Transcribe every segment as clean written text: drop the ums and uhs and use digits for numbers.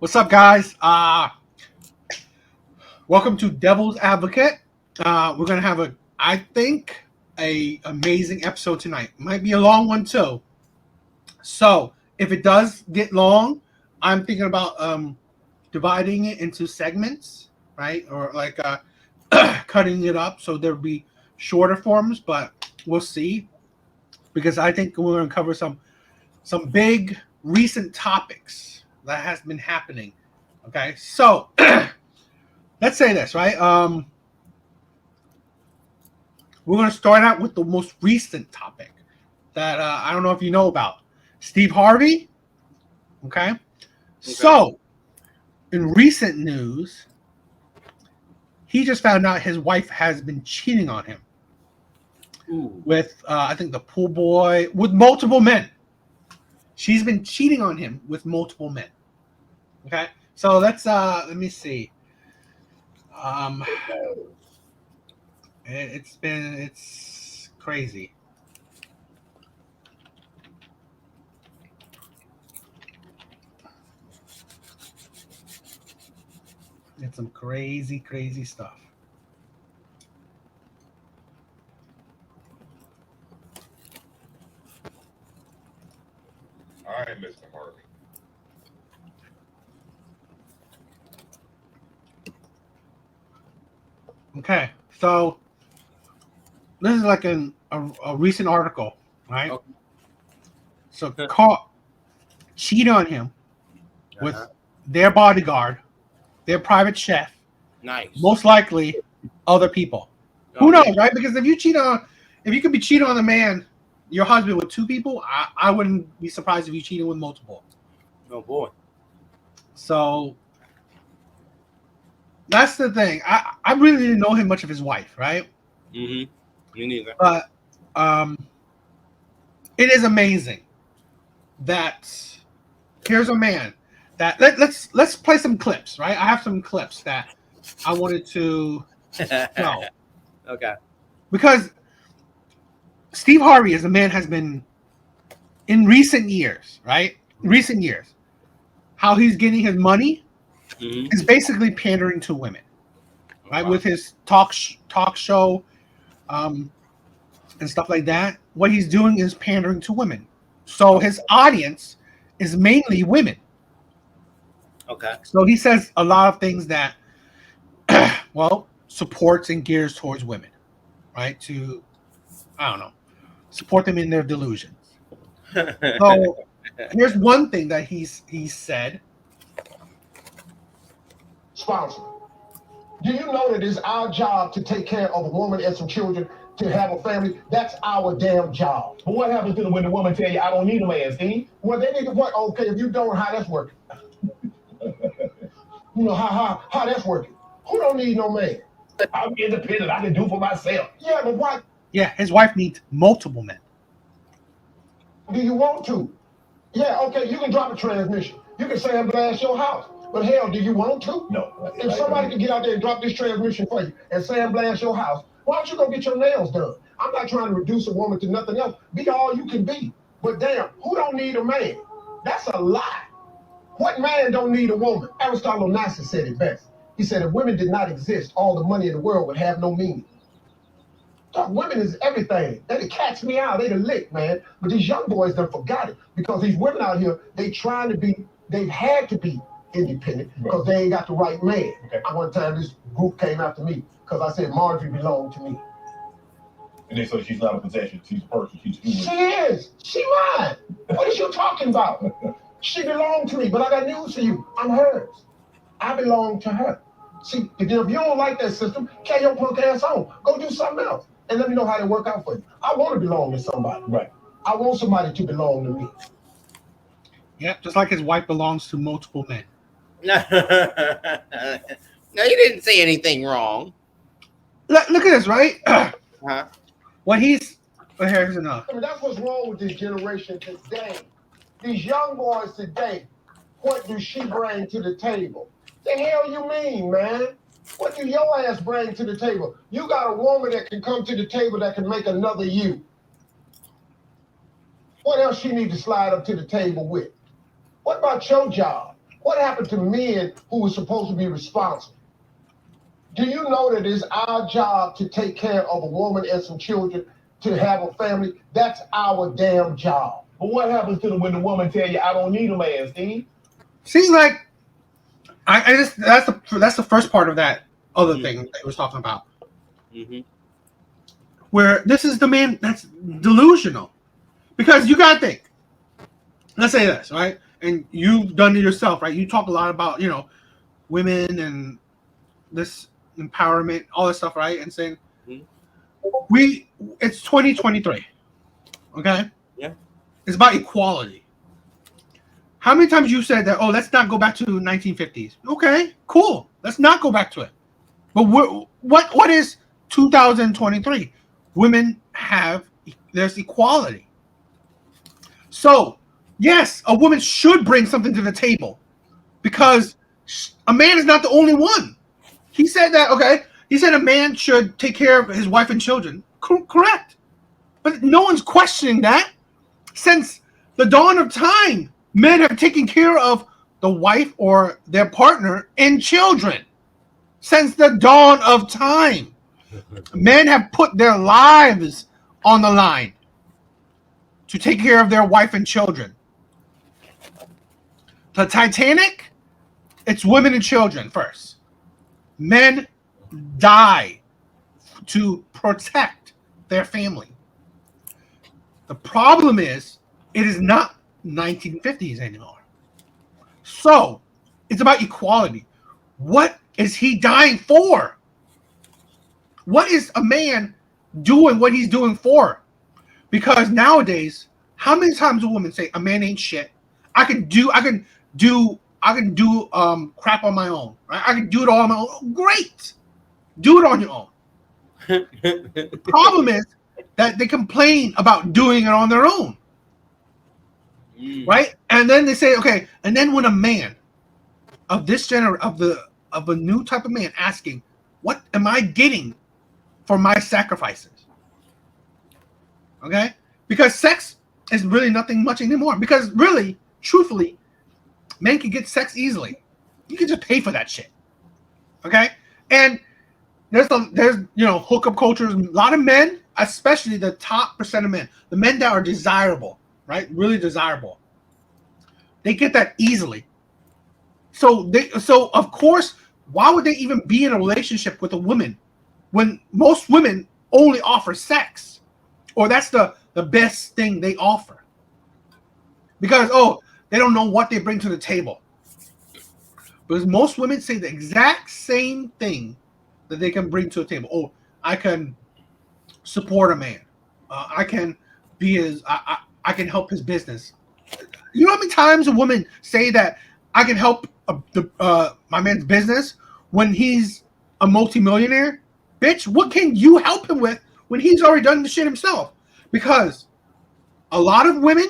What's up, guys? Welcome to Devil's Advocate. We're gonna have I think, a amazing episode tonight. Might be a long one too. So if it does get long, I'm thinking about dividing it into segments, right? Or like cutting it up so there'll be shorter forms. But we'll see, because I think we're gonna cover some big recent topics that has been happening. Okay, so let's say this, right? We're going to start out with the most recent topic that I don't know if you know about. Steve Harvey. Okay. So, in recent news, he just found out his wife has been cheating on him. Ooh. With, I think, the pool boy, with multiple men. She's been cheating on him with multiple men. Okay. So, let me see. It's crazy. It's some crazy stuff. All right, Mr. Harvey. Okay, so this is like a recent article, right? Okay. So caught cheat on him with their bodyguard, their private chef, Nice. most likely other people. Who knows, right? Because if you could be cheating on a man, your husband, with two people, I wouldn't be surprised if you cheated with multiple. Oh boy. So that's the thing. I really didn't know him much of his wife, right? Mm-hmm. Me neither. But it is amazing that here's a man that let's play some clips, right? I have some clips that I wanted to show. Okay. Because Steve Harvey as a man has been, in recent years, right? Recent years, how he's getting his money is basically pandering to women, right? Wow. With his talk show and stuff like that. What he's doing is pandering to women. So his audience is mainly women. Okay. So he says a lot of things that, well, supports and gears towards women, right? To, I don't know, support them in their delusions. So here's one thing that he said. Sponsor. Do you know that it's our job to take care of a woman and some children, to have a family? That's our damn job. But what happens to when the woman tell you, I don't need a man, Steve? Well, they need to work. Okay, if you don't, how that's working? You know, how that's working? Who don't need no man? I'm independent. I can do for myself. Yeah, but what? Yeah, his wife needs multiple men. Do you want to? Yeah, okay, you can drop a transmission. You can sandblast your house. But hell, do you want to? No. If somebody can get out there and drop this transmission for you and sandblast your house, why don't you go get your nails done? I'm not trying to reduce a woman to nothing else. Be all you can be. But damn, who don't need a man? That's a lie. What man don't need a woman? Aristotle Onassis said it best. He said, if women did not exist, all the money in the world would have no meaning. Women is everything. They catch me out. They the lick, man. But these young boys done forgot it, because these women out here, they've had to be independent because they ain't got the right man. Okay. One time this group came after me because I said Marjorie belonged to me. And they say she's not a possession. She's a person. She's human. She is. She mine. What is you talking about? She belonged to me, but I got news for you. I'm hers. I belong to her. See, if you don't like that system, carry your punk ass on. Go do something else. And let me know how they work out for you. I want to belong to somebody. Right. I want somebody to belong to me. Yeah, just like his wife belongs to multiple men. No, you didn't say anything wrong. Look at this, right? Huh? Here's enough. I mean, that's what's wrong with this generation today. These young boys today, what does she bring to the table? The hell you mean, man? What do your ass bring to the table? You got a woman that can come to the table that can make another you. What else she need to slide up to the table with? What about your job? What happened to men who were supposed to be responsible? Do you know that it's our job to take care of a woman and some children, to have a family? That's our damn job. But what happens to the when the woman tell you, I don't need a man, Steve? See, like, I just that's the first part of that other thing that he was talking about, where this is the man that's delusional, because you gotta think. Let's say this, right? And you've done it yourself, right? You talk a lot about, you know, women and this empowerment, all this stuff, right? And saying it's 2023, okay? Yeah. It's about equality. How many times you said that? Oh, let's not go back to the 1950s. Okay, cool. Let's not go back to it. But what is 2023? Women there's equality. So yes, a woman should bring something to the table, because a man is not the only one. He said that, okay, he said a man should take care of his wife and children. Correct. But no one's questioning that. Since the dawn of time, men have taken care of the wife or their partner and children. Since the dawn of time, men have put their lives on the line to take care of their wife and children. The Titanic, it's women and children first. Men die to protect their family. The problem is, it is not 1950s anymore. So, it's about equality. What is he dying for? What is a man doing what he's doing for? Because nowadays, how many times do women say a man ain't shit? I can do crap on my own. Right? I can do it all on my own. Great. Do it on your own. The problem is that they complain about doing it on their own. Right? And then they say, okay, and then when a man of this of a new type of man asking, what am I getting for my sacrifices? Okay? Because sex is really nothing much anymore. Because really, truthfully, men can get sex easily. You can just pay for that shit. Okay? And there's hookup cultures. A lot of men, especially the top percent of men, the men that are desirable, right? Really desirable. They get that easily. So of course, why would they even be in a relationship with a woman when most women only offer sex? Or that's the best thing they offer. Because, they don't know what they bring to the table. Because most women say the exact same thing that they can bring to the table. Oh, I can support a man. I can be I can help his business. You know how many times a woman say that I can help my man's business when he's a multimillionaire? Bitch, what can you help him with when he's already done the shit himself? Because a lot of women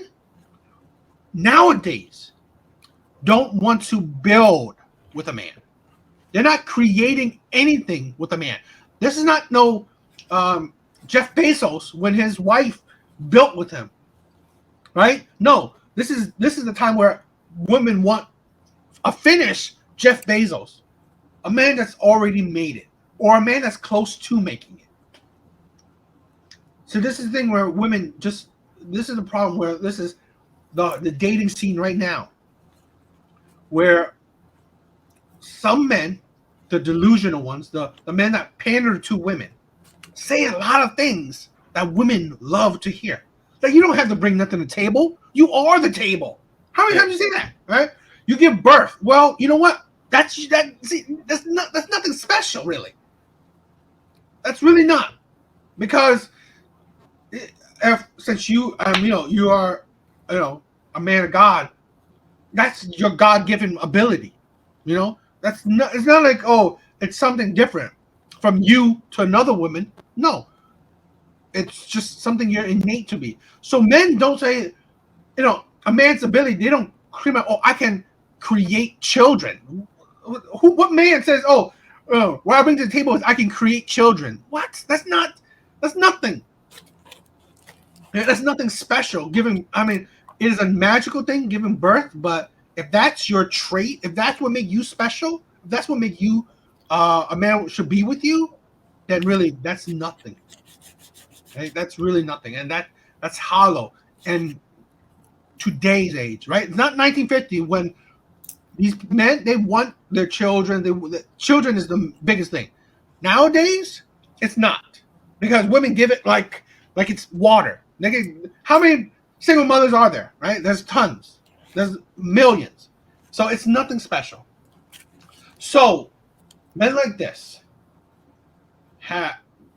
nowadays don't want to build with a man. They're not creating anything with a man. This is not no Jeff Bezos when his wife built with him, right? No, this is the time where women want a finished Jeff Bezos, a man that's already made it, or a man that's close to making it. So this is the thing where women this is the problem where this is the dating scene right now, where some men, the delusional ones, the men that pander to women, say a lot of things that women love to hear. Like, you don't have to bring nothing to the table. You are the table. How many times you say that, right? You give birth. Well, you know what? That's nothing special, really. That's really not. Because since you are a man of God, that's your God-given ability. You know, it's not like, it's something different from you to another woman. No, it's just something you're innate to be. So men don't say, a man's ability. They don't claim, I can create children. What man says, what I bring to the table is I can create children? What? That's nothing. That's nothing special. It is a magical thing, giving birth, but if that's your trait, if that's what make you special, if that's what make you a man should be with you, then really that's nothing. Right? That's really nothing, and that's hollow. And today's age, right? It's not 1950 when these men they want their children. The children is the biggest thing. Nowadays, it's not because women give it like it's water. How many single mothers are there? Right? There's tons. There's millions. So it's nothing special. So men like this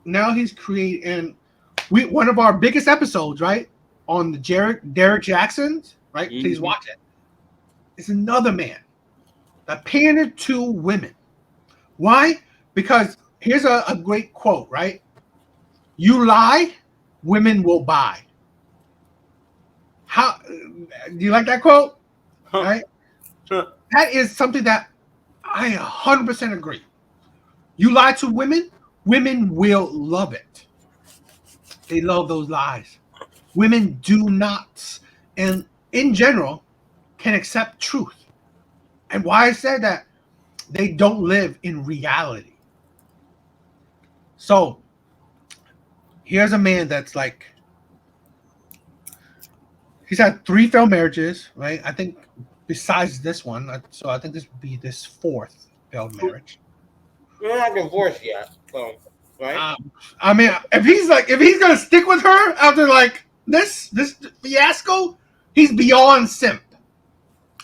now he's creating, and one of our biggest episodes, right, on the Derek Jackson's, right? Mm-hmm. Please watch it. It's another man that pandered to women. Why? Because here's a great quote, right? You lie, women will buy. How do you like that quote? Right? That is something that I 100% agree. You lie to women, women will love it. They love those lies. Women do not, and in general, can accept truth. And why I said that, they don't live in reality. So here's a man that's like, he's had 3 failed marriages, right? I think besides this one, so I think this would be this 4th failed marriage. You're not divorced yet, so right? I mean, if he's gonna stick with her after like this fiasco, he's beyond simp.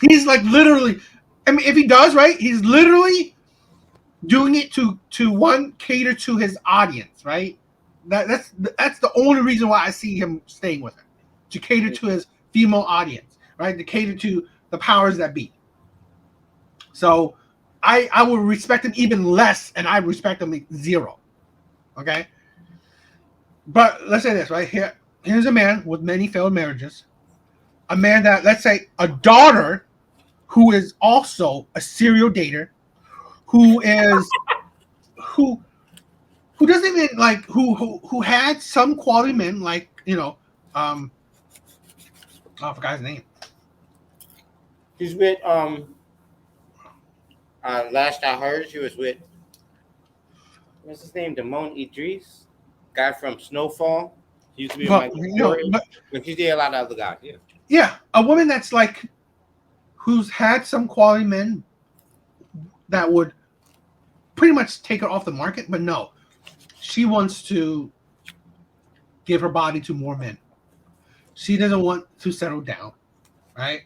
He's like literally. I mean, if he does, right, he's literally doing it to cater to his audience, right? That's the only reason why I see him staying with her, to cater to his female audience, right? To cater to the powers that be. So I would respect him even less, and I respect him like 0. Okay? But let's say this, right? Here's a man with many failed marriages. A man that, let's say, a daughter who is also a serial dater, who doesn't even like who had some quality men, like, you know, I forgot his name. He's with last I heard she was with, what's his name? Demonetizing, guy from Snowfall. He used to be but she did a lot of other guys, yeah. Yeah, a woman that's like who's had some quality men that would pretty much take her off the market, but no. She wants to give her body to more men. She doesn't want to settle down, right?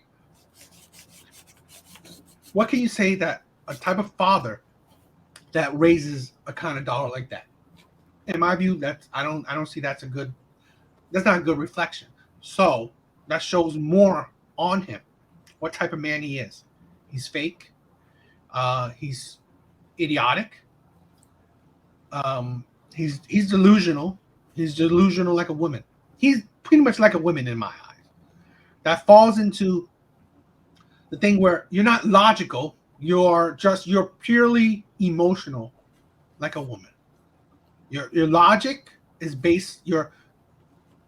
What can you say that a type of father that raises a kind of daughter like that? In my view, I don't see that's not a good reflection. So that shows more on him, what type of man he is. He's fake. He's idiotic. He's delusional. He's delusional like a woman. He's pretty much like a woman in my eyes. That falls into the thing where you're not logical. You're purely emotional like a woman. Your logic is based,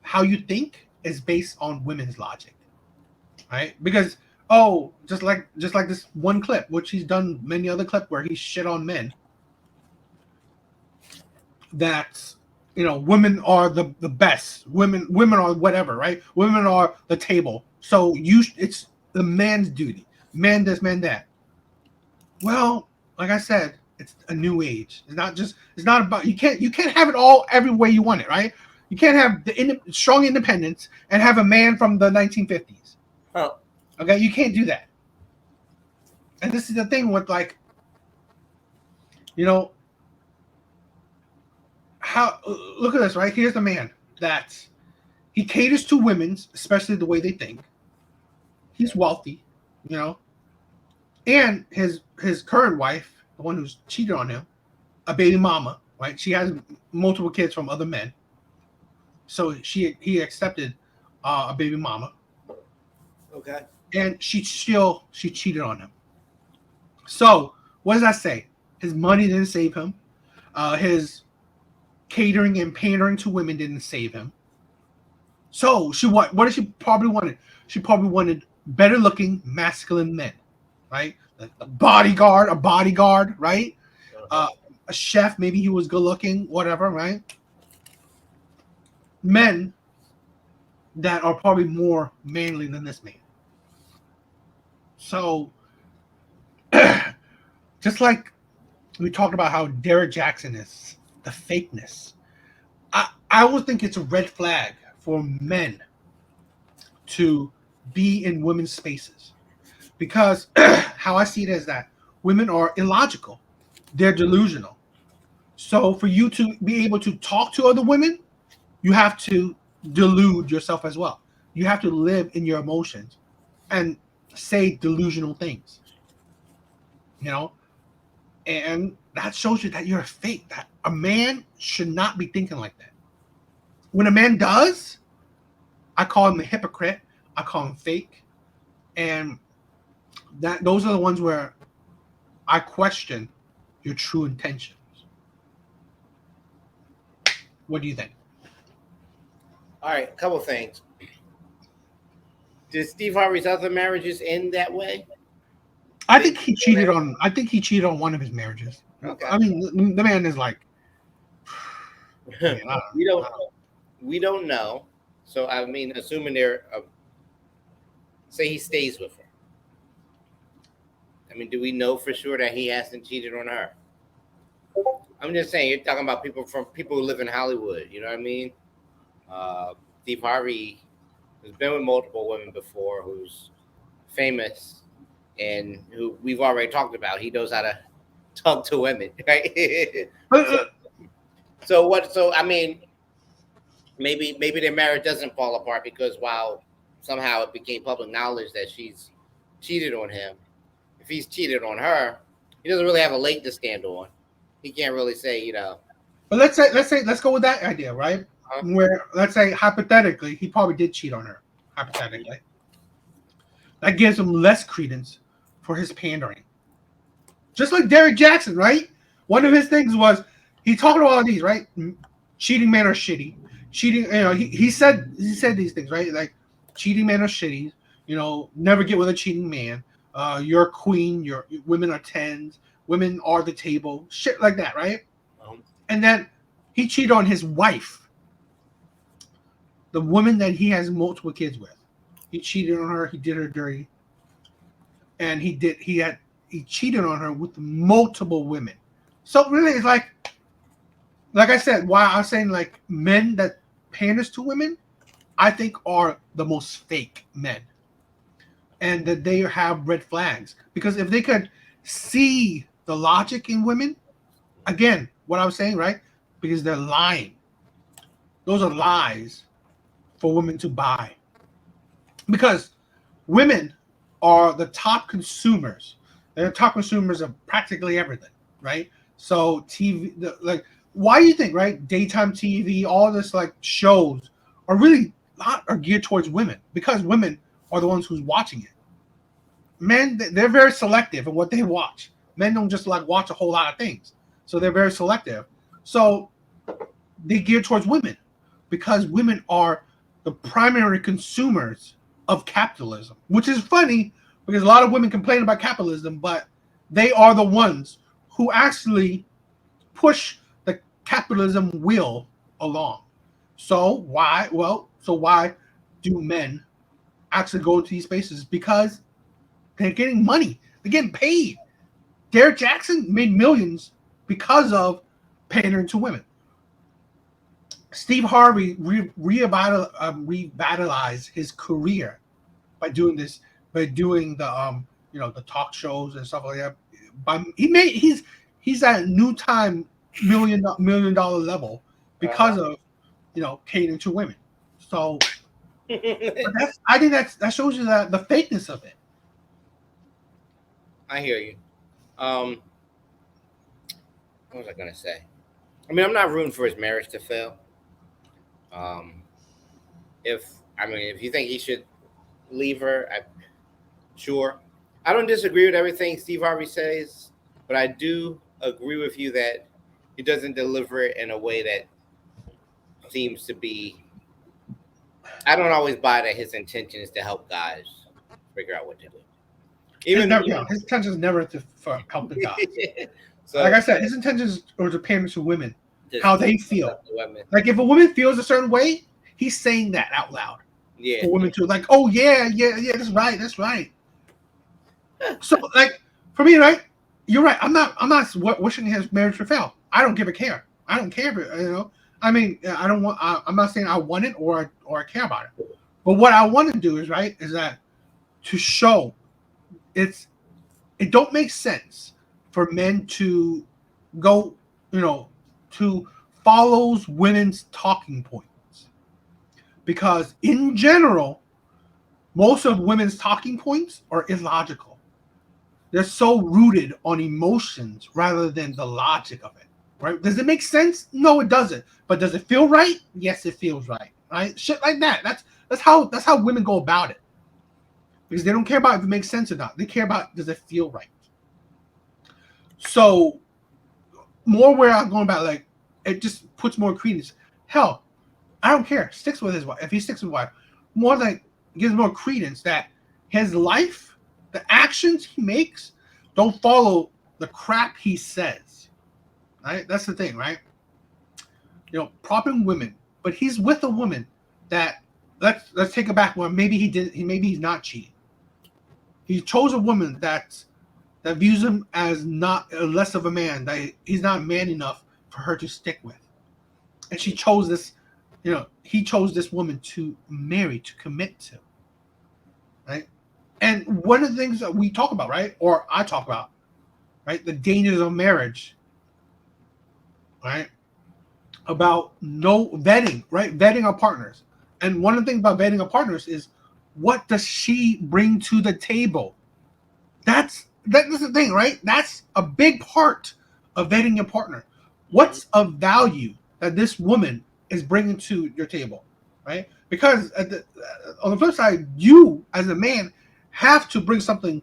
how you think is based on women's logic. Right? Because just like this one clip, which he's done many other clips where he shit on men. That, you know, women are the best. Women are whatever, right? Women are the table. So it's the man's duty. Man this, man that. Well, like I said, it's a new age. It's not about, you can't have it all every way you want it, right? You can't have the strong independence and have a man from the 1950s. Oh. Okay, you can't do that. And this is the thing with, like, you know, look at this, right? Here's the man that he caters to women, especially the way they think. He's wealthy, you know, and his current wife, the one who's cheated on him, a baby mama, right? She has multiple kids from other men, so he accepted a baby mama. Okay. And she cheated on him. So what does that say? His money didn't save him. His catering and pandering to women didn't save him. So what did she probably wanted? She probably wanted better looking masculine men, right? A bodyguard, right? A chef, maybe he was good looking, whatever, right? Men that are probably more manly than this man. So, just like we talked about how Derek Jackson is the fakeness, I would think it's a red flag for men to be in women's spaces, because how I see it is that women are illogical, they're delusional. So for you to be able to talk to other women, you have to delude yourself as well. You have to live in your emotions and say delusional things, you know, and that shows you that you're a fake. That a man should not be thinking like that. When a man does, I call him a hypocrite. I call him fake, and those are the ones where I question your true intentions. What do you think? All right, a couple things. Did Steve Harvey's other marriages end that way? I think he cheated on one of his marriages. Okay. I mean, the man is like, man, we don't know. So I mean, assuming they're say he stays with her. I mean, do we know for sure that he hasn't cheated on her? I'm just saying, you're talking about people who live in Hollywood. You know what I mean? Steve Harvey has been with multiple women before, who's famous, and who we've already talked about. He knows how to talk to women, right? So I mean, maybe their marriage doesn't fall apart because while somehow it became public knowledge that she's cheated on him, if he's cheated on her, he doesn't really have a leg to stand on. He can't really say, you know. But let's go with that idea, right? Where let's say hypothetically he probably did cheat on her. Hypothetically, that gives him less credence for his pandering. Just like Derek Jackson, right? One of his things was he talked about all these, right? Cheating men are shitty. Cheating, you know, he said these things, right? Like cheating men are shitty. You know, never get with a cheating man. You're a queen. Your women are tens. Women are the table. Shit like that, right? And then he cheated on his wife, the woman that he has multiple kids with. He cheated on her. He did her dirty, and he cheated on her with multiple women. So really, it's like I said, why I was saying like men that panders to women, I think are the most fake men, and that they have red flags, because if they could see the logic in women, again, what I was saying, right? Because they're lying. Those are lies for women to buy. Because women are the top consumers. They're the top consumers of practically everything, right? So TV, like, why do you think, right? Daytime TV, all this like shows are geared towards women, because women are the ones who's watching it. Men, they're very selective in what they watch. Men don't just like watch a whole lot of things. So they're very selective. So they gear towards women because women are the primary consumers of capitalism, which is funny because a lot of women complain about capitalism, but they are the ones who actually push the capitalism wheel along. So why do men actually go into these spaces? Because they're getting money. They're getting paid. Derek Jackson made millions because of pandering to women. Steve Harvey revitalized his career by doing this, by doing the the talk shows and stuff like that. He's at a new time $1 million level because of catering to women. So I think that shows you that the fakeness of it. I hear you. What was I gonna say? I mean, I'm not rooting for his marriage to fail. If you think he should leave her, sure. I don't disagree with everything Steve Harvey says, but I do agree with you that he doesn't deliver it in a way that seems to be. I don't always buy that his intention is to help guys figure out what to do. His intention is never for help the guys. So, like I said, his intentions are to pander to women, just how they feel. women. Like if a woman feels a certain way, he's saying that out loud. Yeah. For women to like, oh yeah, that's right. So like for me, right? You're right. I'm not wishing his marriage to fail. I don't care. I don't care. I mean, I don't want. I'm not saying I want it or I care about it. But what I want to do is that to show it don't make sense for men to go, to follow women's talking points, because in general, most of women's talking points are illogical. They're so rooted on emotions rather than the logic of it, right? Does it make sense? No, it doesn't. But does it feel right? Yes, it feels right, right? Shit like that. That's how women go about it, because they don't care about if it makes sense or not. They care about, does it feel right? So more where I'm going about, like, it just puts more credence. Hell, I don't care. Sticks with his wife. If he sticks with his wife, more like gives more credence that his life, the actions he makes, don't follow the crap he says. Right? That's the thing, right? Propping women, but he's with a woman that let's take it back. Where maybe he's not cheating. He chose a woman that views him as not less of a man, that he's not man enough for her to stick with, and she chose this. He chose this woman to marry, to commit to. Right? And one of the things that we talk about, right, or I talk about, right, the dangers of marriage, right, about no vetting, right, vetting our partners. And one of the things about vetting our partners is, what does she bring to the table? That's the thing, right? That's a big part of vetting your partner. What's of value that this woman is bringing to your table, right? Because on the flip side, you as a man have to bring something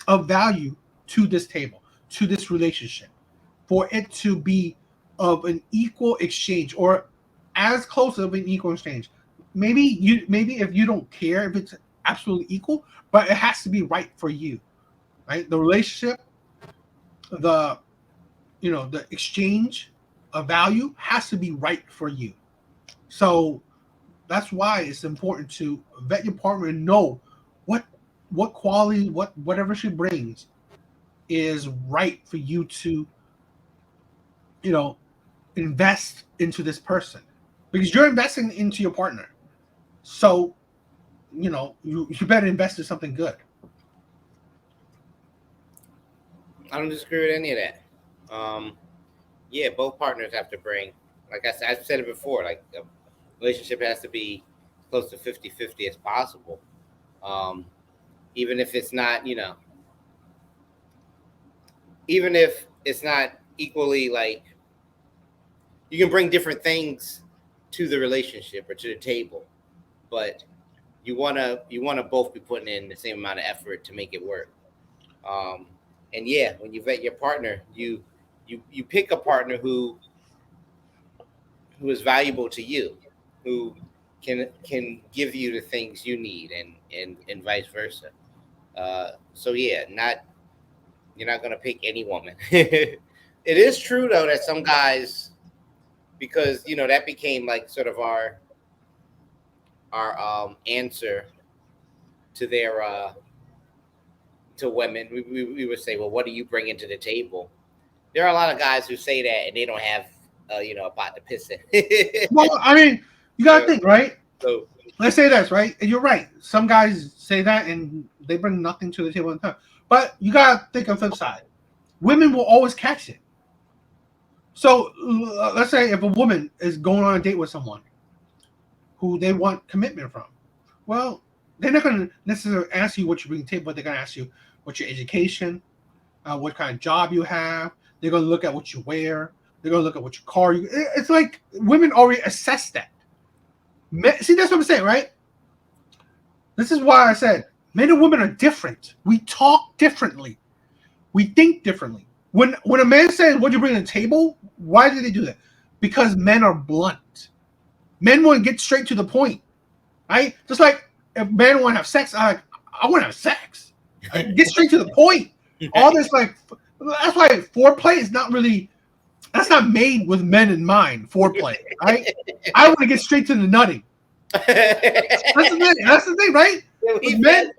of value to this table, to this relationship, for it to be of an equal exchange, or as close of an equal exchange. Maybe if you don't care if it's absolutely equal, but it has to be right for you, right? The relationship, the exchange of value has to be right for you. So that's why it's important to vet your partner and know what quality, whatever she brings is right for you to, invest into this person, because you're investing into your partner. So, you better invest in something good. I don't disagree with any of that. Yeah, both partners have to bring, like I said, I've said it before, like the relationship has to be close to 50-50 as possible. Even if it's not, even if it's not equally, like, you can bring different things to the relationship or to the table, but you wanna both be putting in the same amount of effort to make it work. And yeah, when you vet your partner, you pick a partner who is valuable to you, who can give you the things you need, and vice versa. So yeah, you're not gonna pick any woman. It is true though that some guys, because that became like sort of our answer to their to women. We would say, well, what do you bring into the table? There are a lot of guys who say that and they don't have a pot to piss in. Well, I mean, you gotta think, right? So let's say that's right, and you're right. Some guys say that and they bring nothing to the table in time. But you gotta think on the flip side. Women will always catch it. So let's say if a woman is going on a date with someone who they want commitment from, well, they're not going to necessarily ask you what you bring to the table, but they're going to ask you what's your education, what kind of job you have. They're going to look at what you wear. They're going to look at what your car you. It's like women already assess that. See, that's what I'm saying, right? This is why I said men and women are different. We talk differently. We think differently. When a man says, "What do you bring to the table?" Why do they do that? Because men are blunt. Men want to get straight to the point, right? Just like if men want to have sex, I I want to have sex. Get straight to the point. All this like that's why foreplay is not really. That's not made with men in mind. Foreplay, right? I want to get straight to the nutting. That's the thing. That's the thing, right? With men,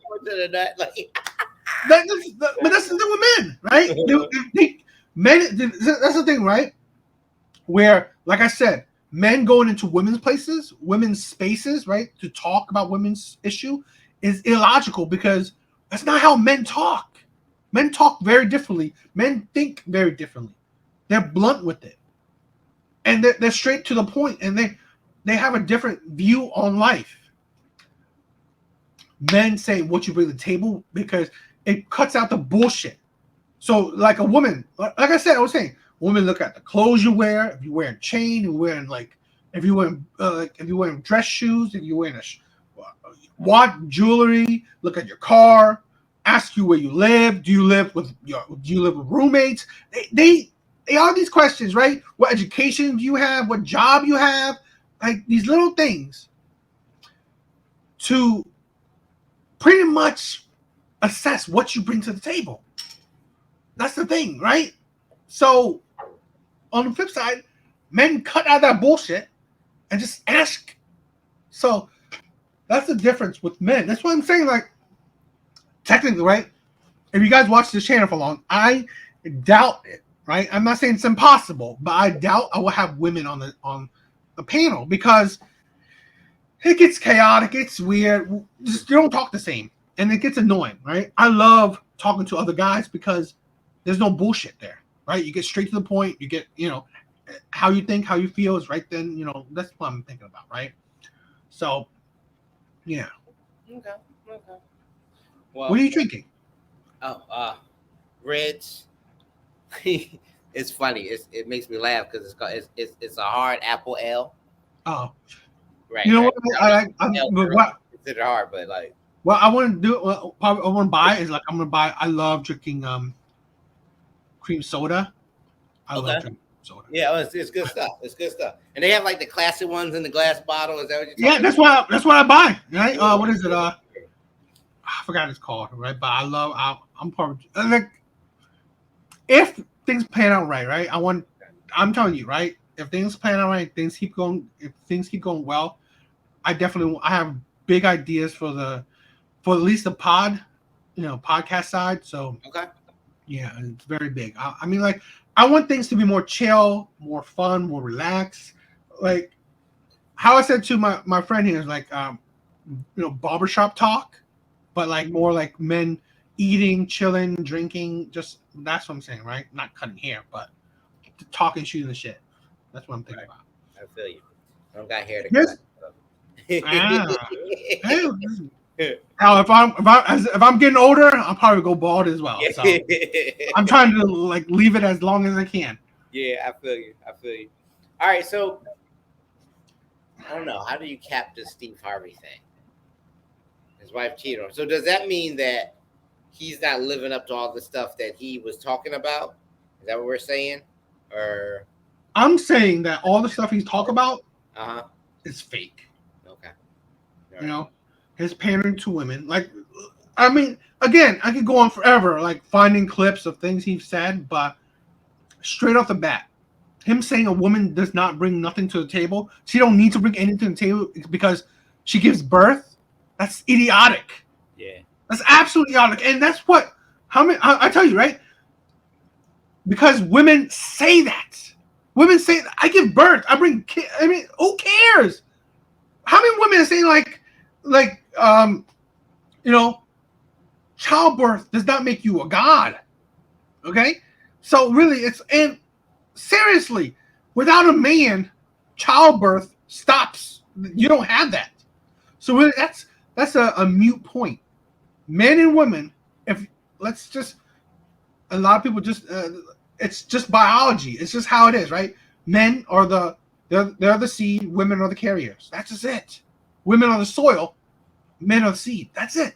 but that's the thing with men, right? Men. That's the thing, right? Where, like I said, men going into women's places, women's spaces, right, to talk about women's issue is illogical because that's not how men talk. Men talk very differently. Men think very differently. They're blunt with it, and they're straight to the point, and they have a different view on life. Men say what you bring to the table because it cuts out the bullshit. So, like a woman, like I said, I was saying, women look at the clothes you wear. If you're wearing a chain, if you're wearing dress shoes, if you're wearing watch, jewelry, look at your car, ask you where you live. Do you live with roommates? They are these questions, right? What education do you have? What job you have? Like these little things to pretty much assess what you bring to the table. That's the thing, right? So on the flip side, men cut out that bullshit and just ask. So that's the difference with men. That's why I'm saying, like, technically, right? If you guys watch this channel for long, I doubt it, right? I'm not saying it's impossible, but I doubt I will have women on the panel because it gets chaotic, it's weird. Just you don't talk the same, and it gets annoying, right? I love talking to other guys because there's no bullshit there, right? You get straight to the point. You get, how you think, how you feel is right then. That's what I'm thinking about, right? So, yeah. Okay. Well, what are you drinking? Oh, Reds. It's funny. It makes me laugh because it's a hard apple ale. Oh, right. You know right. what? Consider hard, but like. Well, I want to do. What I want to buy is like I'm gonna buy. I love drinking cream soda. I love drinking soda. Yeah, it's good stuff. It's good stuff. And they have like the classic ones in the glass bottle. Is that what you're talking about? That's what I buy. Right? What is it? I forgot what it's called. Right? But I'm part of like if things pan out right? I'm telling you, right? If things pan out right, things keep going. If things keep going well, I have big ideas for at least the podcast side. So yeah, it's very big. I mean, like, I want things to be more chill, more fun, more relaxed. Like how I said to my friend here is like, barbershop talk, but like more like men eating, chilling, drinking. Just that's what I'm saying, right? Not cutting hair, but talking, shooting the shit. That's what I'm thinking about. I feel you. I don't got hair to cut. Now, if I'm getting older, I'll probably go bald as well. So I'm trying to like leave it as long as I can. Yeah, I feel you. All right, so I don't know. How do you cap this Steve Harvey thing? His wife cheated on him. So does that mean that he's not living up to all the stuff that he was talking about? Is that what we're saying? Or I'm saying that all the stuff he's talking about is fake. Okay. Right. His pandering to women. Like, I mean, again, I could go on forever, like finding clips of things he's said, but straight off the bat, him saying a woman does not bring nothing to the table, she don't need to bring anything to the table because she gives birth. That's idiotic. Yeah. That's absolutely idiotic. And that's what, I tell you, right? Because women say that. Women say, I give birth. I bring kids. I mean, who cares? How many women are saying childbirth does not make you a god. Okay? So really and seriously, without a man, childbirth stops. You don't have that. So really that's a mute point. Men and women, a lot of people it's just biology. It's just how it is, right? Men are they're the seed, women are the carriers. That's just it. Women are the soil, men are the seed. That's it.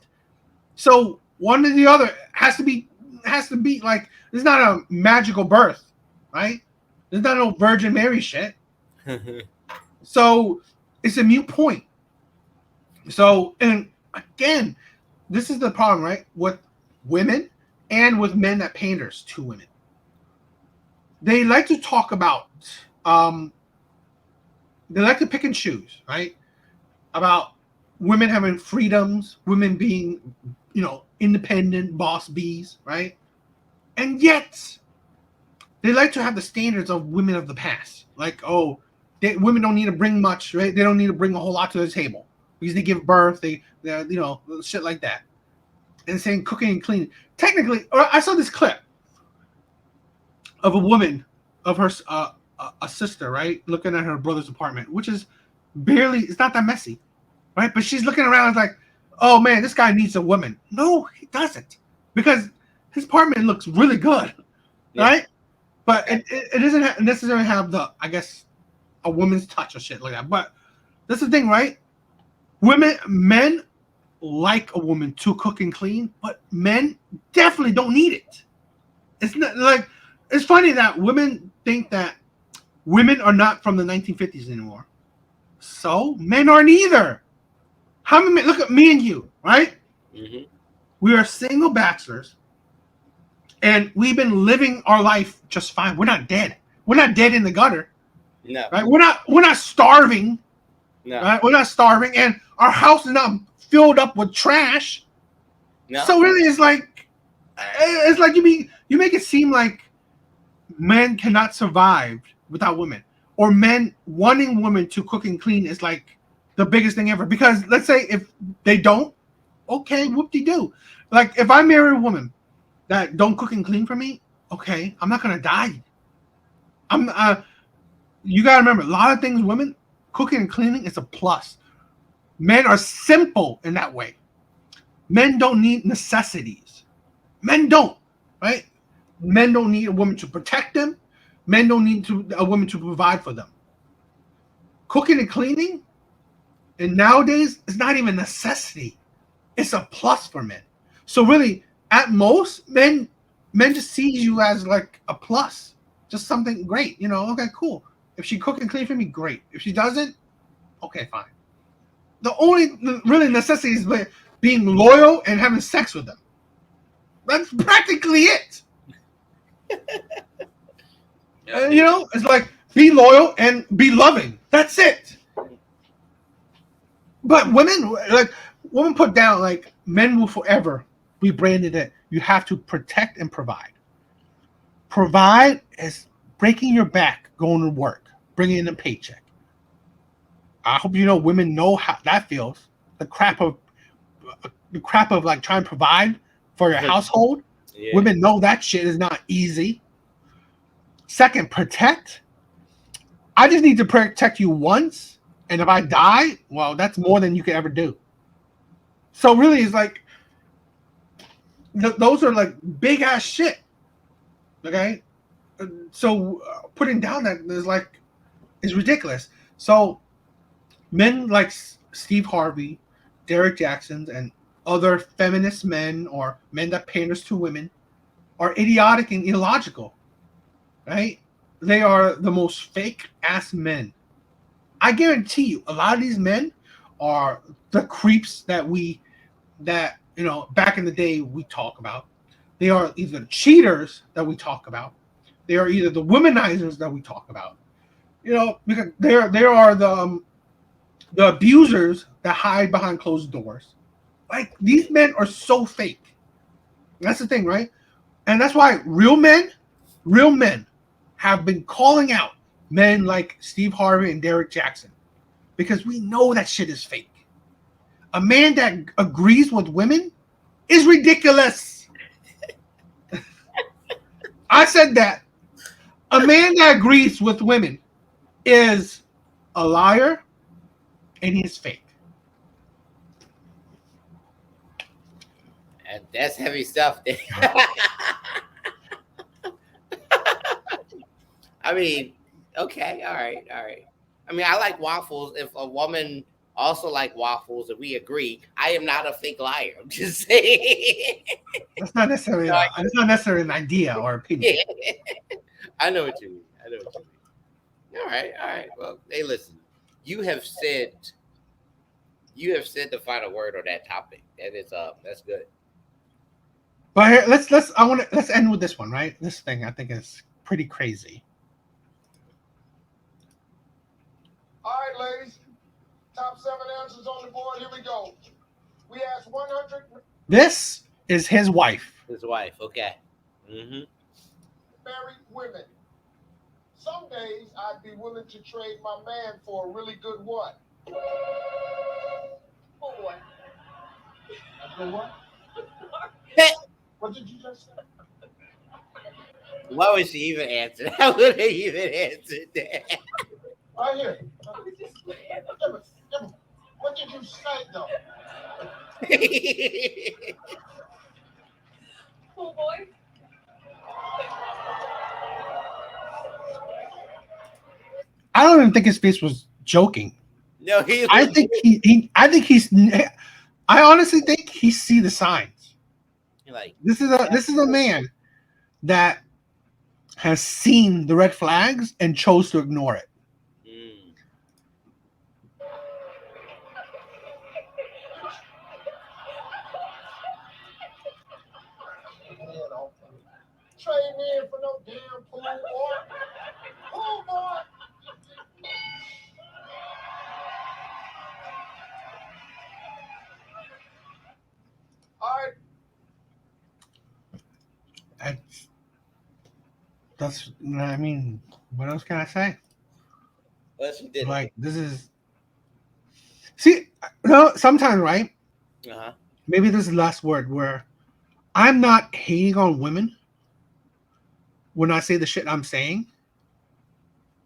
So one or the other has to be like, it's not a magical birth, right? There's not no Virgin Mary shit. So it's a mute point. So, and again, this is the problem, right? With women and with men that panders to women. They like to talk about, they like to pick and choose, right? About women having freedoms, women being, independent boss bees, right? And yet, they like to have the standards of women of the past. Like, women don't need to bring much, right? They don't need to bring a whole lot to the table because they give birth, they shit like that. And saying cooking and cleaning. Technically, I saw this clip of a woman, of her a sister, right, looking at her brother's apartment, which is it's not that messy, right? But she's looking around like, oh man, this guy needs a woman. No, he doesn't, because his apartment looks really good, right? But it doesn't necessarily have the, I guess, a woman's touch or shit like that. But that's the thing, right? Men like a woman to cook and clean, but men definitely don't need it. It's not like, it's funny that women think that women are not from the 1950s anymore. So men aren't either. How many men, look at me and you, right? Mm-hmm. We are single bachelors, and we've been living our life just fine. We're not dead. We're not dead in the gutter. No. Right? We're not starving. No. Right? We're not starving, and our house is not filled up with trash. No. So really, it's like you make it seem like men cannot survive without women, or men wanting women to cook and clean is like the biggest thing ever. Because let's say if they don't, okay, whoop-de-doo. Like if I marry a woman that don't cook and clean for me, okay, I'm not gonna die. You gotta remember, a lot of things, women cooking and cleaning is a plus. Men are simple in that way. Men don't need necessities. Men don't, right? Men don't need a woman to protect them. Men don't need a woman to provide for them. Cooking and cleaning, and nowadays, it's not even a necessity. It's a plus for men. So really, at most, men just see you as like a plus, just something great. Okay, cool. If she cook and clean for me, great. If she doesn't, okay, fine. The only really necessity is being loyal and having sex with them. That's practically it. It's like be loyal and be loving. That's it. But women put down, like, men will forever be branded that you have to protect and provide. Provide is breaking your back, going to work, bringing in a paycheck. I hope women know how that feels. The crap of like trying to provide for your household. Yeah. Women know that shit is not easy. Second, protect. I just need to protect you once, and if I die, well, that's more than you can ever do. So really, it's like those are like big ass shit. Okay, so putting down that is ridiculous. So men like Steve Harvey, Derek Jackson, and other feminist men or men that panders to women are idiotic and illogical, right? They are the most fake ass men. I guarantee you, a lot of these men are the creeps that back in the day we talk about. They are either cheaters that we talk about. They are either the womanizers that we talk about. Because there are the abusers that hide behind closed doors. Like, these men are so fake. That's the thing, right? And that's why real men have been calling out men like Steve Harvey and Derek Jackson, because we know that shit is fake. A man that agrees with women is ridiculous. I said that. A man that agrees with women is a liar, and he's fake. And that's heavy stuff. I mean, okay, all right. I mean, I like waffles. If a woman also like waffles, if we agree, I am not a fake liar. I'm just saying. That's not necessarily an idea or opinion. I know what you mean. All right. Well, hey, listen. You have said the final word on that topic. That's good. But here, let's end with this one, right? This thing I think is pretty crazy. All right, ladies. Top 7 answers on the board. Here we go. We asked 100 This is his wife. His wife. Okay. Mm-hmm. married women. Some days I'd be willing to trade my man for a really good what? Oh boy. A good what? What did you just say? Why would she even answer? How would they even answer that? Right here. What did you say though? Oh boy. I don't even think his face was joking. No, he. I think I honestly think he see the signs. Like This is a man that has seen the red flags and chose to ignore it. Trade me in for no damn pool boy. Pool boy. All right. That's I mean, what else can I say? Well, she did. Like this is see, no, sometimes right? Uh-huh. Maybe this is the last word where I'm not hating on women when I say the shit I'm saying.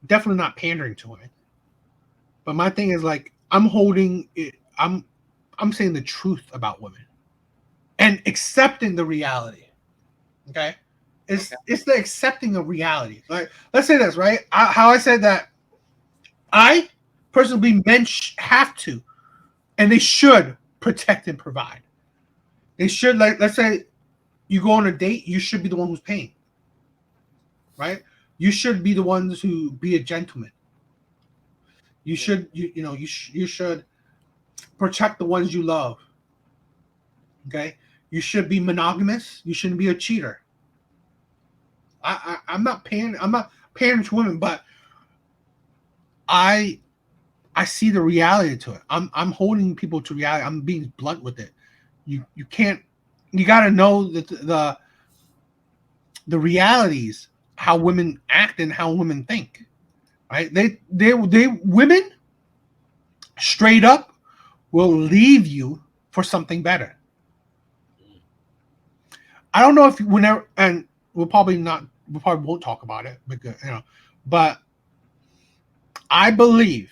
Definitely not pandering to women. But my thing is like I'm holding it. I'm saying the truth about women and accepting the reality. Okay, it's the accepting of reality. Like let's say this right. How I said that I personally believe men have to, and they should protect and provide. They should like let's say you go on a date, you should be the one who's paying. Right? You should be the ones who be a gentleman. You should you should protect the ones you love. Okay? You should be monogamous. You shouldn't be a cheater. I'm not pandering to women, but I see the reality to it. I'm holding people to reality. I'm being blunt with it. You can't. You got to know that the realities, how women act and how women think. Right? They women straight up will leave you for something better. I don't know if whenever, and we probably won't talk about it because but I believe,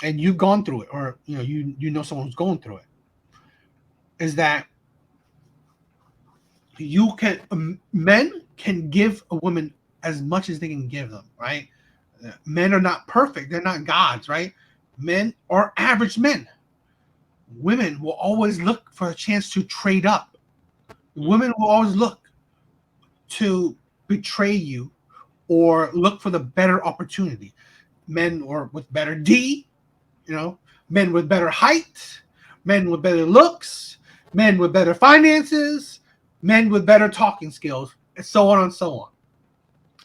and you've gone through it, or you know someone who's going through it, is that men can give a woman as much as they can give them, right? Men are not perfect; they're not gods, right? Men are average men. Women will always look for a chance to trade up. Women will always look to betray you or look for the better opportunity. Men or with better D, men with better height, men with better looks, men with better finances, men with better talking skills, and so on and so on.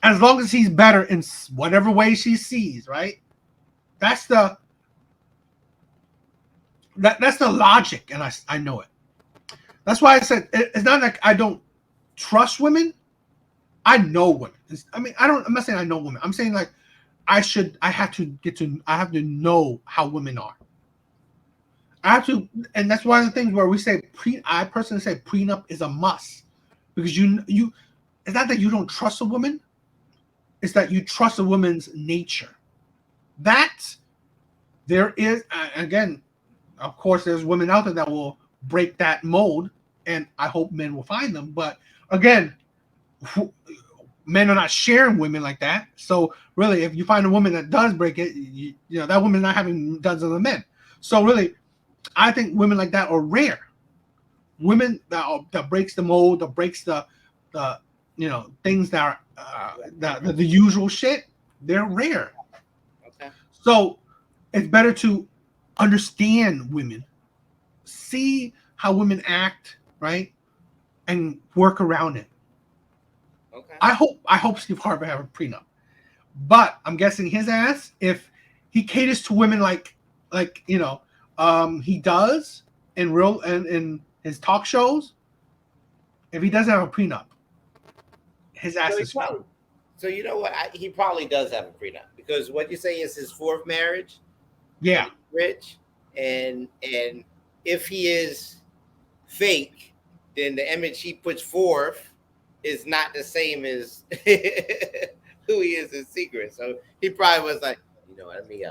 As long as he's better in whatever way she sees, right? That's the logic, and I know it. That's why I said it's not like I don't trust women. I know women. I'm not saying I know women. I'm saying like I have to know how women are. I have to, and that's one of the things where we say I personally say prenup is a must because you it's not that you don't trust a woman, it's that you trust a woman's nature. That there is again, of course, there's women out there that will break that mold, and I hope men will find them. But again, men are not sharing women like that. So really, if you find a woman that does break it, that woman's not having dozens of men. So really, I think women like that are rare. Women that breaks the mold, that breaks the things that are the usual shit. They're rare. Okay. So it's better to understand women, see how women act, right, and work around it. Okay. I hope Steve Harvey have a prenup, but I'm guessing his ass, if he caters to women like he does in real and in his talk shows, if he doesn't have a prenup, his ass is screwed. So you know what? He probably does have a prenup because what you say is his fourth marriage. Yeah, And he's rich, and if he is fake, then the image he puts forth is not the same as who he is in secret. So he probably was like, you know, let me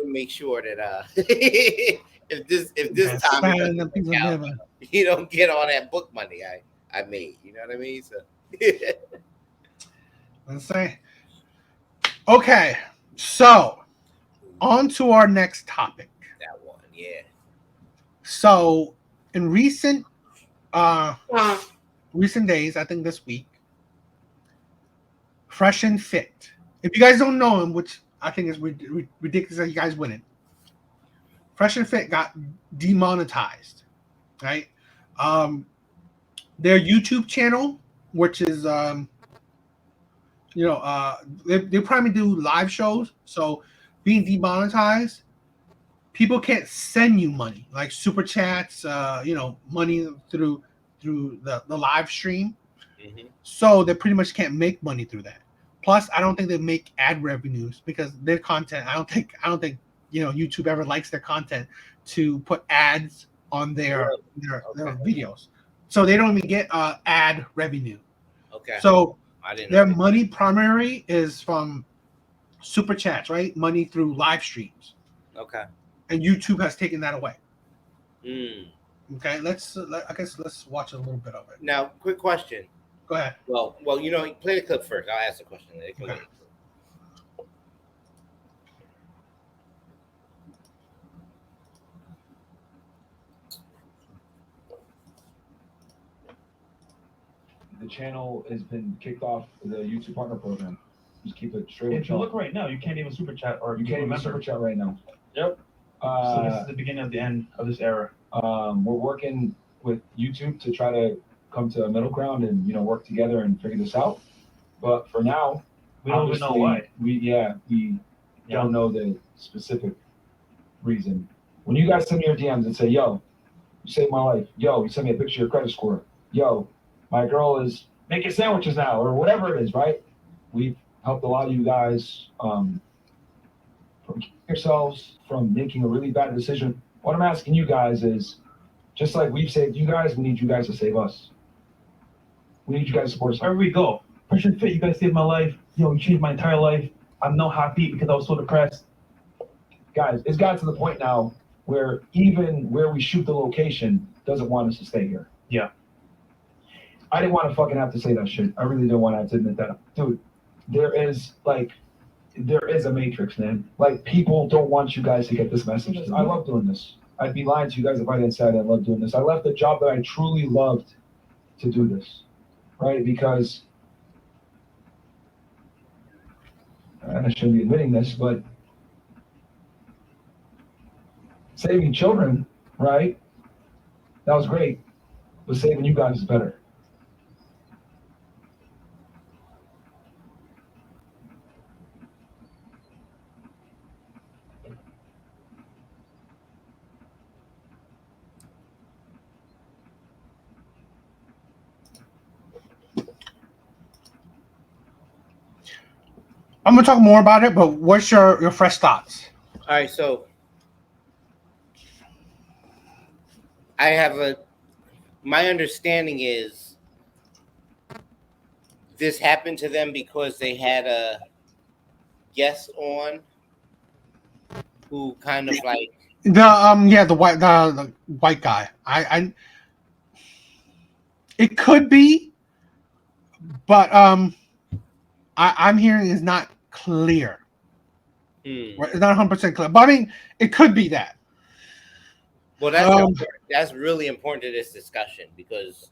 make sure that if this time you don't get all that book money I made. You know what I mean? So let's say. Okay, so on to our next topic. that one, yeah. So in recent days, I think this week, Fresh and Fit. If you guys don't know him, which I think is ridiculous that you guys wouldn't, Fresh and Fit got demonetized, right? Their YouTube channel, which is they probably do live shows, so being demonetized, people can't send you money like super chats, money through the live stream. Mm-hmm. So they pretty much can't make money through that. Plus, I don't think they make ad revenues because their content. I don't think YouTube ever likes their content to put ads on their videos. So they don't even get ad revenue. Okay. So I didn't their know money primary is from super chats, right? Money through live streams. Okay. And YouTube has taken that away. Mm. Okay, let's watch a little bit of it. Now, quick question. Go ahead. Well, play the clip first. I'll ask the question later. Okay. The channel has been kicked off the YouTube partner program. Just keep it straight. If you look right now, you can't even super chat or you can't even super chat right now. Yep. So this is the beginning of the end of this era. We're working with YouTube to try to come to a middle ground and work together and figure this out. But for now, we don't even know why. We don't know the specific reason. When you guys send me your DMs and say, "Yo, you saved my life," "Yo, you sent me a picture of your credit score," "Yo, my girl is making sandwiches now," or whatever it is, right? We've helped a lot of you guys from yourselves from making a really bad decision. What I'm asking you guys is, just like we've saved you guys, we need you guys to save us. We need you guys to support us. Wherever we go. Fresh and Fit, you guys saved my life. You changed my entire life. I'm now happy because I was so depressed. Guys, it's got to the point now where even where we shoot the location doesn't want us to stay here. Yeah. I didn't want to fucking have to say that shit. I really didn't want to have to admit that. Dude, there is a matrix, man. Like, people don't want you guys to get this message. I love doing this. I'd be lying to you guys if I didn't say I love doing this. I left a job that I truly loved to do this, right? Because, and I shouldn't be admitting this, but saving children, right? That was great, but saving you guys is better. I'm gonna talk more about it, but what's your fresh thoughts? All right, so I have my understanding is this happened to them because they had a guest on who kind of like the white guy. I it could be, but I'm hearing is not clear. It's not 100% clear, but I mean it could be that. Well, that's really important to this discussion because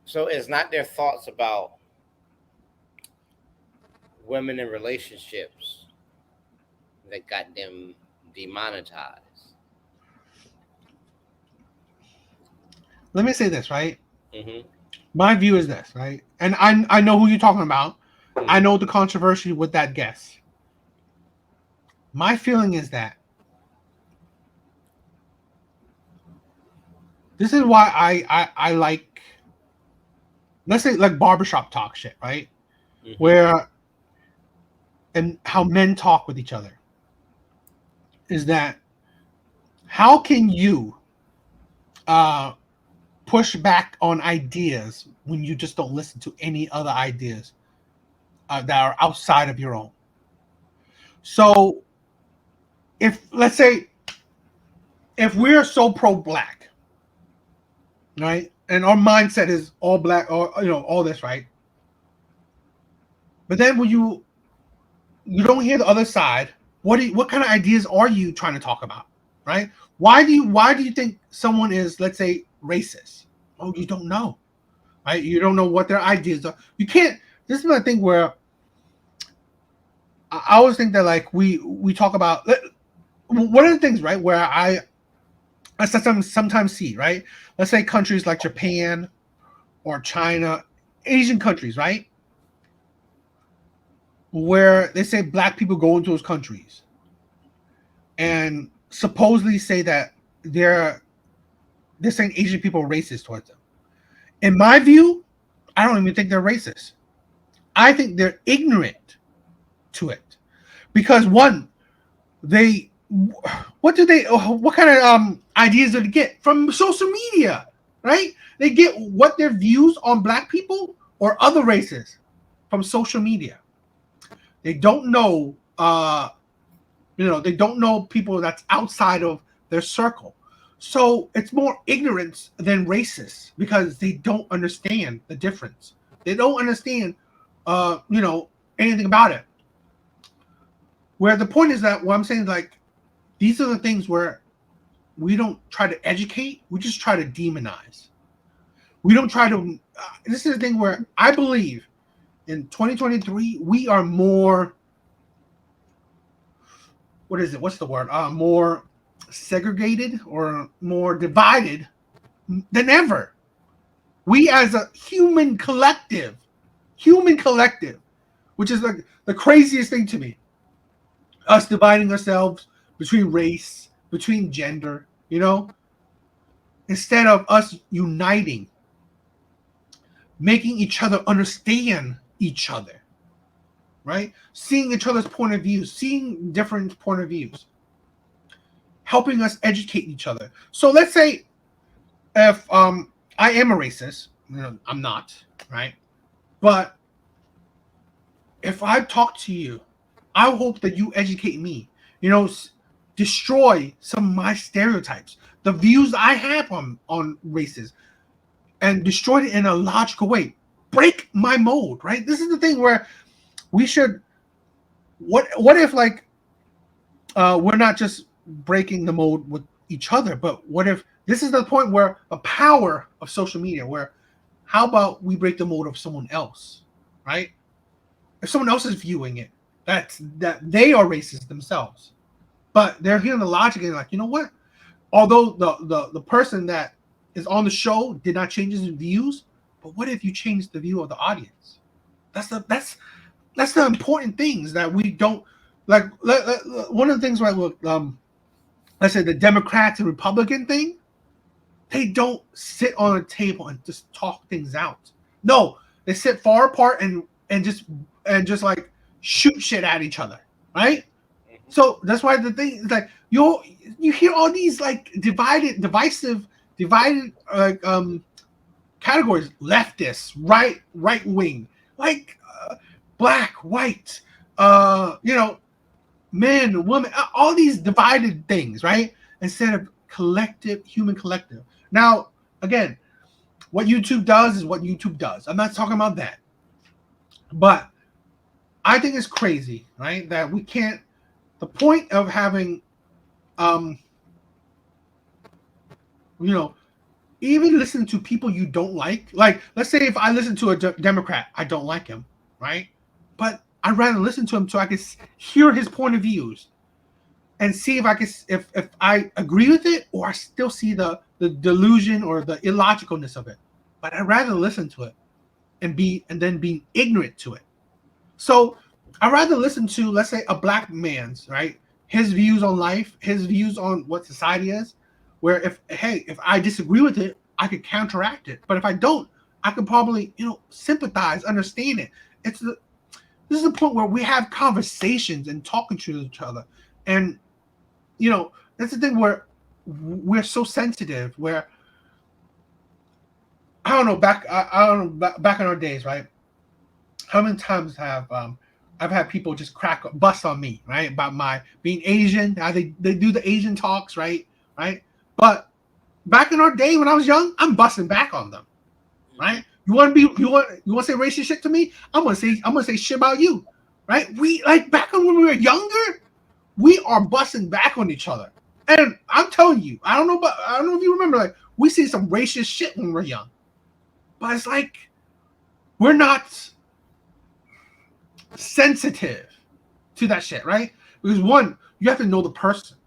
so it's not their thoughts about women in relationships that got them demonetized. let me say this, right? Mm-hmm. My view is this, right? And I know who you're talking about. I know the controversy with that guess. My feeling is that this is why I like, let's say, like barbershop talk shit, right? Mm-hmm. Where and how men talk with each other is that how can you push back on ideas when you just don't listen to any other ideas that are outside of your own? So if, let's say, if we're so pro-black, right, and our mindset is all black, or all this, right, but then when you don't hear the other side, what kind of ideas are you trying to talk about, right? Why do you think someone is, let's say, racist? Oh, you don't know, right? You don't know what their ideas are. You can't. This is my thing where I always think that, like, we talk about one of the things, right, where I sometimes see, right? Let's say countries like Japan or China, Asian countries, right? Where they say black people go into those countries and supposedly say that they're saying Asian people are racist towards them. In my view, I don't even think they're racist. I think they're ignorant to it. Because one, what kind of ideas do they get from social media, right? They get what their views on black people or other races from social media. They don't know they don't know people that's outside of their circle. So it's more ignorance than racist because they don't understand the difference. They don't understand anything about it. Where the point is that what I'm saying is, like, these are the things where we don't try to educate, we just try to demonize. We don't try to this is the thing where I believe in 2023 we are more, what's the word, more segregated or more divided than ever. We as a human collective, which is like the craziest thing to me, us dividing ourselves between race, between gender, instead of us uniting, making each other understand each other, right? Seeing each other's point of views, seeing different point of views, helping us educate each other. So let's say if I am a racist, I'm not, right? But if I talk to you, I hope that you educate me, destroy some of my stereotypes, the views I have on races, and destroy it in a logical way. Break my mold, right? This is the thing where we should. What if, like, we're not just breaking the mold with each other, but what if this is the point where the power of social media, where how about we break the mold of someone else, right? If someone else is viewing it, that they are racist themselves, but they're hearing the logic and like, you know what? Although the person that is on the show did not change his views, but what if you change the view of the audience? That's the important things that we don't like. One of the things, right? Let's say the Democrats and Republican thing, they don't sit on a table and just talk things out. No, they sit far apart and just like shoot shit at each other, right? So that's why the thing is, like, you hear all these like divisive categories: leftist, right wing, like black, white, men, women, all these divided things, right? Instead of human collective. Now, again, what YouTube does is what YouTube does. I'm not talking about that. But I think it's crazy, right? That we can't, the point of having, even listen to people you don't like. Like, let's say if I listen to a Democrat, I don't like him, right? But I'd rather listen to him so I can hear his point of views. and see if I can if I agree with it or I still see the delusion or the illogicalness of it. But I'd rather listen to it and then be ignorant to it. So I'd rather listen to, let's say, a black man's, right, his views on life, his views on what society is, where if I disagree with it, I could counteract it. But if I don't, I could probably, sympathize, understand it. This is the point where we have conversations and talking to each other. And, that's the thing where we're so sensitive, where I don't know, back in our days, right? How many times have I've had people just bust on me, right, about my being Asian? How they do the Asian talks, right? But back in our day when I was young, I'm busting back on them, right? You want to say racist shit to me? I'm gonna say shit about you, right? We like back when we were younger, we are busting back on each other, and I'm telling you, I don't know if you remember, like we see some racist shit when we're young, but it's like we're not sensitive to that shit, right? Because one, you have to know the person.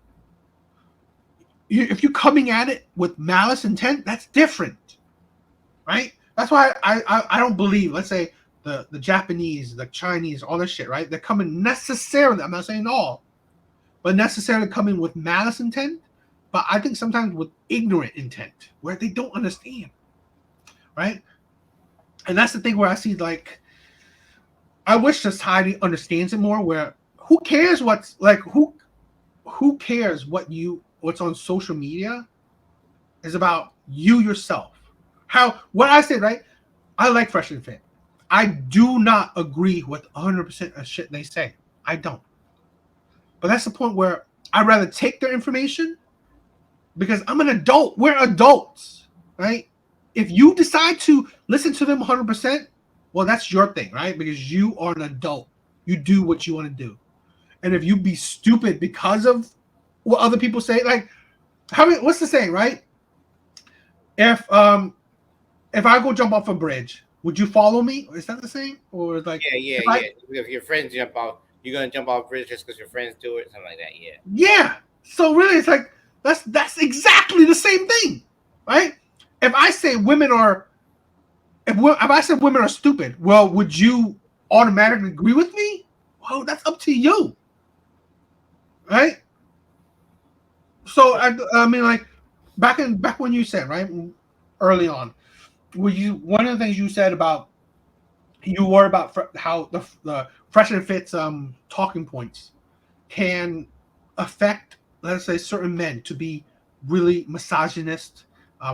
If you're coming at it with malice intent, that's different, right? That's why I don't believe, let's say, the Japanese, the Chinese, all this shit, right? They're coming necessarily, I'm not saying all, but necessarily coming with malice intent, but I think sometimes with ignorant intent, where they don't understand, right? And that's the thing where I see, like, I wish society understands it more, where who cares who cares what's on social media is about you yourself. What I said, right? I like Fresh and Fit. I do not agree with 100% of shit they say. I don't. But that's the point where I'd rather take their information because I'm an adult. We're adults, right? If you decide to listen to them 100%, well, that's your thing, right? Because you are an adult. You do what you want to do. And if you be stupid because of what other people say, like, what's the saying, right? If I go jump off a bridge, would you follow me? Is that the same? Or like, yeah. If your friends jump off, you're gonna jump off a bridge just because your friends do it, something like that. Yeah. Yeah. So really, it's like that's exactly the same thing, right? If I say women are, if I said women are stupid, well, would you automatically agree with me? Well, that's up to you, right? So I mean, like back when you said, right, early on, one of the things you said about you were about how the Fresh and Fit's talking points can affect, let's say, certain men to be really misogynist,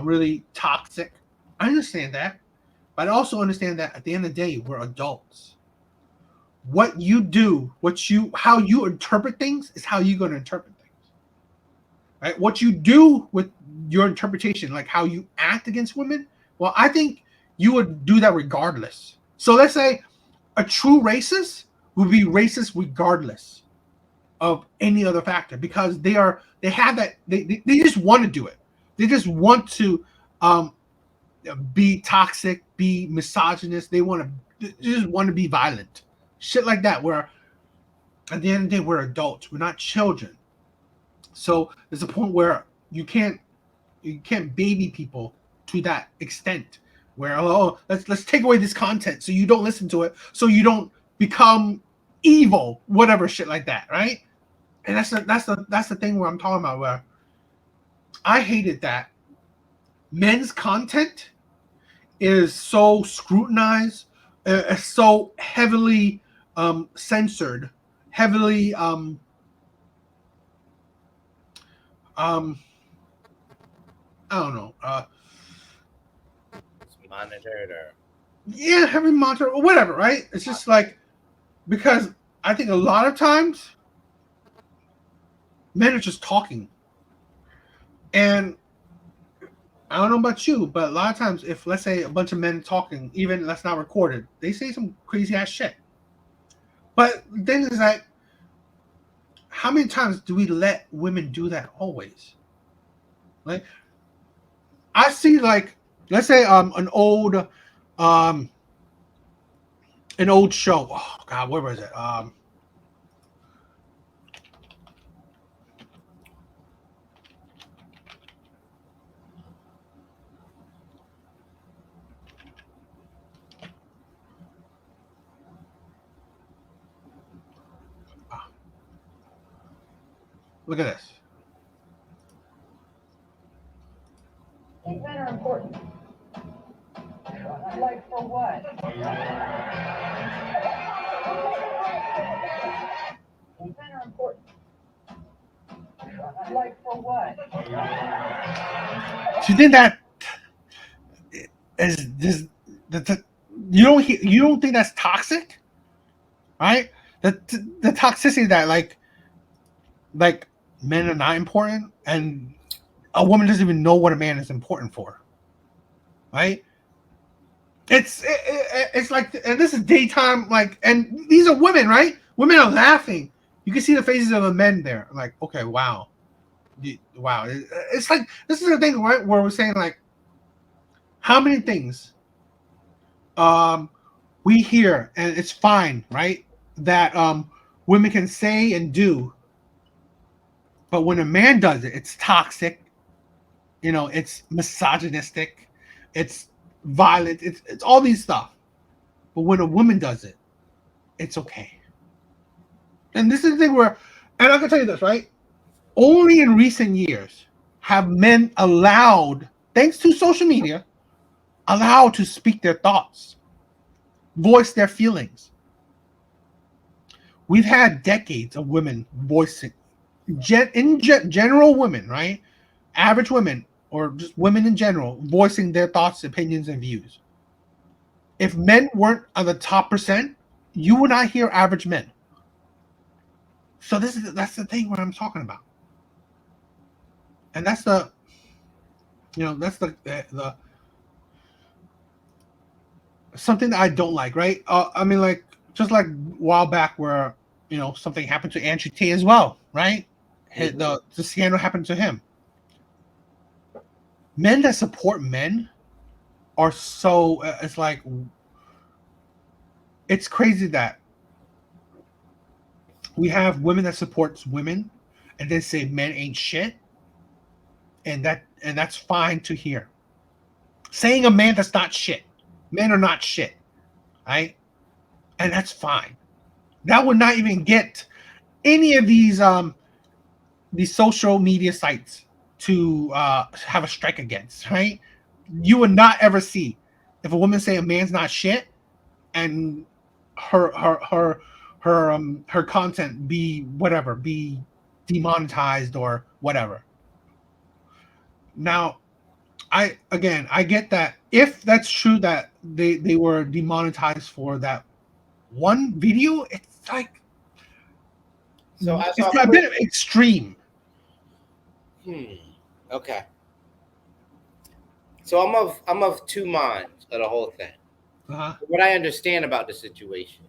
really toxic. I understand that, but I also understand that at the end of the day, we're adults. What you do, how you interpret things is how you're going to interpret things, right? What you do with your interpretation, like how you act against women, well, I think you would do that regardless. So let's say a true racist would be racist regardless of any other factor, because they have that they just want to do it. They just want to be toxic, be misogynist. They just want to be violent, shit like that. Where at the end of the day, we're adults. We're not children. So there's a point where you can't baby people to that extent. Where let's take away this content so you don't listen to it, so you don't become evil, whatever shit like that, right? And that's the thing where I'm talking about, where I hated that men's content is so scrutinized, so heavily censored, heavily I don't know, monitored or heavy monitored or whatever, right? It's just like, because I think a lot of times men are just talking, and I don't know about you, but a lot of times, if let's say a bunch of men talking, even that's not recorded, they say some crazy ass shit. But then it's like, how many times do we let women do that always? Like, I see, like, let's say an old show. Oh God, where was it? Look at this. These men are important. Like for what? These men are important. Like for what? Do you think that is this? You don't think that's toxic, right? The toxicity that like men are not important, and a woman doesn't even know what a man is important for, right? It's like, and this is daytime, like, and these are women, right? Women are laughing. You can see the faces of the men there, like, okay, wow, wow. It's like, this is the thing, right? Where we're saying like, how many things we hear, and it's fine, right? That women can say and do, but when a man does it, it's toxic. You know, it's misogynistic, it's violent, it's all these stuff. But when a woman does it, it's okay. And this is the thing where, and I can tell you this, right? Only in recent years have men allowed, thanks to social media, allowed to speak their thoughts, voice their feelings. We've had decades of women voicing, general women, right? Average women, or just women in general, voicing their thoughts, opinions, and views. If men weren't on the top percent, you would not hear average men. So that's the thing what I'm talking about, and that's the, that's the something that I don't like, right? I mean, like, just like a while back where something happened to Andrew Tate as well, right? The scandal happened to him. Men that support men are so, it's like, it's crazy that we have women that supports women and then say men ain't shit, and that's fine to hear. Saying a man that's not shit, men are not shit, right? And that's fine. That would not even get any of these social media sites to have a strike against, right? You would not ever see if a woman say a man's not shit and her content be demonetized or whatever. Now, I get that if that's true that they were demonetized for that one video, it's like, So I it's saw a bit of extreme. Okay. So I'm of two minds of the whole thing. Uh-huh. What I understand about the situation,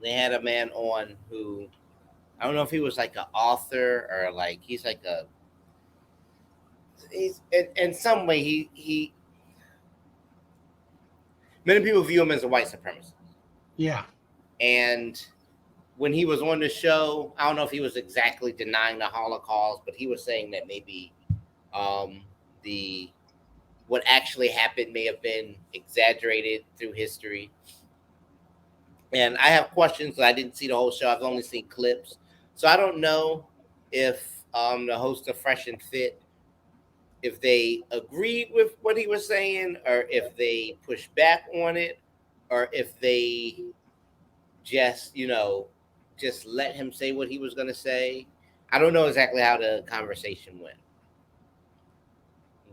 they had a man on who, I don't know if he was like an author or like he's in some way he many people view him as a white supremacist. Yeah. And when he was on the show, I don't know if he was exactly denying the Holocaust, but he was saying that maybe what actually happened may have been exaggerated through history. And I have questions. I didn't see the whole show. I've only seen clips. So I don't know if the host of Fresh and Fit, if they agreed with what he was saying, or if they pushed back on it, or if they just let him say what he was going to say. I don't know exactly how the conversation went.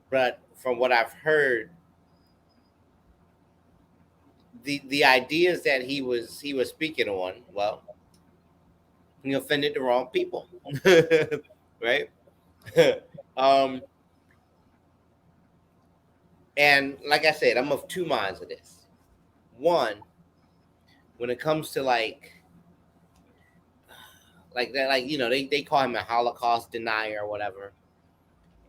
But from what I've heard, the ideas that he was speaking on, well, he offended the wrong people. Right? And like I said, I'm of two minds of this. One, when it comes to like that, they call him a Holocaust denier or whatever,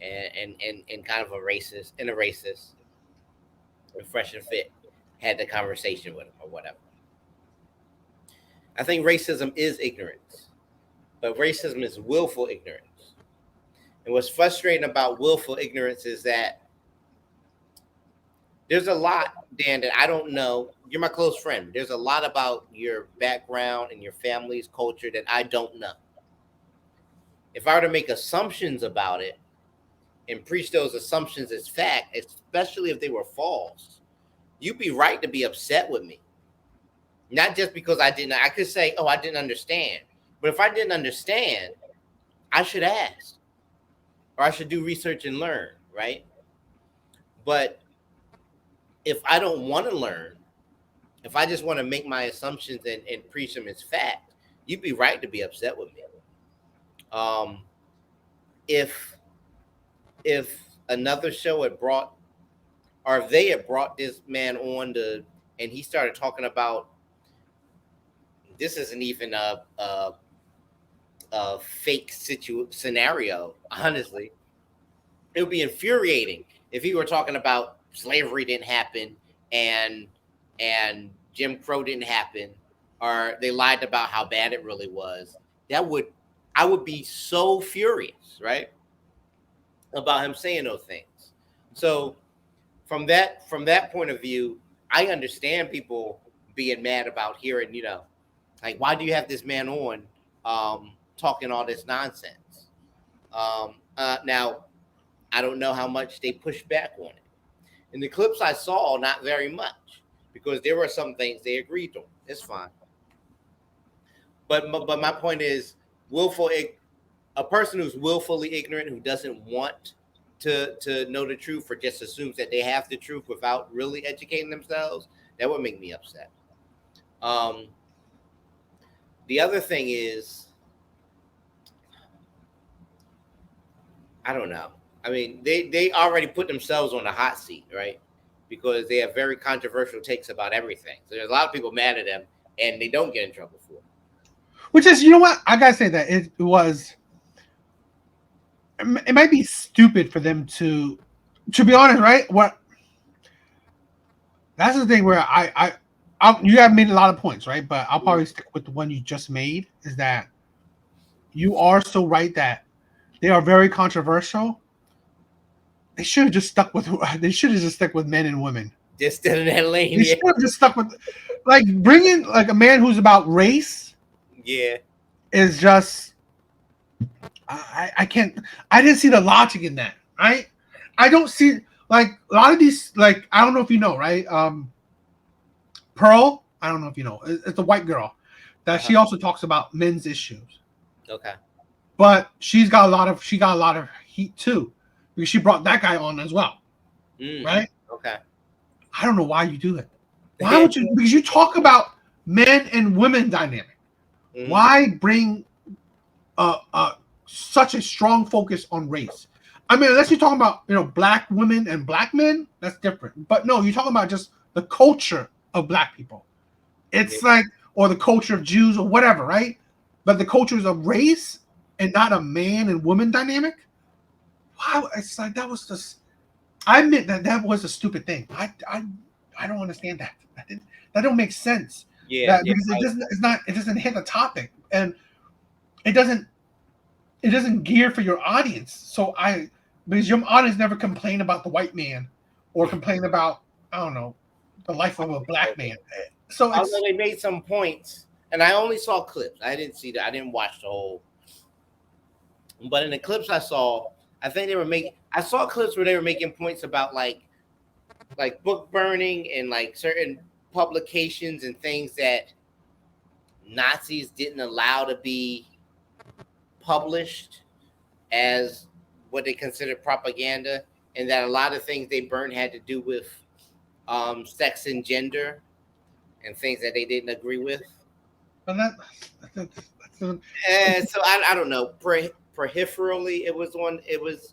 and kind of a racist. And Fresh and Fit had the conversation with him or whatever. I think racism is ignorance, but racism is willful ignorance. And what's frustrating about willful ignorance is that there's a lot, Dan, that I don't know. You're my close friend. There's a lot about your background and your family's culture that I don't know. if I were to make assumptions about it and preach those assumptions as fact, especially if they were false, you'd be right to be upset with me. Not just because I could say, oh, I didn't understand. But if I didn't understand, I should ask, or I should do research and learn, right? But if I don't want to learn, if I just want to make my assumptions and preach them as fact, you'd be right to be upset with me. If another show had brought, or if they had brought this man on and he started talking about, this isn't even a fake scenario, honestly, it would be infuriating if he were talking about slavery didn't happen and Jim Crow didn't happen, or they lied about how bad it really was. I would be so furious, right, about him saying those things. So from that point of view, I understand people being mad about hearing, like, why do you have this man on talking all this nonsense? Now, I don't know how much they pushed back on it. In the clips I saw, not very much, because there were some things they agreed on. It's fine. But my point is, a person who's willfully ignorant, who doesn't want to know the truth, or just assumes that they have the truth without really educating themselves, that would make me upset. The other thing is, I don't know. I mean, they already put themselves on the hot seat, right? Because they have very controversial takes about everything. So there's a lot of people mad at them, and they don't get in trouble for it. Which is, you know what? I gotta say that it might be stupid for them to be honest, right? That's the thing where you have made a lot of points, right? But I'll probably stick with the one you just made, is that you are so right that they are very controversial. They should have just stuck with men and women. Just in that lane. They should have just stuck with, like, bringing like a man who's about race. Yeah. Is just, I didn't see the logic in that, right? I don't see, like, a lot of these, like, I don't know if you know, right? Pearl, I don't know if you know, it's a white girl that she also talks about men's issues. Okay. But she got a lot of heat too, because she brought that guy on as well, right? Okay. I don't know why you do it. Why would you? Because you talk about men and women dynamic. Why bring such a strong focus on race? I mean, unless you're talking about, black women and black men, that's different. But no, you're talking about just the culture of black people. It's like, or the culture of Jews or whatever, right? But the cultures of race and not a man and woman dynamic. Wow, it's like that was just. I admit that was a stupid thing. I don't understand that. That don't make sense. Yeah, because it doesn't hit the topic, and it doesn't gear for your audience. So because your audience never complain about the white man or complain about, I don't know, the life of a black man. So although they made some points, and I only saw clips. I didn't see that. I didn't watch the whole. But in the clips I saw, I think I saw clips where they were making points about like book burning and like certain publications and things that Nazis didn't allow to be published as what they considered propaganda, and that a lot of things they burned had to do with sex and gender and things that they didn't agree with. And so I don't know. Peripherally, it was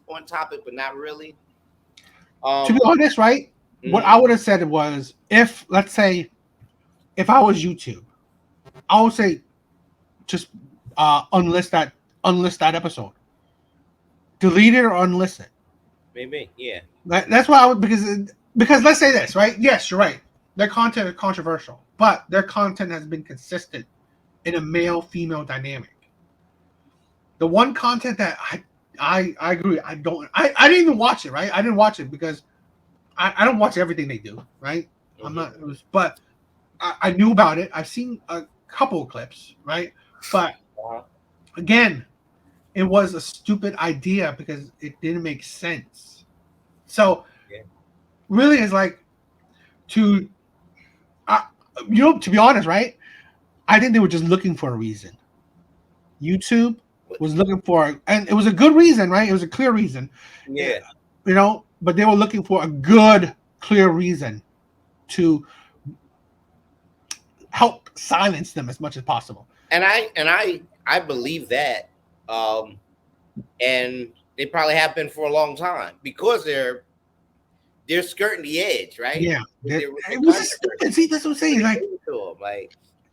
on topic, but not really. To be honest, right? What I would have said was, let's say, if I was YouTube, I would say just unlist that episode, delete it or unlist it. Maybe, yeah. That's why I would, because let's say this, right? Yes, you're right. Their content is controversial, but their content has been consistent in a male-female dynamic. The one content that I agree, I didn't even watch it, right? I didn't watch it because I don't watch everything they do, right? But I knew about it. I've seen a couple of clips, right? But again, it was a stupid idea because it didn't make sense. So Yeah. really, it's like to to be honest, right? I think they were just looking for a reason. YouTube was looking for, and it was a good reason, right? It was a clear reason. Yeah. But they were looking for a good, clear reason to help silence them as much as possible. And I believe that, and they probably have been for a long time because they're skirting the edge, right? Yeah, They're it was stupid. See, that's what I'm saying. Like,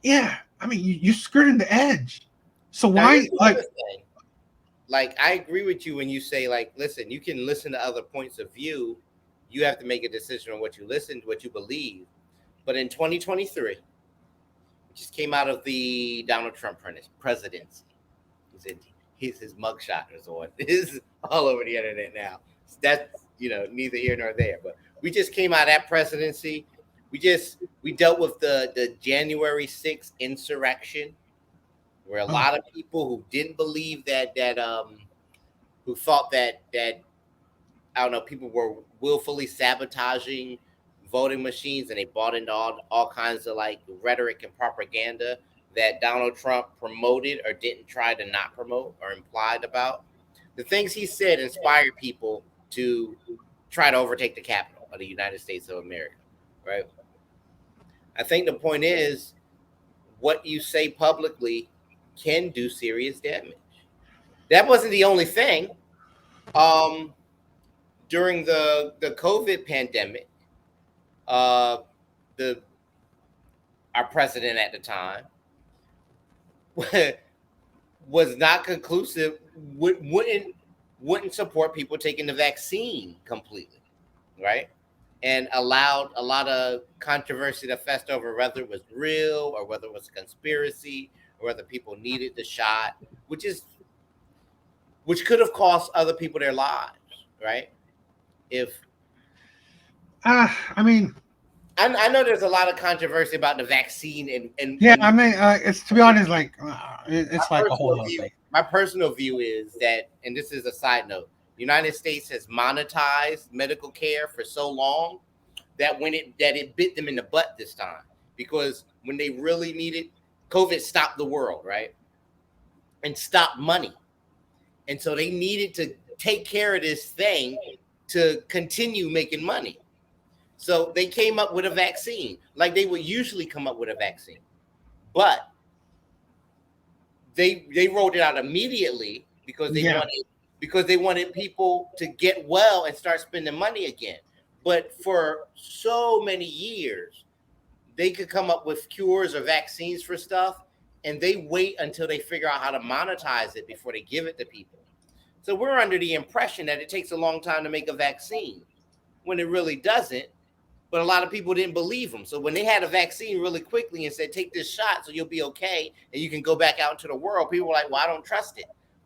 yeah, I mean, you're skirting the edge. So now, why, here's the other thing. Like, I agree with you when you say, like, listen, you can listen to other points of view. You have to make a decision on what you listen to, what you believe. But in 2023, just came out of the Donald Trump presidency. His mugshot is on. Is all over the internet now. That's neither here nor there. But we just came out of that presidency. We dealt with the January 6th insurrection, where a lot of people who didn't believe that who thought that I don't know, people were willfully sabotaging voting machines, and they bought into all kinds of like rhetoric and propaganda that Donald Trump promoted or didn't try to not promote or implied about. The things he said inspired people to try to overtake the Capitol of the United States of America, right? I think the point is what you say publicly can do serious damage. That wasn't the only thing. During the COVID pandemic, our president at the time was not conclusive, wouldn't support people taking the vaccine completely, right? And allowed a lot of controversy to fester over whether it was real or whether it was a conspiracy or whether people needed the shot, which could have cost other people their lives, right? I mean, I know there's a lot of controversy about the vaccine and yeah, I mean, it's, to be honest, like it's like a whole other thing. My personal view is that, and this is a side note, the United States has monetized medical care for so long that it bit them in the butt this time, because when they really needed, COVID stopped the world, right? And stopped money. And so they needed to take care of this thing to continue making money. So they came up with a vaccine, like they would usually come up with a vaccine. But they rolled it out immediately because they wanted people to get well and start spending money again. But for so many years, they could come up with cures or vaccines for stuff, and they wait until they figure out how to monetize it before they give it to people. So we're under the impression that it takes a long time to make a vaccine, when it really doesn't. But a lot of people didn't believe them. So when they had a vaccine really quickly and said, take this shot so you'll be okay and you can go back out into the world, people were like, well, I don't trust it,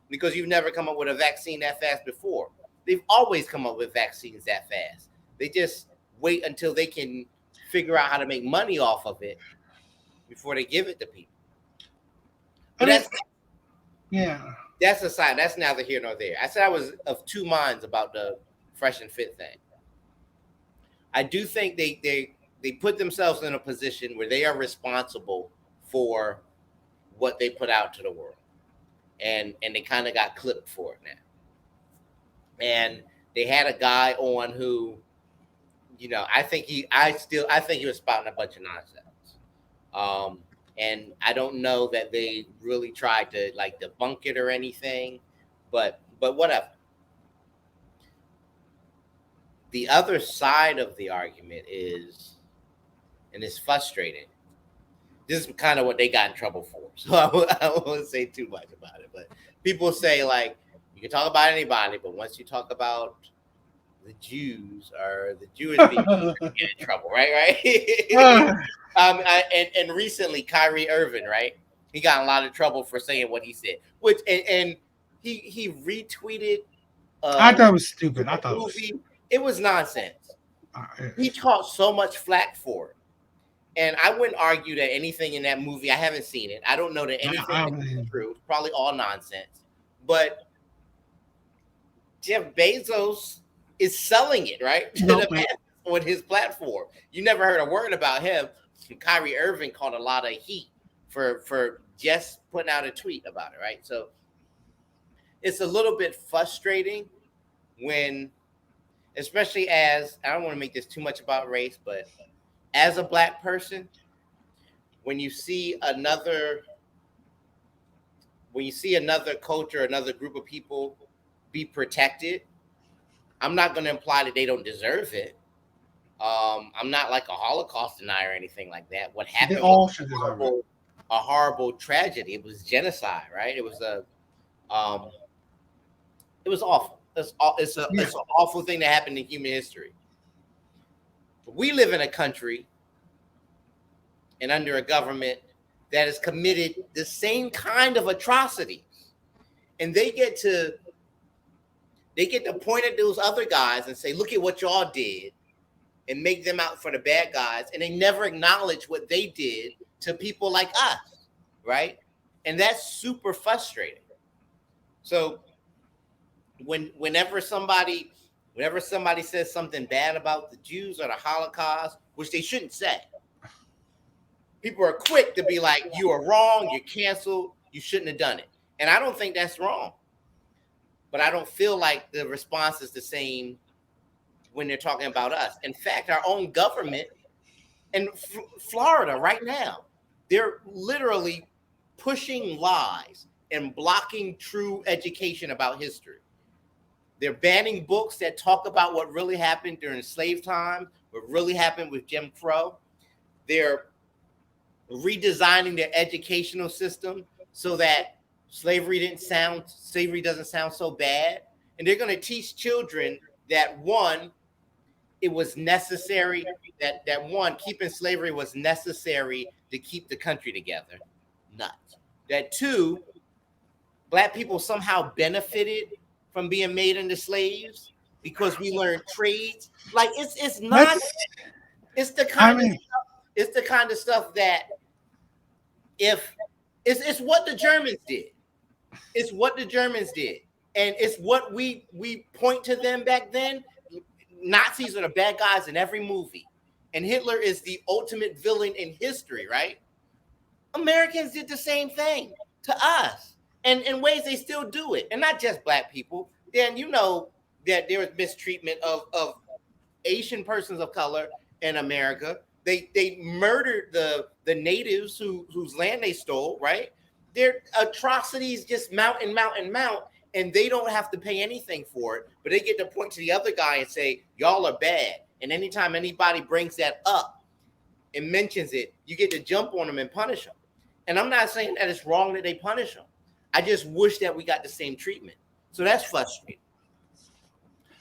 because you've never come up with a vaccine that fast before. They've always come up with vaccines that fast. They just wait until they can figure out how to make money off of it before they give it to people. But that's a sign. That's neither here nor there. I said I was of two minds about the fresh and fit thing. I do think they put themselves in a position where they are responsible for what they put out to the world, and they kind of got clipped for it now. And they had a guy on who, I think he was spouting a bunch of nonsense. And I don't know that they really tried to like debunk it or anything, but whatever. The other side of the argument is, and it's frustrating, this is kind of what they got in trouble for. So I won't say too much about it, but people say, like, you can talk about anybody, but once you talk about the Jews or the Jewish people, you get in trouble, right? And recently, Kyrie Irving, right? He got in a lot of trouble for saying what he said, which and he retweeted. I thought it was stupid. I thought it was nonsense. He caught so much flack for it. And I wouldn't argue that anything in that movie, I haven't seen it. I don't know that anything is true. It's probably all nonsense. But Jeff Bezos is selling it, right? To No, the man. masses on his platform. You never heard a word about him. Kyrie Irving caught a lot of heat for just putting out a tweet about it, right? So it's a little bit frustrating when, especially as, I don't want to make this too much about race, but as a Black person, when you see another culture, another group of people be protected, I'm not going to imply that they don't deserve it. I'm not like a Holocaust denier or anything like that. What happened They all was should deserve it. a horrible tragedy. It was genocide, right? It was it was awful. It's an awful thing that happened in human history. But we live in a country and under a government that has committed the same kind of atrocities, and they get to point at those other guys and say, "Look at what y'all did," and make them out for the bad guys, and they never acknowledge what they did to people like us, right? And that's super frustrating. So whenever somebody says something bad about the Jews or the Holocaust, which they shouldn't say, people are quick to be like, "You are wrong, you're canceled, you shouldn't have done it." And I don't think that's wrong. But I don't feel like the response is the same when they're talking about us. In fact, our own government in Florida right now, they're literally pushing lies and blocking true education about history. They're banning books that talk about what really happened during slave time, what really happened with Jim Crow. They're redesigning their educational system so that slavery doesn't sound so bad. And they're going to teach children that, one, it was necessary, that keeping slavery was necessary to keep the country together. Nuts. That, two, Black people somehow benefited from being made into slaves because we learned trades. Like, it's not. It's the kind of stuff that if it's what the Germans did. It's what the Germans did, and it's what we point to them back then. Nazis are the bad guys in every movie, and Hitler is the ultimate villain in history, right? Americans did the same thing to us, and in ways they still do it, and not just Black people. Then you know that there was mistreatment of Asian persons of color in America. They murdered the natives whose land they stole, right? Their atrocities just mount, and they don't have to pay anything for it, but they get to point to the other guy and say, "Y'all are bad." And anytime anybody brings that up and mentions it, you get to jump on them and punish them. And I'm not saying that it's wrong that they punish them. I just wish that we got the same treatment. So that's frustrating.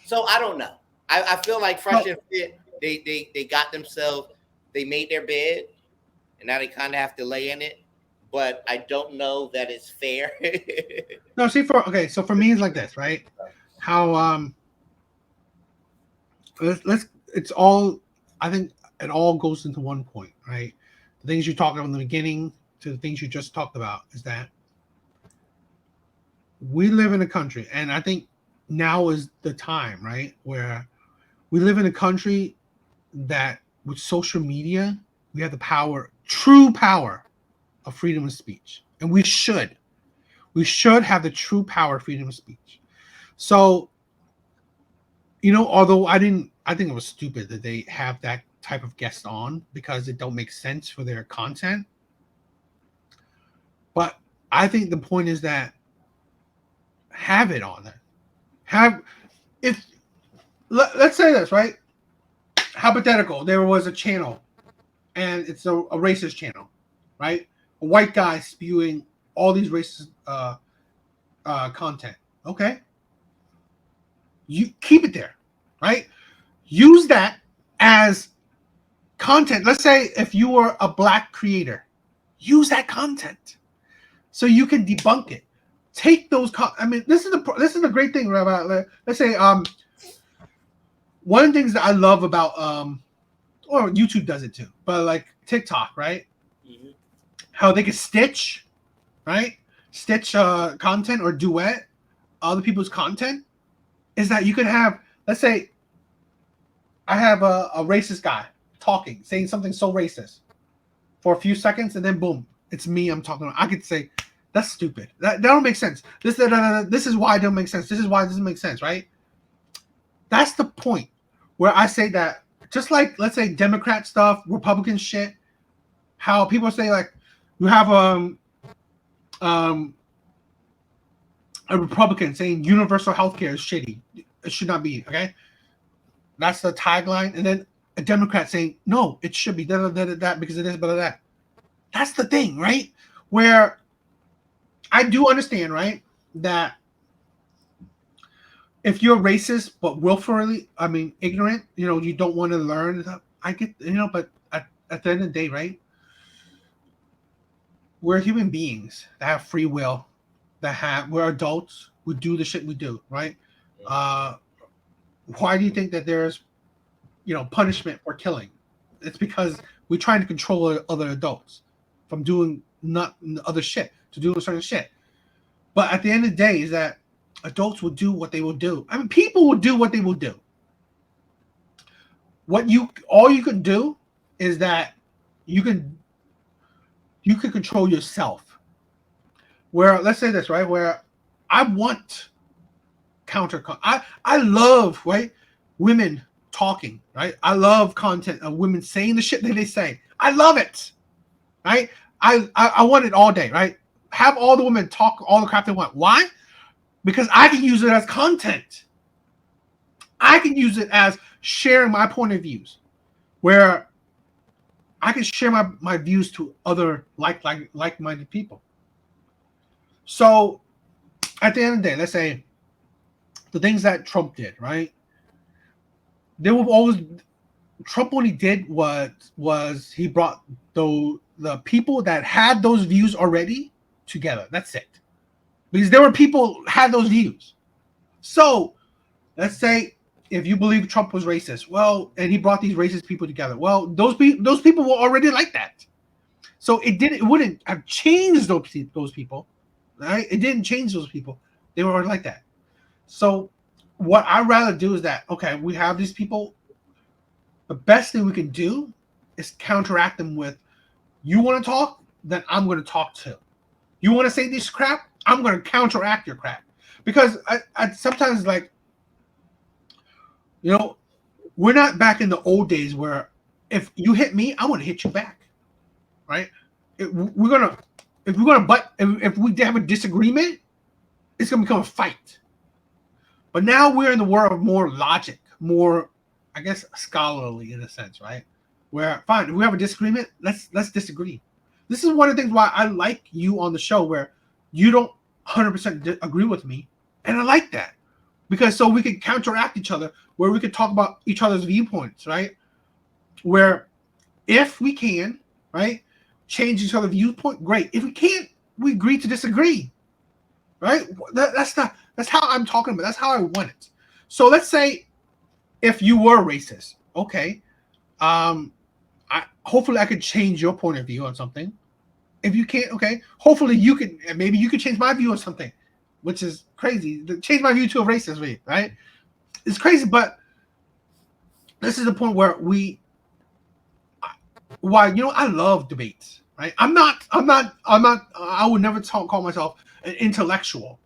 So I don't know. I feel like Fresh and Fit, they got themselves, they made their bed, and now they kind of have to lay in it. But I don't know that it's fair. No, see, so for me, it's like this, right? How it's all. I think it all goes into one point, right? The things you talked about in the beginning to the things you just talked about is that we live in a country, and I think now is the time, right, where we live in a country that with social media, we have the power, true power of freedom of speech. And we should have the true power of freedom of speech. So, although I think it was stupid that they have that type of guest on because it don't make sense for their content. But I think the point is that have it on there. Let's say this, right? Hypothetical, there was a channel and it's a racist channel, right? A white guy spewing all these racist content. Okay. You keep it there, right? Use that as content. Let's say if you were a Black creator, use that content so you can debunk it. Take those. This is the great thing about. Let's say one of the things that I love about or YouTube does it too, but like TikTok, right? Mm-hmm. How they can stitch, right? Stitch content or duet other people's content. is that you can have, let's say, I have a racist guy talking, saying something so racist for a few seconds, and then boom, it's me I'm talking about. I could say, that's stupid. That don't make sense. This is why it don't make sense. This is why it doesn't make sense, right? That's the point where I say that, just like, let's say, Democrat stuff, Republican shit, how people say, like, you have a Republican saying universal health care is shitty. It should not be, okay? That's the tagline. And then a Democrat saying, no, it should be that because it is, but that. That's the thing, right? Where I do understand, right, that if you're racist but willfully, ignorant, you don't want to learn. I get, but at the end of the day, right, we're human beings that have free will, we're adults, we do the shit we do, right? Why do you think that there's, punishment for killing? It's because we're trying to control other adults from doing not other shit, to do certain shit. But at the end of the day, is that adults will do what they will do. People will do what they will do. All you can do is that you can control yourself. Where, let's say this, right? Where I want I love, right, women talking, right? I love content of women saying the shit that they say. I love it, right? I want it all day, right? Have all the women talk all the crap they want. Why? Because I can use it as content. I can use it as sharing my point of views, where I can share my views to other like-minded people. So at the end of the day, let's say the things that Trump did, right? Trump, what he did was he brought the people that had those views already together. That's it. Because there were people had those views. So let's say if you believe Trump was racist, well, and he brought these racist people together, well, those people were already like that. So it wouldn't have changed those people, right? It didn't change those people. They were already like that. So what I'd rather do is that, okay, we have these people. The best thing we can do is counteract them with, you want to talk, then I'm going to talk too. You want to say this crap, I'm going to counteract your crap. Because I sometimes, like, we're not back in the old days where if you hit me, I want to hit you back, right? If we have a disagreement, it's going to become a fight. But now we're in the world of more logic, more, I guess, scholarly in a sense, right? Where, fine, if we have a disagreement, let's disagree. This is one of the things why I like you on the show, where you don't 100% agree with me, and I like that, because so we can counteract each other, where we can talk about each other's viewpoints, right? Where if we can, right, change each other's viewpoint, great. If we can't, we agree to disagree, right? That's how I'm talking about. That's how I want it. So let's say if you were racist, okay, hopefully I could change your point of view on something. If you can't, okay, hopefully maybe you could change my view on something, which is crazy. Change my view to a racist view, right? It's crazy, but this is the point where I love debates, right? I would never call myself an intellectual,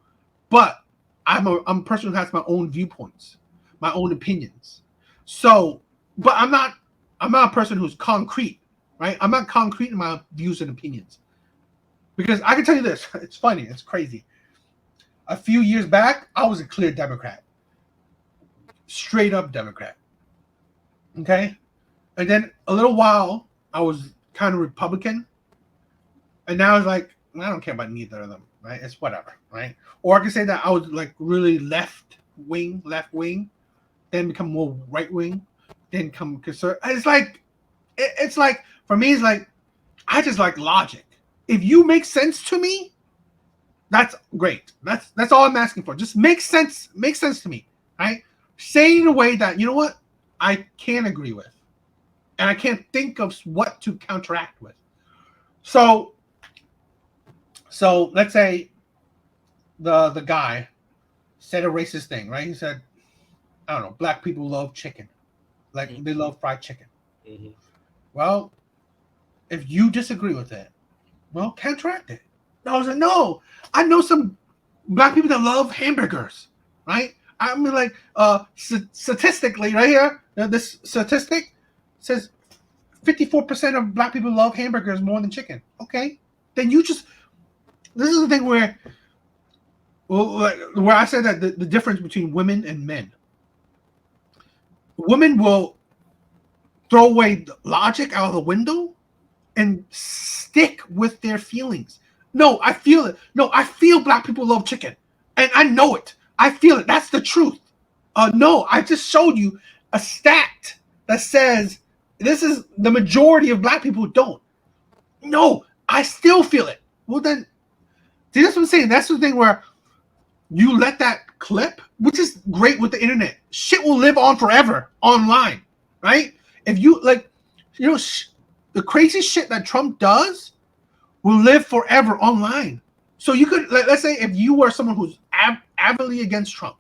but I'm a person who has my own viewpoints, my own opinions. So, but I'm not a person who's concrete, right? I'm not concrete in my views and opinions. Because I can tell you this, it's funny, it's crazy. A few years back, I was a clear Democrat. Straight up Democrat. Okay? And then a little while, I was kind of Republican. And now it's like, I don't care about neither of them, right? It's whatever, right? Or I can say that I was like really left wing, then become more right wing, then come conservative. It's like, for me, it's like, I just like logic. If you make sense to me, that's great. That's all I'm asking for. Just make sense to me, right? Say in a way that, you know what, I can agree with, and I can't think of what to counteract with. So let's say the guy said a racist thing, right? He said I don't know, black people love chicken. Like they love fried chicken. Mhm. Well, if you disagree with it, well, counteract it. No, I was like, no, I know some black people that love hamburgers, right? I mean, like, statistically, right here, this statistic says 54% of black people love hamburgers more than chicken. Okay, then you just, this is the thing where, well, like, where I said that the difference between women and men. Women will throw away logic out of the window and stick with their feelings. No, I feel it. No, I feel black people love chicken. And I know it. I feel it. That's the truth. No, I just showed you a stat that says this is the majority of black people don't. No, I still feel it. Well, then, see, that's what I'm saying. That's the thing where you let that clip, which is great with the internet. Shit will live on forever online, right? If you, like, you know, the crazy shit that Trump does will live forever online. So you could, let's say, if you were someone who's avidly against Trump,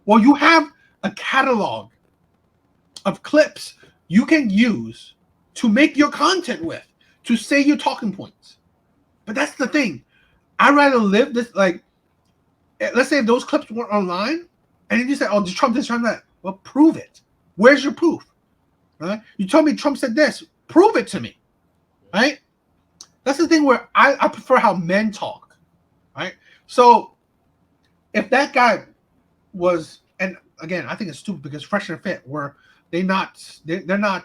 well, you have a catalog of clips you can use to make your content with, to say your talking points. But that's the thing. I'd rather live this, like, let's say if those clips weren't online, and then you say, oh, Trump this, Trump that. Well, prove it. Where's your proof? Right? You told me Trump said this. Prove it to me. Right? That's the thing where I prefer how men talk. Right? So if that guy was, and again, I think it's stupid because Fresh and Fit they're not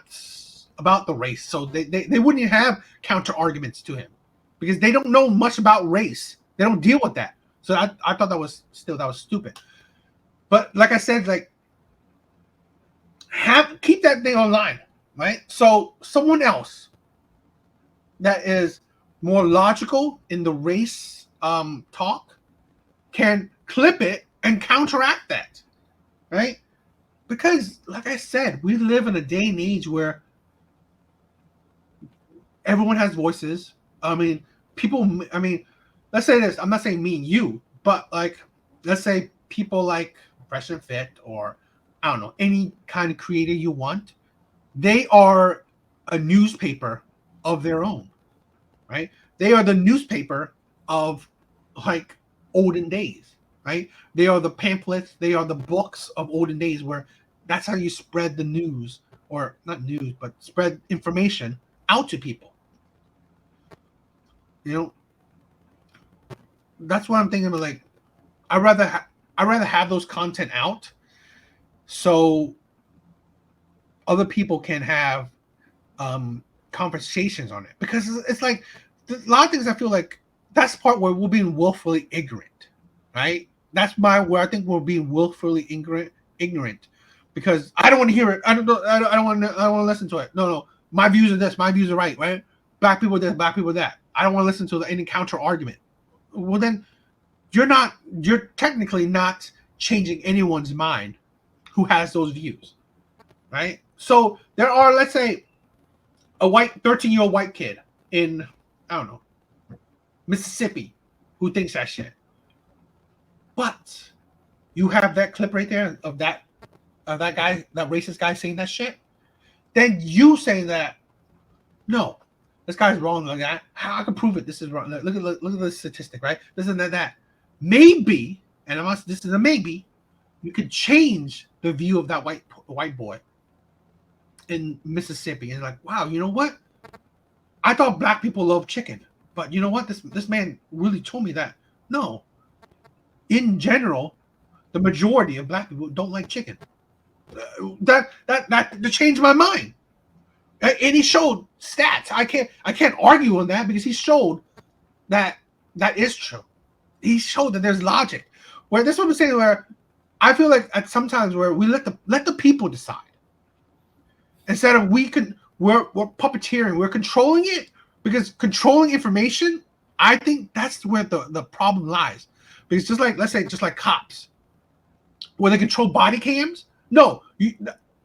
about the race. So they wouldn't even have counter arguments to him because they don't know much about race. They don't deal with that. So I thought that was stupid. But like I said, like, keep that thing online, right? So someone else that is more logical in the race talk can clip it and counteract that, right? Because like I said, we live in a day and age where everyone has voices. I mean, let's say this. I'm not saying me and you, but like, let's say people like Fresh and Fit, or I don't know, any kind of creator you want. They are a newspaper of their own, right? They are the newspaper of, like, olden days, right? They are the pamphlets. They are the books of olden days where that's how you spread the news, or not news, but spread information out to people. You know, that's what I'm thinking of. Like, I'd rather have those content out so other people can have conversations on it, because it's like a lot of things. I feel like that's the part where we're being willfully ignorant, right? That's where I think we're being willfully ignorant because I don't want to hear it. I don't want to listen to it. No, my views are this. My views are right. Black people this. Black people that. I don't want to listen to any counter argument. Well, then you're technically not changing anyone's mind who has those views, right? So there are, let's say, a 13-year-old white kid in, I don't know, Mississippi who thinks that shit. But you have that clip right there of that guy, that racist guy saying that shit. Then you saying that, no, this guy's wrong like that. How I can prove it? This is wrong. Look at the statistic, right? This and that. Maybe, and this is a maybe, you could change the view of that white boy in Mississippi, and like, wow, you know what? I thought black people love chicken, but you know what? This man really told me that no, in general, the majority of black people don't like chicken. That changed my mind. And he showed stats. I can't argue on that because he showed that is true. He showed that there's logic. Where this is what I'm saying, where I feel like at sometimes where we let the people decide instead of we're puppeteering, we're controlling it, because controlling information, I think that's where the problem lies. Because just like cops, where they control body cams. No,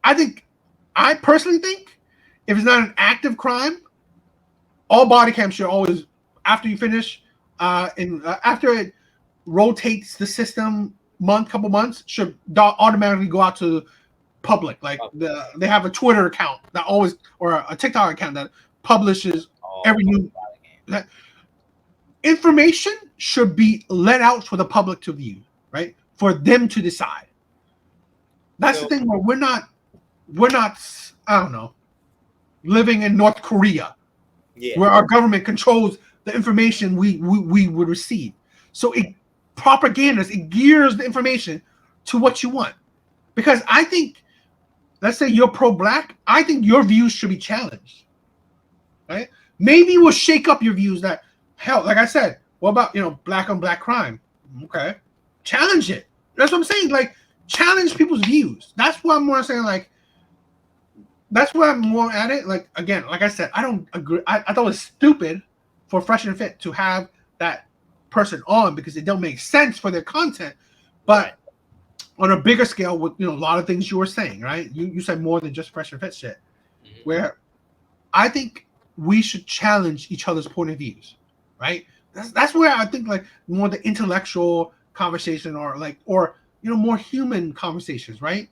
I personally think if it's not an active crime, all body cams should always, after you finish, after it rotates the system couple months should automatically go out to public. Like they have a Twitter account that always, or a TikTok account that publishes every new information should be let out for the public to view, right? For them to decide. That's the thing where we're not, I don't know, living in North Korea, where our government controls the information we would receive. So it propagandas, it gears the information to what you want. Because I think, let's say you're pro-black, I think your views should be challenged, right? Maybe we'll shake up your views that, hell, like I said, what about, black on black crime? Okay. Challenge it. That's what I'm saying. Like, challenge people's views. That's what I'm more saying. Like, that's why I'm more at it. Like, again, like I said, I don't agree. I thought it was stupid for Fresh and Fit to have that person on because it don't make sense for their content. But on a bigger scale, with a lot of things you were saying, right? You said more than just Fresh and Fit shit. Where I think we should challenge each other's point of views, right? That's where I think like more the intellectual conversation or more human conversations, right?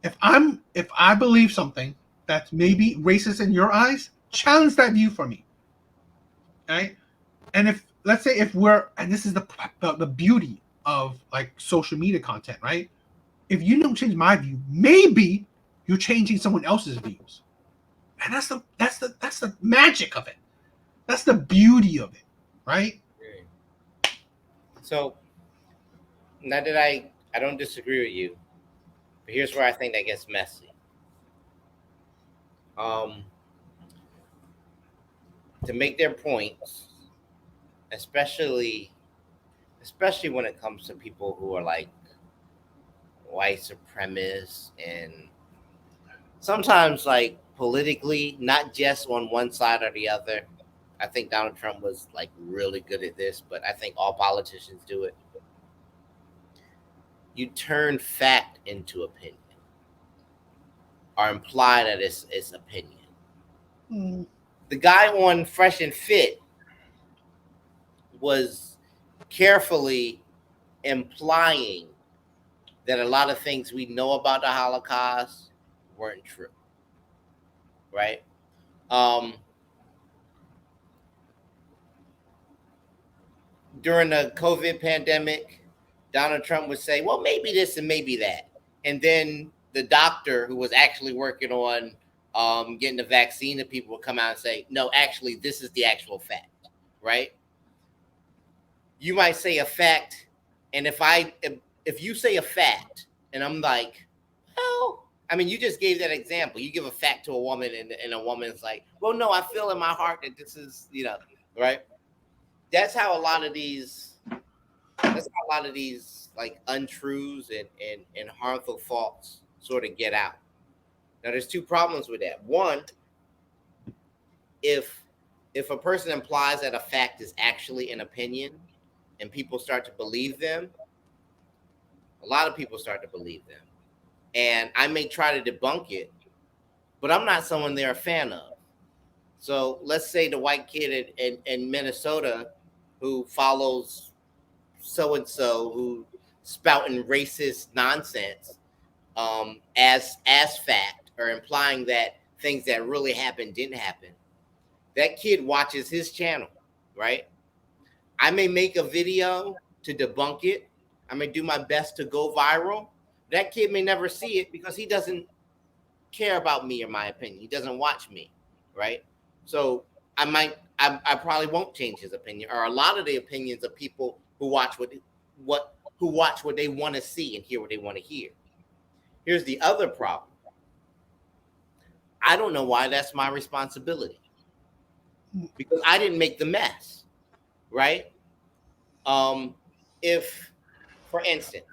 If I believe something that's maybe racist in your eyes, challenge that view for me, right? And if let's say if we're, and this is the beauty of like social media content, right? If you don't change my view, maybe you're changing someone else's views, and that's the magic of it. That's the beauty of it, right? So now that I don't disagree with you, but here's where I think that gets messy. To make their points, especially when it comes to people who are like white supremacists and sometimes like politically, not just on one side or the other. I think Donald Trump was like really good at this, but I think all politicians do it. You turn fact into opinion, or imply that it's opinion. The guy on Fresh and Fit was carefully implying that a lot of things we know about the Holocaust weren't true, right? During the COVID pandemic, Donald Trump would say, well, maybe this and maybe that. And then the doctor who was actually working on getting the vaccine, that people would come out and say, no, actually, this is the actual fact, right? You might say a fact, and if you say a fact, and I'm like, well, I mean, you just gave that example. You give a fact to a woman, and a woman's like, well, no, I feel in my heart that this is, right? That's how a lot of these like untruths and harmful thoughts sort of get out. Now, there's two problems with that. One, if a person implies that a fact is actually an opinion and people start to believe them, a lot of people start to believe them. And I may try to debunk it, but I'm not someone they're a fan of. So let's say the white kid in Minnesota who follows so-and-so who spouting racist nonsense as fact, or implying that things that really happened didn't happen. That kid watches his channel, right? I may make a video to debunk it. I may do my best to go viral. That kid may never see it because he doesn't care about me or my opinion. He doesn't watch me, right? So I probably won't change his opinion, or a lot of the opinions of people who watch what they want to see and hear what they want to hear. Here's the other problem. I don't know why that's my responsibility, because I didn't make the mess, right? If, for instance,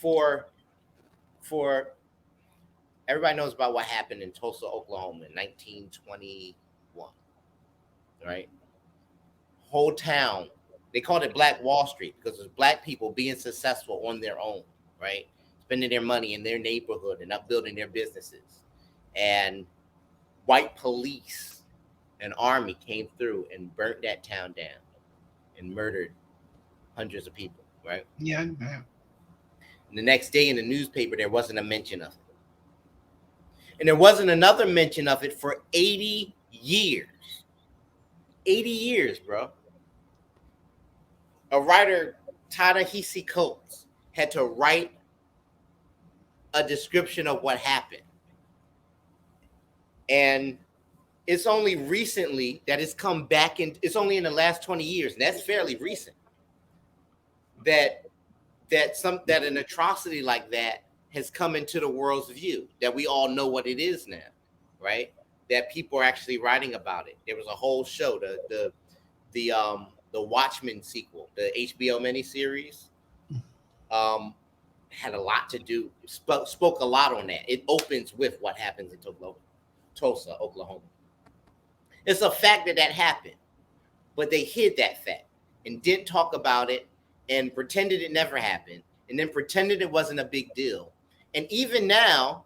for everybody knows about what happened in Tulsa, Oklahoma in 1921, right? Whole town, they called it Black Wall Street because it was black people being successful on their own, right? Spending their money in their neighborhood and upbuilding their businesses. And white police and army came through and burnt that town down and murdered hundreds of people, right? Yeah. And the next day in the newspaper, there wasn't a mention of it. And there wasn't another mention of it for 80 years. 80 years, bro. A writer, Ta-Nehisi Coates, had to write a description of what happened. And it's only recently that it's come back in. It's only in the last 20 years, and that's fairly recent, that an atrocity like that has come into the world's view, that we all know what it is now, right? That people are actually writing about it. There was a whole show, the Watchmen sequel, the HBO miniseries, had a lot to do, spoke a lot on that. It opens with what happens in Tulsa, Oklahoma. It's a fact that happened, but they hid that fact and didn't talk about it and pretended it never happened, and then pretended it wasn't a big deal. And even now,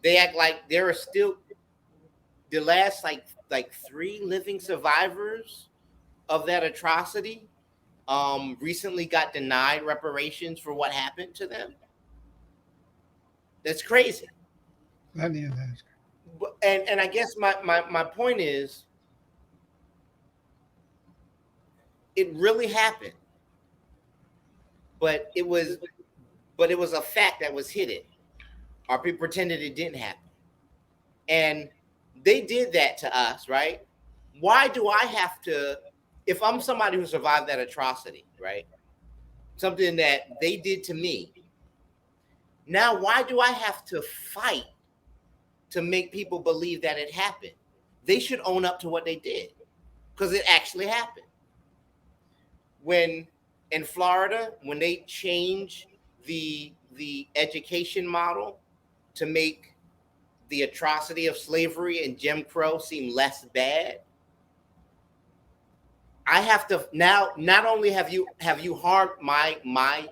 they act like there are still the last like 3 living survivors of that atrocity. Recently got denied reparations for what happened to them. That's crazy. That is crazy. And I guess my point is, it really happened, but it was a fact that was hidden, or people pretended it didn't happen, and they did that to us, right? Why do I have to, if I'm somebody who survived that atrocity, right? Something that they did to me. Now, why do I have to fight to make people believe that it happened? They should own up to what they did, because it actually happened. When in Florida, when they changed the education model to make the atrocity of slavery and Jim Crow seem less bad, I have to now, not only have you harmed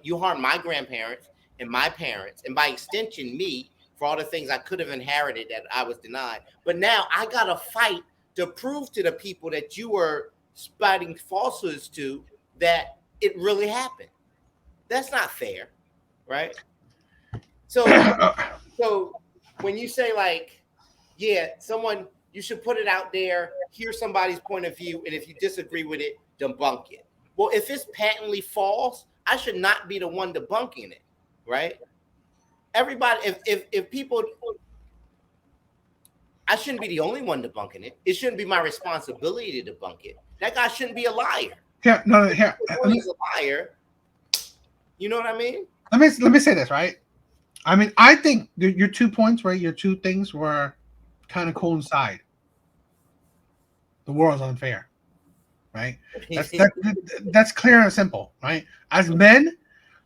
you harmed my grandparents and my parents, and by extension me, for all the things I could have inherited that I was denied, but now I gotta fight to prove to the people that you were spouting falsehoods to that it really happened. That's not fair, right? So when you say like, yeah, you should put it out there, hear somebody's point of view, and if you disagree with it, debunk it. Well, if it's patently false, I should not be the one debunking it, right? Everybody, if people, I shouldn't be the only one debunking it. It shouldn't be my responsibility to debunk it. That guy shouldn't be a liar. Yeah, no, here. When he's a liar, you know what I mean? Let me say this, right? I mean, I think your 2 points, right? Your 2 things were kind of coincide. The world's unfair, right? That's clear and simple, right? As men,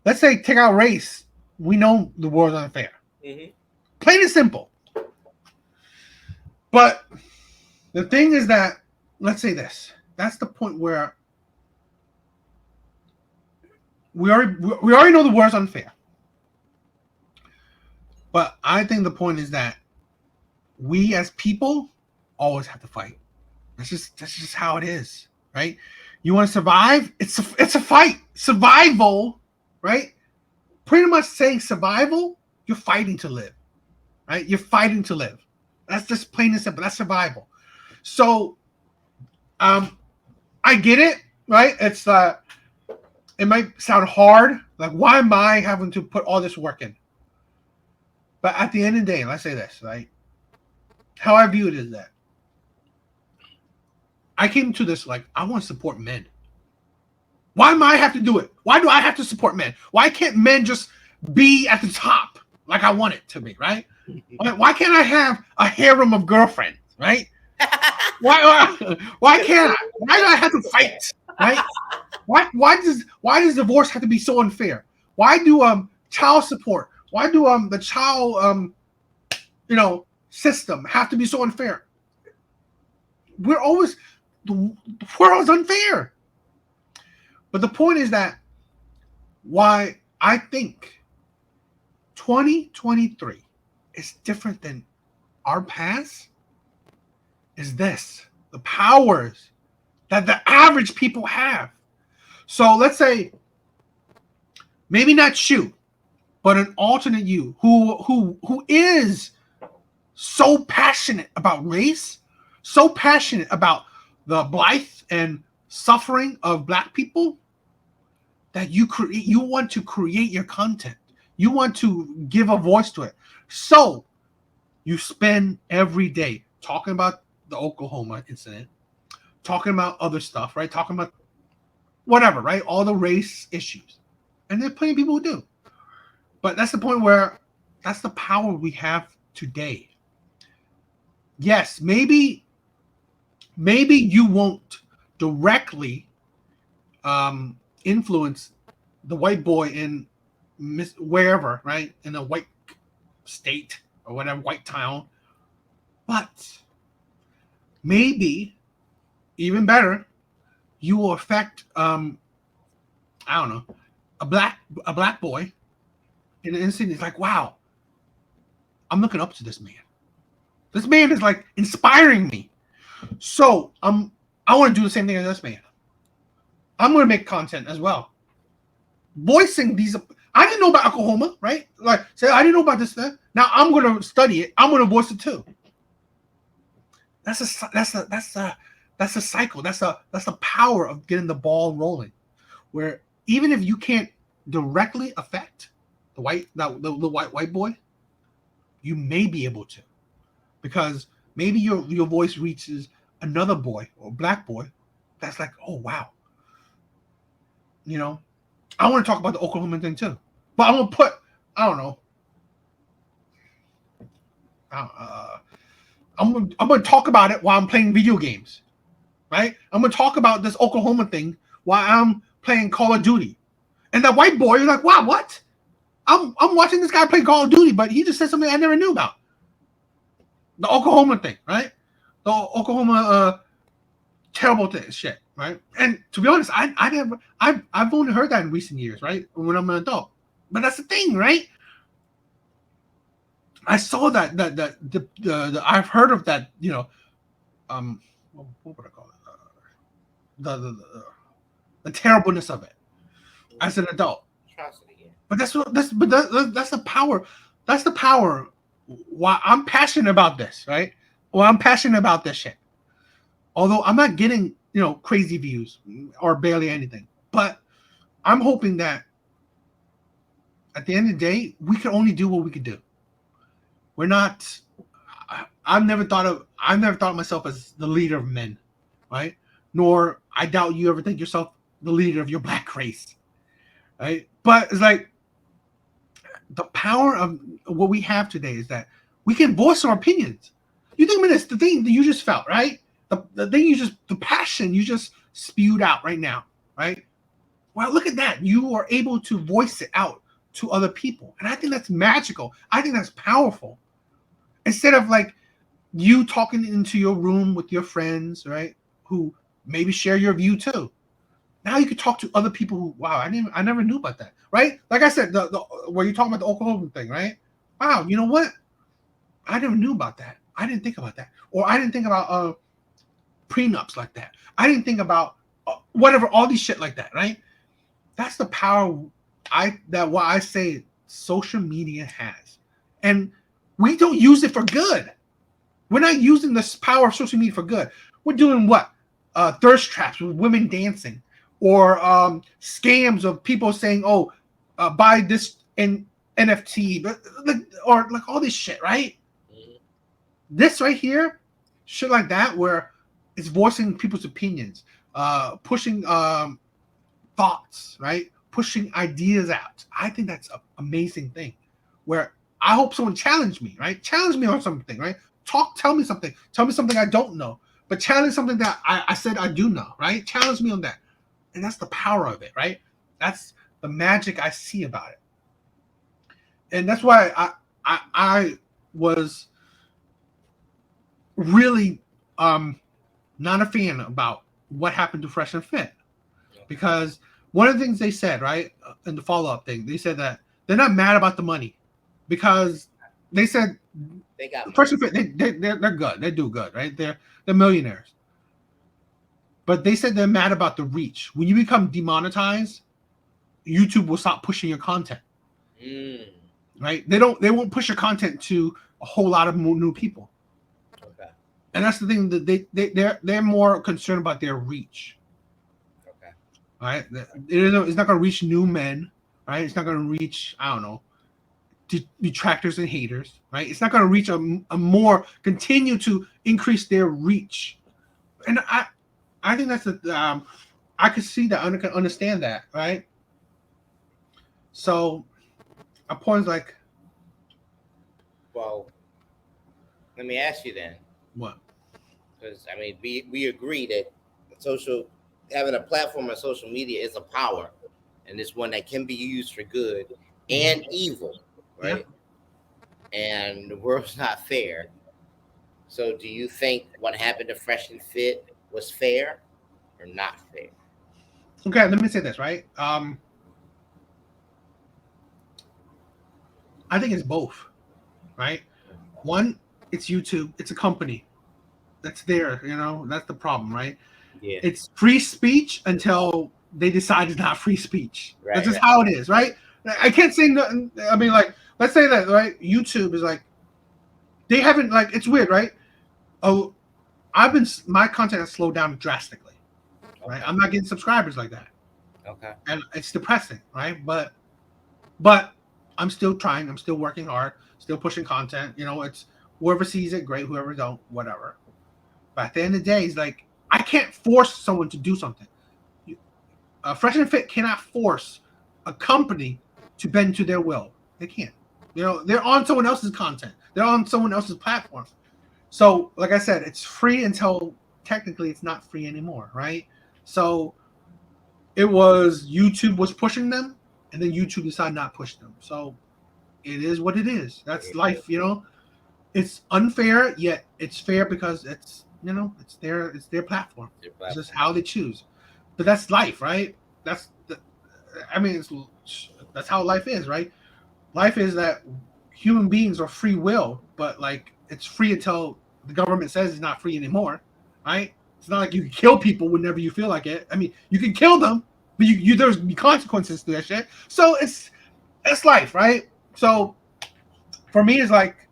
let's say take out race, we know the world's unfair. Mm-hmm. Plain and simple. But the thing is that, let's say this, that's the point where we already know the world's unfair. But I think the point is that we as people always have to fight. That's just how it is, right? You want to survive? It's a fight. Survival, right? Pretty much saying survival, you're fighting to live, right? You're fighting to live. That's just plain and simple. That's survival. So, I get it, right? It's it might sound hard. Like, why am I having to put all this work in? But at the end of the day, let's say this, right? How I view it is that I came to this like, I want to support men. Why am I have to do it? Why do I have to support men? Why can't men just be at the top like I want it to be, right? Why can't I have a harem of girlfriends, right? Why can't I? Why do I have to fight, right? Why does divorce have to be so unfair? Why do child support? Why do the child system have to be so unfair? The world's unfair. But the point is that why I think 2023 is different than our past is this: the powers that the average people have. So let's say maybe not you, but an alternate you who is so passionate about race, so passionate about the blight and suffering of Black people that you want to create your content. You want to give a voice to it. So you spend every day talking about the Oklahoma incident, talking about other stuff, right? Talking about whatever, right? All the race issues. And there are plenty of people who do. But that's the point where that's the power we have today. Yes, maybe you won't directly influence the white boy in wherever, right? In a white state or whatever, white town. But maybe, even better, you will affect, I don't know, a black boy in an instant. It's like, wow, I'm looking up to this man. This man is like inspiring me. So I want to do the same thing as this man. I'm going to make content as well, voicing these. I didn't know about Oklahoma, right? Like, say I didn't know about this thing. Now I'm going to study it. I'm going to voice it too. That's a cycle. That's the power of getting the ball rolling. Where even if you can't directly affect the white boy, you may be able to, because maybe your voice reaches another boy or black boy that's like, oh wow, you know, I want to talk about the Oklahoma thing too, but I'm gonna put, I don't know, I'm gonna talk about it while I'm playing video games, right? I'm gonna talk about this Oklahoma thing while I'm playing Call of Duty, and that white boy is like, wow, what? I'm watching this guy play Call of Duty, but he just said something I never knew about. The Oklahoma thing, right? The Oklahoma terrible thing, shit, right? And to be honest, I've only heard that in recent years, right? When I'm an adult. But that's the thing, right? I saw that the I've heard of that, you know, what would I call it? The terribleness of it as an adult. But that's the power. That's the power. Why I'm passionate about this, right? Well, I'm passionate about this shit. Although I'm not getting, you know, crazy views or barely anything, but I'm hoping that at the end of the day, we can only do what we can do. We're not. I've never thought of myself as the leader of men, right? Nor I doubt you ever think yourself the leader of your black race, right? But it's like the power of what we have today is that we can voice our opinions. You think, minutes, the thing that you just felt, right? The thing the passion you just spewed out right now, right? Well, look at that. You are able to voice it out to other people. And I think that's magical. I think that's powerful. Instead of like you talking into your room with your friends, right? Who maybe share your view too. Now you can talk to other people who, wow, I never knew about that, right? Like I said, where you're talking about the Oklahoma thing, right? Wow, you know what? I never knew about that. I didn't think about that. Or I didn't think about prenups like that. I didn't think about whatever, all these shit like that, right? That's the power what I say social media has. And we don't use it for good. We're not using this power of social media for good. We're doing what? Thirst traps with women dancing, or scams of people saying, oh, buy this NFT, or like all this shit, right? This right here, shit like that, where it's voicing people's opinions, pushing thoughts, right? Pushing ideas out. I think that's an amazing thing, where I hope someone challenge me, right? Challenge me on something, right? Tell me something. Tell me something I don't know, but challenge something that I said I do know, right? Challenge me on that. And that's the power of it, right? That's the magic I see about it. And that's why I was really not a fan about what happened to Fresh and Fit. Because one of the things they said, right, in the follow-up thing, they said that they're not mad about the money, because they said they got Fresh and Fit, they're good. They do good, right? They're millionaires. but they said they're mad about the reach. When you become demonetized, YouTube will stop pushing your content. Right? They won't push your content to a whole lot of new people. Okay. And that's the thing that they're more concerned about their reach. Okay. Right? It's not going to reach new men. Right? It's not going to reach, I don't know, detractors and haters. Right? It's not going to reach a more, continue to increase their reach. And I think that's I could see that. I can understand that. Right? So a point like, well, let me ask you then. What? Because I mean, we agree that having a platform on social media is a power, and it's one that can be used for good and evil, right? Yeah. And the world's not fair. So, do you think what happened to Fresh and Fit was fair or not fair? Okay, let me say this, right? I think it's both, right? One, it's YouTube. It's a company that's there, that's the problem, right? Yeah. It's free speech until they decide it's not free speech. Right, that's just how it is, right? I can't say nothing. I mean, like, let's say that, right? YouTube is like, they haven't, like, it's weird, right? Oh, my content has slowed down drastically, right? I'm not getting subscribers like that. Okay. And it's depressing, right? But I'm still trying. I'm still working hard, still pushing content. It's whoever sees it, great. Whoever don't, whatever. But at the end of the day, it's like, I can't force someone to do something. Fresh and Fit cannot force a company to bend to their will. They can't. They're on someone else's content. They're on someone else's platform. So, like I said, it's free until technically it's not free anymore, right? So it was YouTube was pushing them, and then YouTube decided not to push them. So it is what it is. That's life, It's unfair, yet it's fair because it's it's their platform. It's just how they choose. But that's life, right? That's how life is, right? Life is that human beings are free will, but like it's free until the government says it's not free anymore, right? It's not like you can kill people whenever you feel like it. I mean, you can kill them, but there's consequences to that shit. So it's life, right? So for me, it's like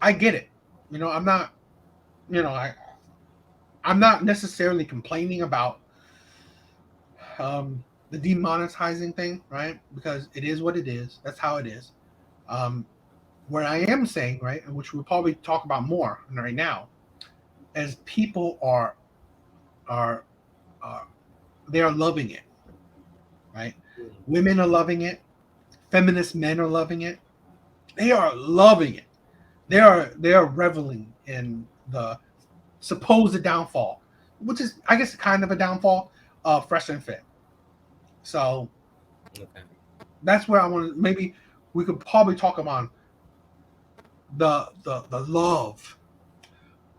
I get it. I'm not, I'm not necessarily complaining about the demonetizing thing, right? Because it is what it is. That's how it is. What I am saying, right, and which we'll probably talk about more right now, is people are they are loving it, right? Women are loving it. Feminist men are loving it. They are loving it. They are reveling in the supposed downfall, which is, I guess, kind of a downfall of Fresh and Fit. So that's where I want to, maybe we could probably talk about the love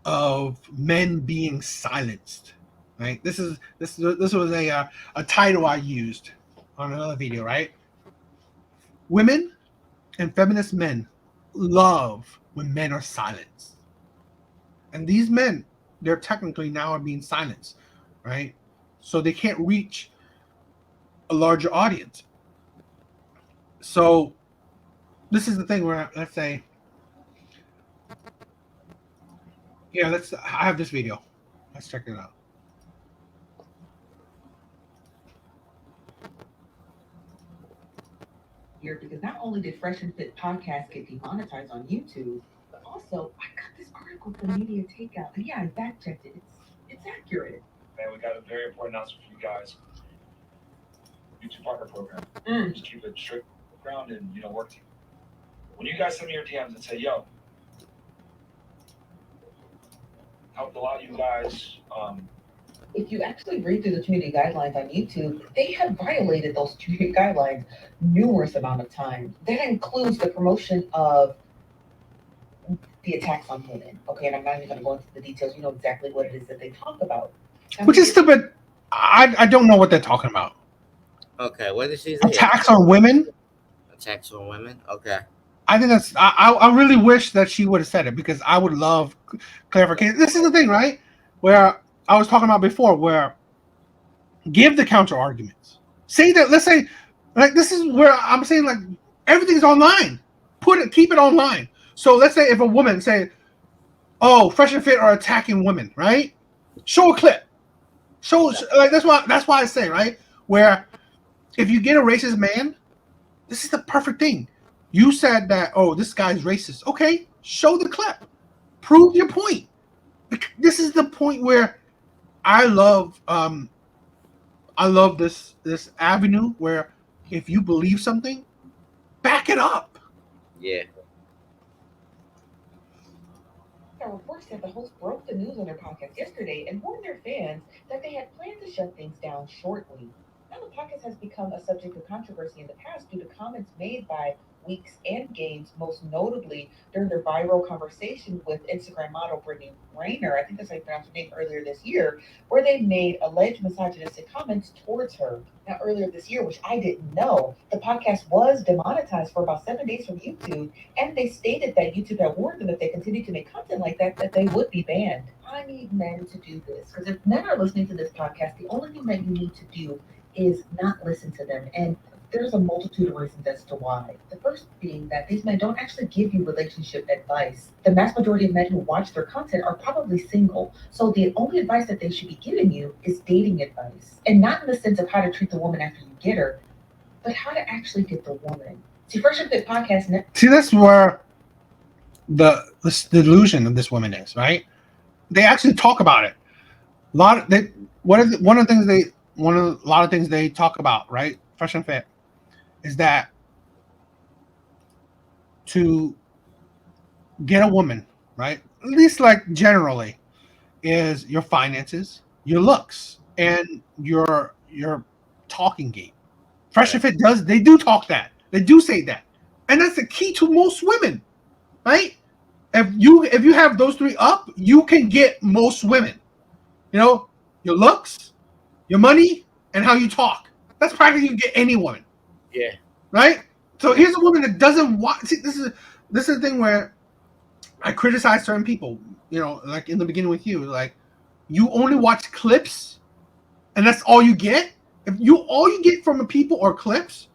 of men being silenced, right? This was a title I used on another video, right? Women and feminist men love when men are silenced, and these men, they're technically now are being silenced, right? So they can't reach a larger audience. So this is the thing where, let's say, I have this video. Let's check it out. Here, because not only did Fresh and Fit podcast get demonetized on YouTube, but also I got this article from Media Takeout, and yeah, I fact checked it. It's accurate. Man, we got a very important announcement for you guys. YouTube partner program. Just keep it strict grounded and work team. When you guys send me your DMs and say, "Yo, helped a lot of you guys." If you actually read through the community guidelines on YouTube, they have violated those community guidelines numerous amount of times. That includes the promotion of the attacks on women. Okay, and I'm not even going to go into the details. You know exactly what it is that they talk about. Which is stupid. I don't know what they're talking about. Okay, what did she say? Attacks on women? Attacks on women? Okay. I think that's, I really wish that she would have said it, because I would love clarification. This is the thing, right? Where I was talking about before, where give the counter arguments. Say that. Let's say, like, this is where I'm saying, like, everything's online. Keep it online. So let's say if a woman say, "Oh, Fresh and Fit are attacking women," right? Show a clip. Like that's why I say, right, where if you get a racist man, this is the perfect thing. You said that, oh, this guy's racist. Okay, show the clip. Prove your point. This is the point where I love this avenue where if you believe something, back it up. Yeah. A report said the host broke the news on their podcast yesterday and warned their fans that they had planned to shut things down shortly. Now the podcast has become a subject of controversy in the past due to comments made by Weeks and Games, most notably during their viral conversation with Instagram model Brittany Rayner, I think that's how you pronounce her name, earlier this year, where they made alleged misogynistic comments towards her. Now, earlier this year, which I didn't know, the podcast was demonetized for about 7 days from YouTube, and they stated that YouTube had warned them if they continued to make content like that, that they would be banned. I need men to do this, because if men are listening to this podcast, the only thing that you need to do is not listen to them. And there's a multitude of reasons as to why. The first being that these men don't actually give you relationship advice. The vast majority of men who watch their content are probably single. So the only advice that they should be giving you is dating advice. And not in the sense of how to treat the woman after you get her, but how to actually get the woman. See, Fresh and Fit Podcast. See, that's where the delusion of this woman is, right? They actually talk about it. A lot of things they talk about, right? Fresh and Fit, is that to get a woman, right? At least like generally, is your finances, your looks, and your talking game. Fresh and Fit they do talk that. They do say that. And that's the key to most women, right? If you have those three up, you can get most women. You know, your looks, your money, and how you talk. That's practically you get any woman. Yeah. Right? So here's a woman that doesn't watch. See, this is the thing where I criticize certain people. You know, like in the beginning with you, like you only watch clips, and that's all you get. If all you get from the people are clips,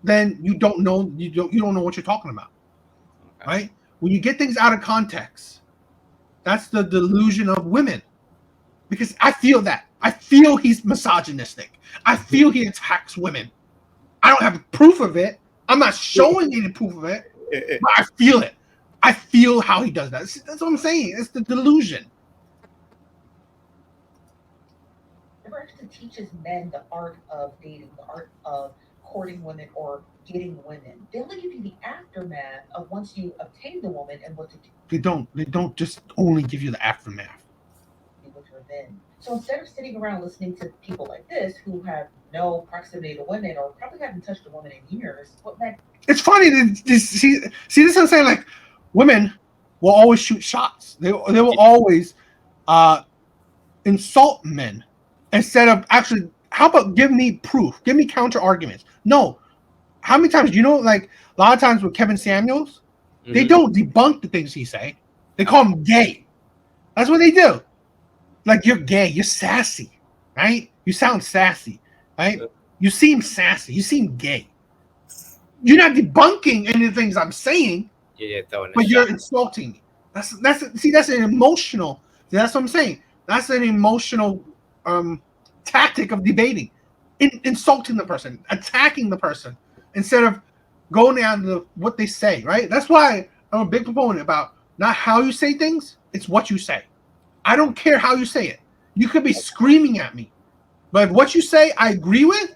then you don't know what you're talking about, right? When you get things out of context, that's the delusion of women. Because I feel that. I feel he's misogynistic. I feel he attacks women. I don't have proof of it. I'm not showing any proof of it, but I feel it. I feel how he does that. That's what I'm saying. It's the delusion. Never actually teaches men the art of dating, the art of courting women or getting women. They only give you the aftermath of once you obtain the woman and what to do. They don't just only give you the aftermath. With her then. So instead of sitting around listening to people like this who have no proximity to women or probably haven't touched a woman in years, what men? It's funny to see this is what I'm saying. Like women will always shoot shots. They will always insult men instead of actually. How about give me proof? Give me counter arguments. No. How many times, like a lot of times with Kevin Samuels, they don't debunk the things he say. They call him gay. That's what they do. Like, you're gay. You're sassy, right? You sound sassy, right? You seem sassy. You seem gay. You're not debunking any of the things I'm saying, but you're insulting me. That's an emotional. That's what I'm saying. That's an emotional tactic of debating, insulting the person, attacking the person, instead of going down to what they say, right? That's why I'm a big proponent about not how you say things, it's what you say. I don't care how you say it. You could be screaming at me, but if what you say I agree with,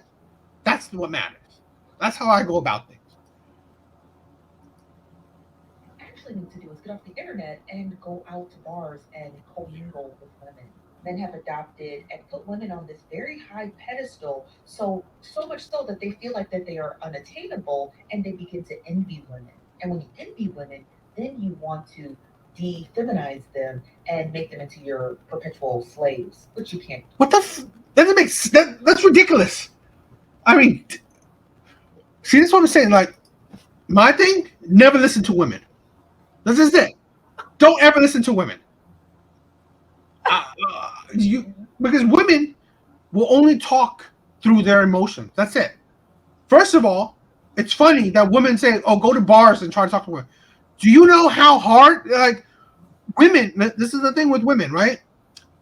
that's what matters. That's how I go about things. What you actually need to do is get off the internet and go out to bars and commingle with women. Men have adopted and put women on this very high pedestal, so much so that they feel like that they are unattainable, and they begin to envy women. And when you envy women, then you want to de-feminize them and make them into your perpetual slaves, which you can't. What the doesn't make sense. That's ridiculous. I mean, see, that's what I'm saying. Like, my thing, never listen to women. This is it. Don't ever listen to women. because women will only talk through their emotions. That's it. First of all, it's funny that women say, "Oh, go to bars and try to talk to women." Do you know how hard? Like women, this is the thing with women, right?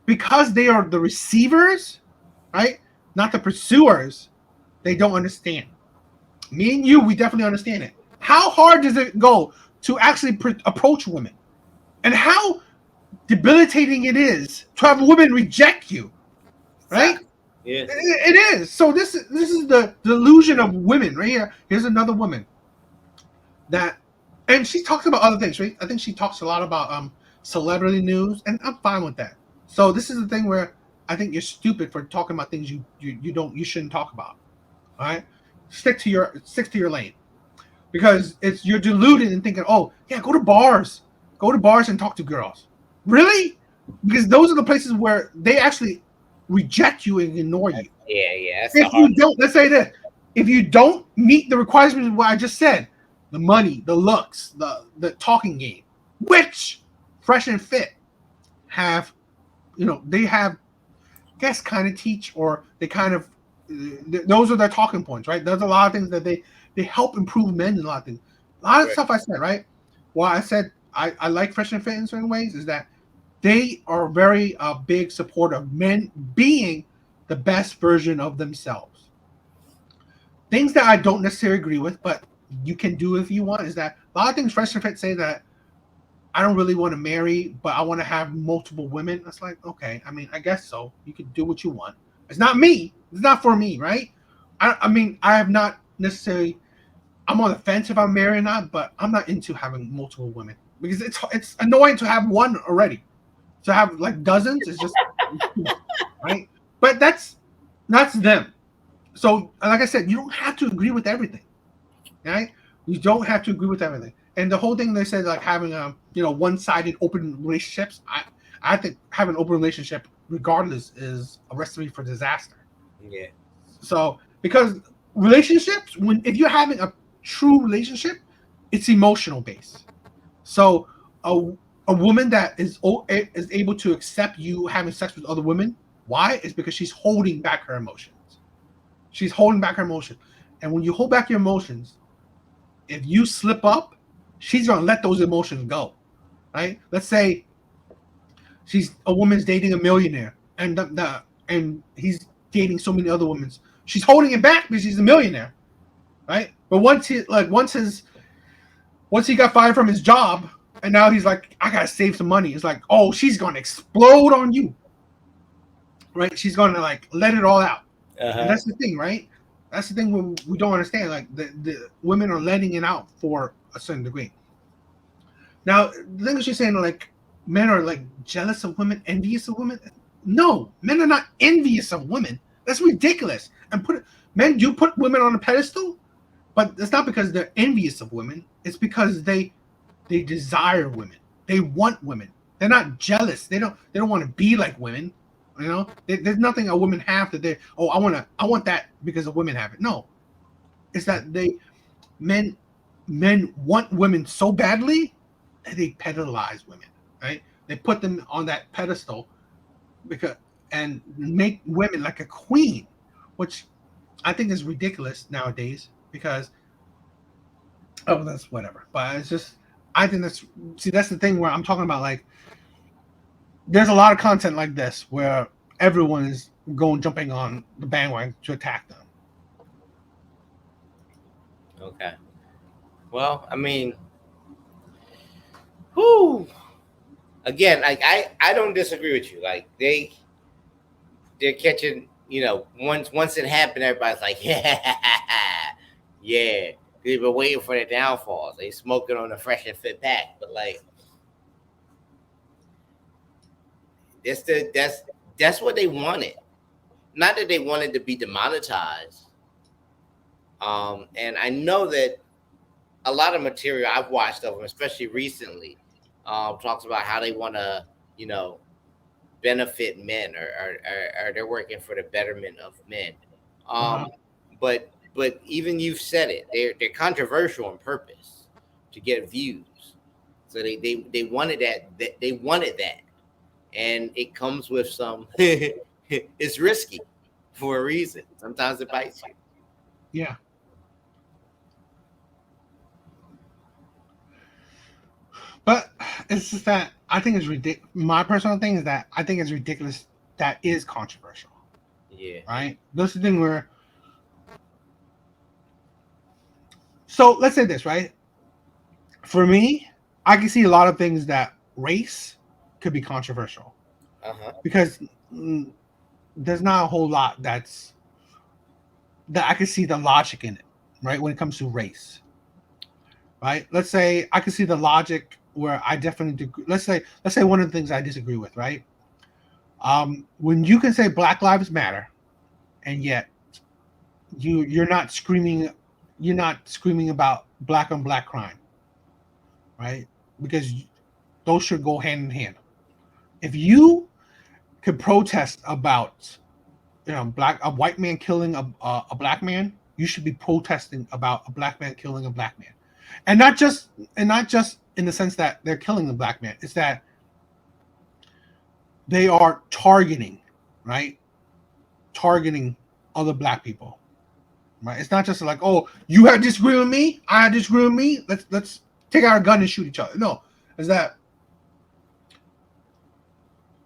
Because they are the receivers, right? Not the pursuers. They don't understand. Me and you, we definitely understand it. How hard does it go to actually approach women, and how debilitating it is to have women reject you, right? Yeah. It is. So this is the delusion of women right here. Here's another woman that, and she talks about other things, right? I think she talks a lot about celebrity news, and I'm fine with that. So this is the thing where I think you're stupid for talking about things you shouldn't talk about. All right, stick to your lane, because you're deluded and thinking, oh yeah, go to bars and talk to girls. Really? Because those are the places where they actually reject you and ignore you. Yeah. That's If you don't, let's say that if you don't meet the requirements of what I just said, the money, the looks, the talking game, which Fresh and Fit have, they have, I guess, kind of teach, or they kind of, those are their talking points, right? There's a lot of things that they help improve men in a lot of things. A lot of stuff I said, right? Well, I said I like Fresh and Fit in certain ways is that they are very big supporter of men being the best version of themselves. Things that I don't necessarily agree with, but you can do if you want, is that a lot of things Fresh and Fit say that I don't really want to marry, but I want to have multiple women. It's like, okay, I mean, I guess so. You can do what you want. It's not me. It's not for me, right? I mean, I have not necessarily, I'm on the fence if I'm married or not, but I'm not into having multiple women because it's annoying to have one already. To have like dozens is just right. But that's them. So like I said, you don't have to agree with everything, right? You don't have to agree with everything. And the whole thing they said, like having one-sided open relationships, I think having an open relationship regardless is a recipe for disaster. Yeah. So because relationships, if you're having a true relationship, it's emotional based. So a woman that is able to accept you having sex with other women, why? It's because she's holding back her emotions. She's holding back her emotions. And when you hold back your emotions, if you slip up, she's gonna let those emotions go. Right? Let's say a woman's dating a millionaire, and and he's dating so many other women. She's holding it back because she's a millionaire, right? But once he got fired from his job, and now he's like, I gotta save some money. It's like, oh, she's gonna explode on you, right? She's gonna like let it all out. And that's the thing, right? That's the thing we don't understand. Like the women are letting it out for a certain degree. Now, the thing is, she's saying like men are like jealous of women, envious of women. No, men are not envious of women. That's ridiculous. And men do put women on a pedestal, but it's not because they're envious of women. It's because they desire women. They want women. They're not jealous. They don't want to be like women. There's nothing a woman have that I want that because a women have it. No, it's that men want women so badly that they pedestalize women, right? They put them on that pedestal and make women like a queen, which I think is ridiculous nowadays because that's whatever. But it's just, I think that's the thing where I'm talking about, like, there's a lot of content like this where everyone is jumping on the bandwagon to attack them. Okay. Well, I mean, whoo. Again, like I don't disagree with you. Like they're catching, once it happened, everybody's like, yeah. They've been waiting for the downfalls. They smoking on the Fresh and Fit pack, but like that's what they wanted. Not that they wanted to be demonetized. And I know that a lot of material I've watched of them, especially recently, talks about how they want to, benefit men or they're working for the betterment of men. But even you've said it, they're controversial on purpose to get views. So they wanted that. They wanted that. and it comes with some. It's risky for a reason. Sometimes it bites you. Yeah. But it's just that I think it's ridiculous. My personal thing is that I think it's ridiculous that is controversial. Yeah. Right? That's the thing where. So let's say this, right? For me, I can see a lot of things that race could be controversial because there's not a whole lot that I can see the logic in it, right? When it comes to race, right? Let's say I can see the logic where I definitely let's say one of the things I disagree with, right? When you can say Black Lives Matter, and yet you're not screaming about black on black crime, right? Because those should go hand in hand. If you could protest about a white man killing a black man, you should be protesting about a black man killing a black man, and not just in the sense that they're killing the black man. It's that they are targeting other black people, right? It's not just like, oh, you have disagreed with me, I disagree with me, let's take out a gun and shoot each other. No, it's that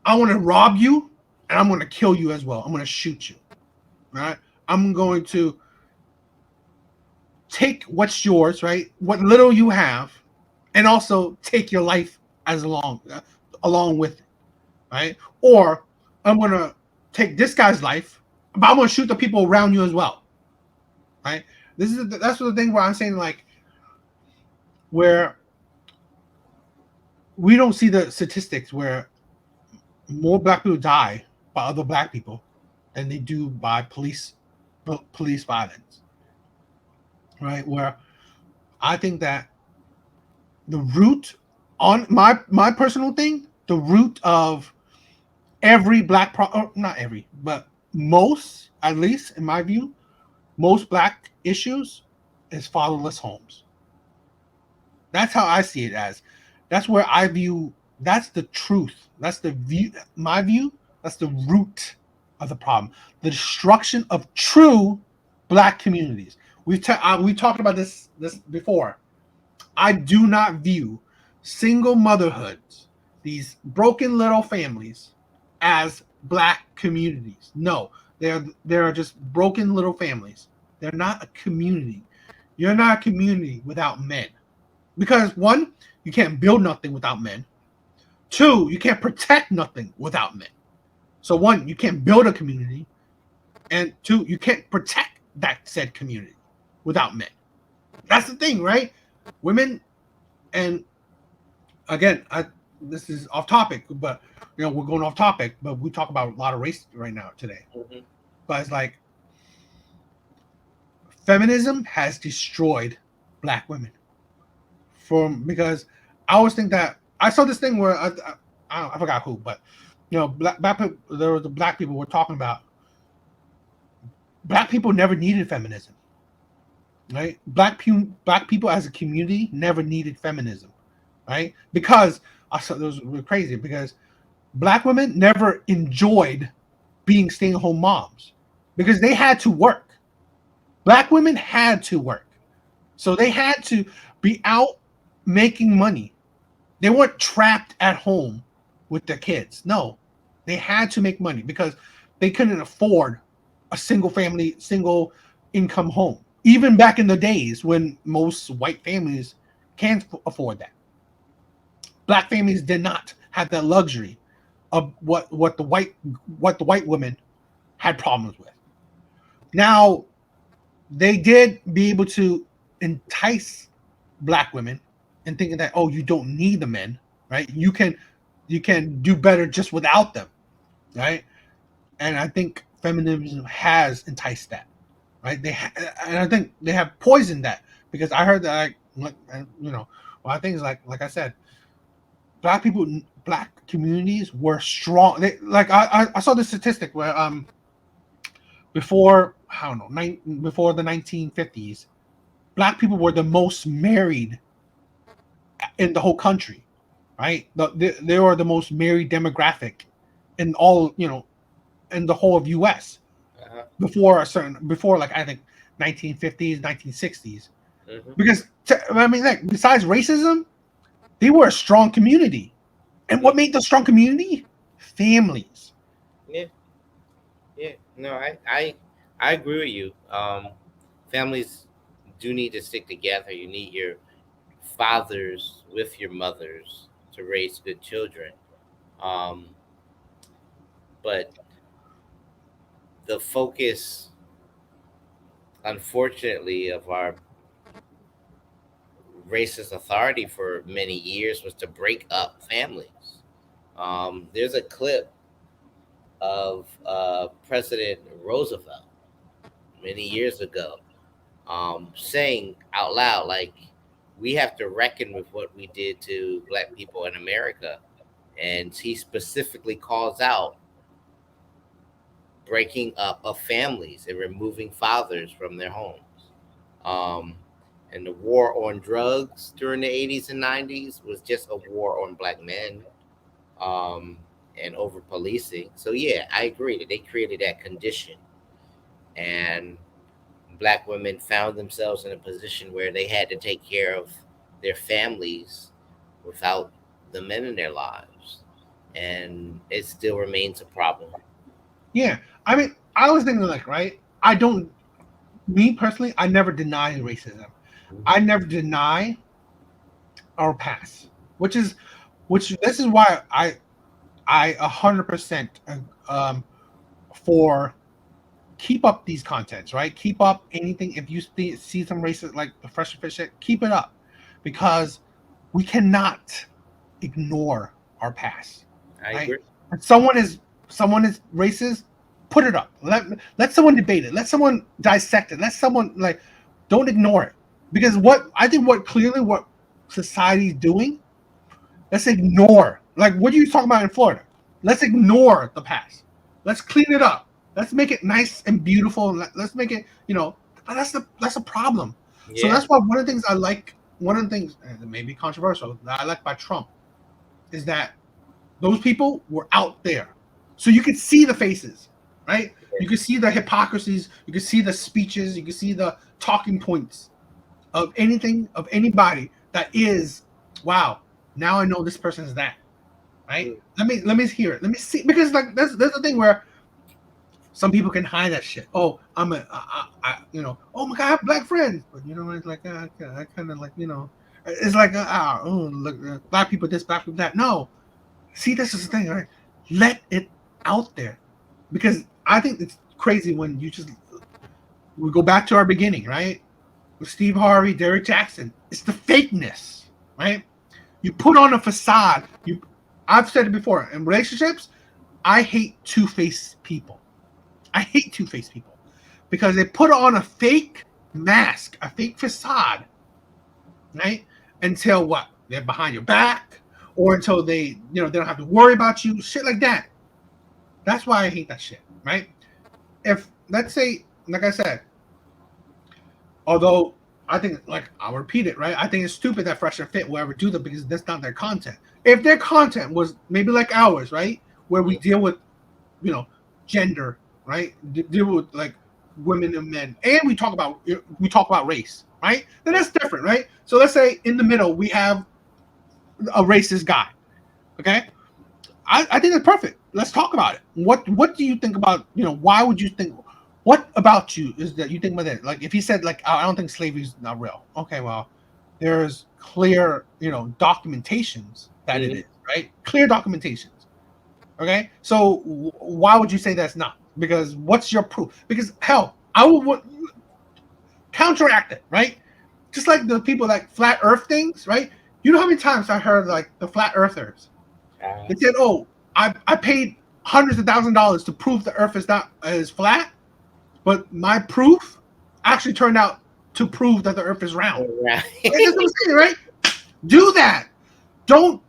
I want to rob you and I'm going to kill you as well. I'm going to shoot you, right? I'm going to take what's yours, right? What little you have, and also take your life as along with it, right? Or I'm going to take this guy's life, but I'm going to shoot the people around you as well, right? That's the thing where I'm saying, like, where we don't see the statistics where more black people die by other black people than they do by police violence, right? Where I think that the root on my personal thing, the root of every black not every, but most, at least in my view, most black issues is fatherless homes. That's how I see it as. That's where I view. That's the truth. That's the view. My view. That's the root of the problem. The destruction of true black communities. We talked about this before. I do not view single motherhoods, these broken little families, as black communities. No, they are just broken little families. They're not a community. You're not a community without men. Because one, you can't build nothing without men. Two, you can't protect nothing without men. So one, you can't build a community. And two, you can't protect that said community without men. That's the thing, right? Women, and again, this is off topic, but we're going off topic, but we talk about a lot of race right now today. Mm-hmm. But it's like feminism has destroyed black women. Because I always think that I saw this thing where I forgot who, but black people, there was the black people were talking about black people never needed feminism, right? Black people as a community never needed feminism, right? Because I saw those were crazy because black women never enjoyed being stay-at-home moms because they had to work. Black women had to work, so they had to be out making money. They weren't trapped at home with their kids. No, they had to make money because they couldn't afford a single income home. Even back in the days when most white families can't afford that. Black families did not have that luxury of what the white women had problems with. Now, they did be able to entice black women and thinking that, oh, you don't need the men, right? You can do better just without them, right? And I think feminism has enticed that, right? And I think they have poisoned that because I heard that, I think it's like I said, black communities were strong. I saw this statistic where before the 1950s, black people were the most married in the whole country, right? They are the most married demographic in all, in the whole of U.S. Uh-huh. before like I think 1950s, 1960s. Mhm. Because I mean, like besides racism, they were a strong community, and what made the strong community? Families. Yeah. Yeah. No, I agree with you. Families do need to stick together. You need your fathers with your mothers to raise good children. Um, but the focus, unfortunately, of our racist authority for many years was to break up families. There's a clip of President Roosevelt many years ago saying out loud, like, we have to reckon with what we did to black people in America. And he specifically calls out breaking up of families and removing fathers from their homes. Um, and the war on drugs during the 80s and 90s was just a war on black men, um, and over policing. So, yeah, I agree that they created that condition. And black women found themselves in a position where they had to take care of their families without the men in their lives. And it still remains a problem. Yeah, I mean, I was thinking like, right? I don't, me personally, I never deny racism. I never deny our past, which this is why I 100% for keep up these contents, right? Keep up anything. If you see some racist like the fresh fish shit, keep it up, because we cannot ignore our past. I Right? agree. If someone is racist, put it up. Let someone debate it. Let someone dissect it. Let someone like, don't ignore it, because what society's doing, let's ignore. Like what are you talking about in Florida? Let's ignore the past. Let's clean it up. Let's make it nice and beautiful. Let's make it, that's a problem. So Yeah. that's why one of the things I like, one of the things that may be controversial that I like by Trump is that those people were out there. So you could see the faces, right? You could see the hypocrisies, you could see the speeches, you could see the talking points of anybody that is, wow, now I know this person is that. Right? Let me hear it. Let me see, because like there's a thing where some people can hide that shit. Oh, oh my God, I have black friends, but it's like I kind of like it's like look, black people this, black people that. No, see, this is the thing, right? Let it out there, because I think it's crazy when we go back to our beginning, right? With Steve Harvey, Derek Jackson, it's the fakeness, right? You put on a facade. I've said it before in relationships. I hate two-faced people. I hate two-faced people because they put on a fake mask, a fake facade, right? Until what? They're behind your back, or until they don't have to worry about you, shit like that. That's why I hate that shit, right? If, let's say, like I said, although I think, like, I'll repeat it, right? I think it's stupid that Fresh and Fit will ever do that, because that's not their content. If their content was maybe like ours, right, where we deal with, gender, right, deal with like women and men, and we talk about race, right? Then that's different, right? So let's say in the middle we have a racist guy, okay? I think that's perfect. Let's talk about it. What do you think about, why would you think, what about you is that you think about it? Like if he said like, I don't think slavery is not real. Okay, well, there's clear, documentations that it is, right? Clear documentations. Okay, so why would you say that's not? Because what's your proof? Because hell, I would counteract it, right? Just like the people like flat Earth things, right? You know how many times I heard like the flat earthers? They said, "Oh, I paid hundreds of $1,000s to prove the Earth is flat, but my proof actually turned out to prove that the Earth is round." Right. That's what I'm saying, right? Do that. Don't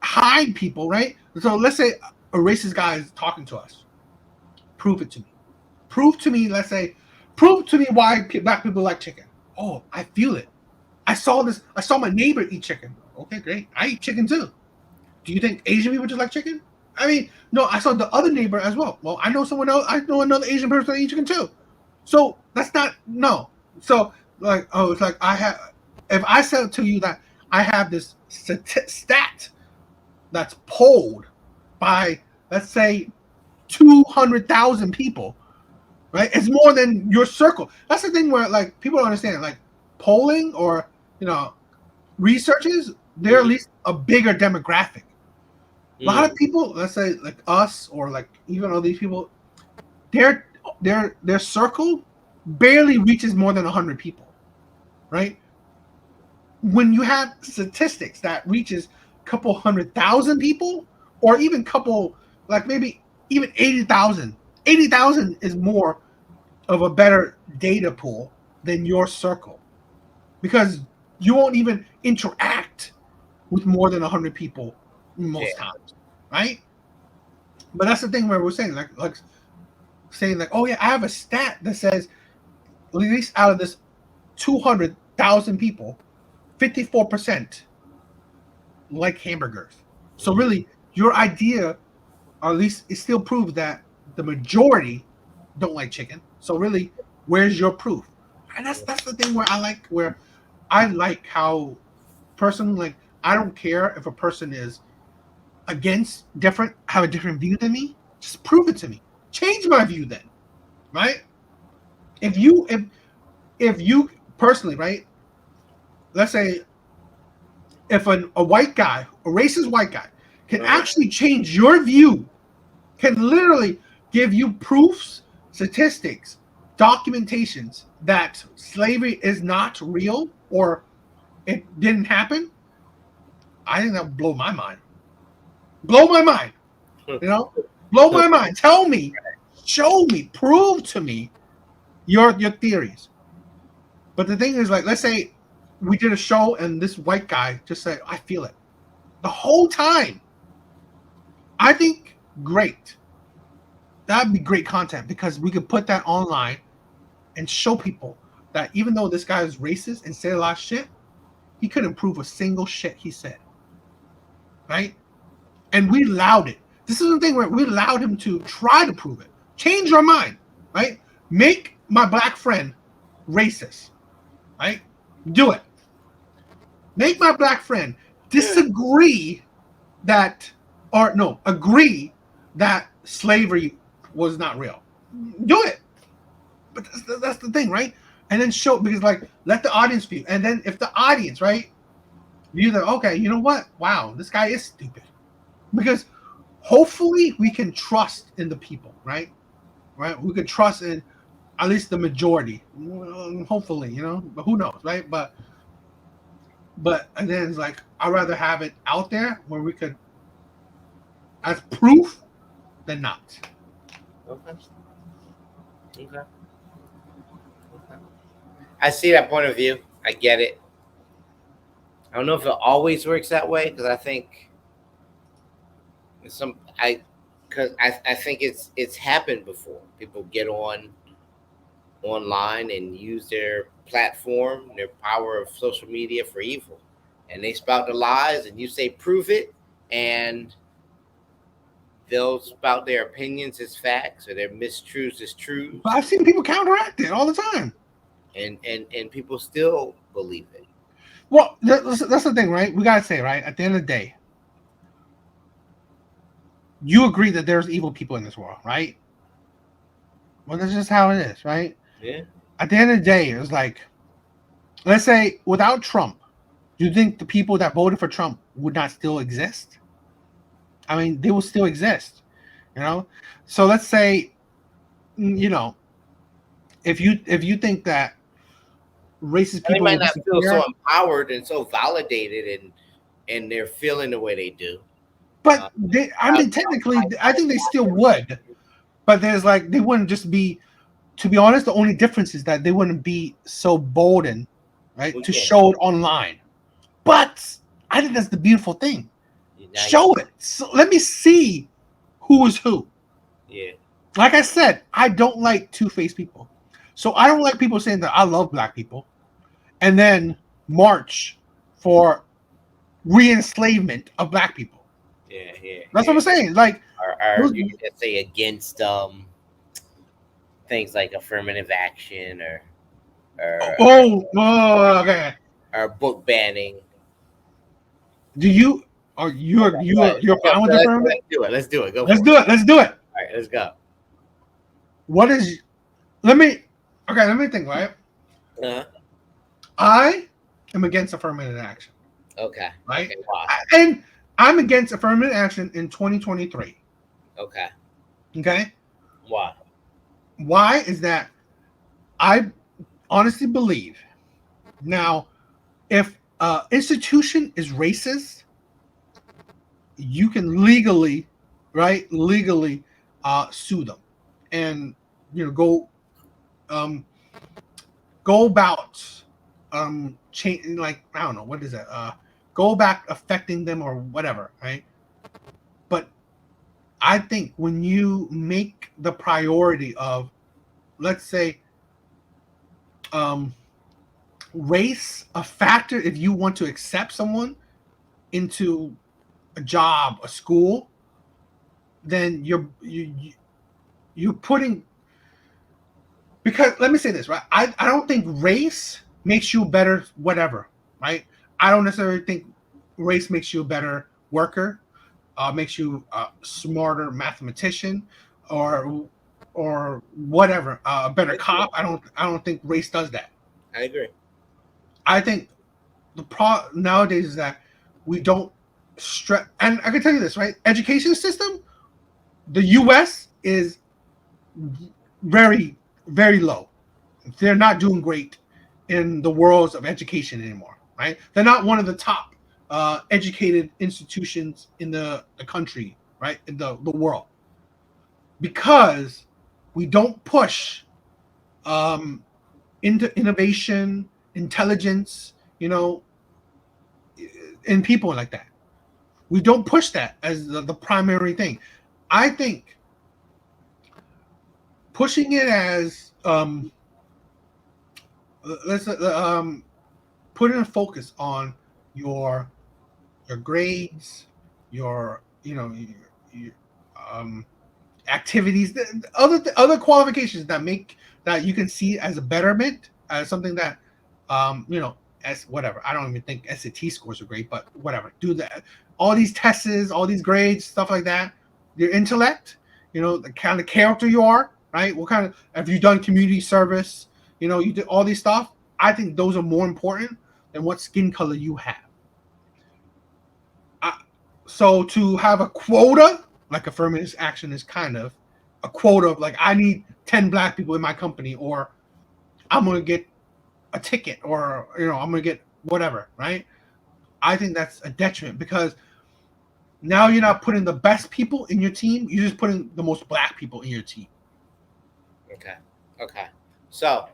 hide people, right? So let's say a racist guy is talking to us. Prove it to me. Prove to me. Let's say, prove to me why black people like chicken. Oh, I feel it. I saw this. I saw my neighbor eat chicken. Okay, great. I eat chicken too. Do you think Asian people just like chicken? I mean, no, I saw the other neighbor as well. Well, I know someone else. I know another Asian person that eats chicken too. So that's not no. So like, oh, it's like I have. If I said to you that I have this stat that's polled by, let's say, 200,000 people, right? It's more than your circle. That's the thing where like people don't understand. Like polling or researches, they're at least a bigger demographic. A lot of people, let's say like us or like even all these people, their circle barely reaches more than 100 people, right? When you have statistics that reaches a couple 100,000 people, or even couple like maybe even 80,000, 80,000 is more of a better data pool than your circle, because you won't even interact with more than 100 people most times, right? But that's the thing where we're saying like saying like, oh yeah, I have a stat that says at least out of this 200,000 people, 54% like hamburgers. So really, your idea, or at least it still proves that the majority don't like chicken. So really, where's your proof? And that's the thing where I like how person, like, I don't care if a person is against have a different view than me. Just prove it to me. Change my view then, right? If you personally, right? Let's say if a white guy, a racist white guy, can actually change your view, can literally give you proofs, statistics, documentations that slavery is not real or it didn't happen, I think that would blow my mind. Blow my mind. Blow my mind. Tell me, show me, prove to me your theories. But the thing is, like, let's say we did a show and this white guy just said, I feel it. The whole time. I think great. That'd be great content because we could put that online and show people that even though this guy is racist and said a lot of shit, he couldn't prove a single shit he said. Right? And we allowed it. This is the thing where we allowed him to try to prove it. Change your mind. Right? Make my black friend racist. Right? Do it. Make my black friend agree that slavery was not real. Do it. But that's the thing, right? And then show, because like, let the audience view. And then if the audience, right, view that, okay, you know what? Wow, this guy is stupid. Because hopefully we can trust in the people, right? Right? We could trust in at least the majority. Hopefully, but who knows, right? But and then it's like, I'd rather have it out there where we could as proof than not. Okay. I see that point of view. I get it. I don't know if it always works that way, because I think I think it's happened before. People get online and use their platform, their power of social media for evil, and they spout the lies, and you say prove it, and they'll spout their opinions as facts or their mistruths as truths. But I've seen people counteract it all the time, and people still believe it. Well, that's the thing, right? We gotta say, right, at the end of the day, you agree that there's evil people in this world, right? Well, that's just how it is, right? Yeah. At the end of the day, it's like, let's say without Trump, do you think the people that voted for Trump would not still exist? I mean, they will still exist, So let's say, if you think that racist people, they might not feel so empowered and so validated, and they're feeling the way they do. But technically, I think they still would. But there's like, they wouldn't just be. To be honest, the only difference is that they wouldn't be so bolden, right, to show it online. But I think that's the beautiful thing. Show it. So let me see who is who. Yeah. Like I said, I don't like two-faced people. So I don't like people saying that I love black people and then march for re-enslavement of black people. Yeah. That's what I'm saying. Like, Or you can just say against things like affirmative action or okay. or book banning. Do you are you're fine with affirmative? Let's do it. Go Let's for do it. Let's do it. All right, let's go. What is? Let me think. Right. Uh-huh. I am against affirmative action. Okay. Right. Okay, why? And I'm against affirmative action in 2023. Okay. Okay. Why? Why is that? I honestly believe now, if institution is racist, you can legally sue them, and go about change, like, I don't know, what is that, go back affecting them or whatever, right? But I think when you make the priority of, let's say, race a factor, if you want to accept someone into a job, a school, then you're putting, because let me say this, right? I don't think race makes you a better whatever, right? I don't necessarily think race makes you a better worker, makes you a smarter mathematician, or whatever, a better cop. I don't think race does that. I agree. I think the nowadays is that we don't stress, and I can tell you this, right? Education system, the U.S. is very, very low. They're not doing great in the worlds of education anymore, right? They're not one of the top educated institutions in the country, right? In the world, because we don't push into innovation, intelligence, in people like that. We don't push that as the primary thing. I think pushing it as let's put in a focus on your grades, your activities, other qualifications that you can see as a betterment, as something that as whatever. I don't even think SAT scores are great, but whatever. Do that. All these tests, all these grades, stuff like that. Your intellect, the kind of character you are, right? What kind of, have you done community service? You did all these stuff. I think those are more important than what skin color you have. So to have a quota, like affirmative action is kind of a quota of, like, I need 10 black people in my company, or I'm going to get a ticket, or I'm going to get whatever, right? I think that's a detriment, because now you're not putting the best people in your team, you're just putting the most black people in your team. Okay. So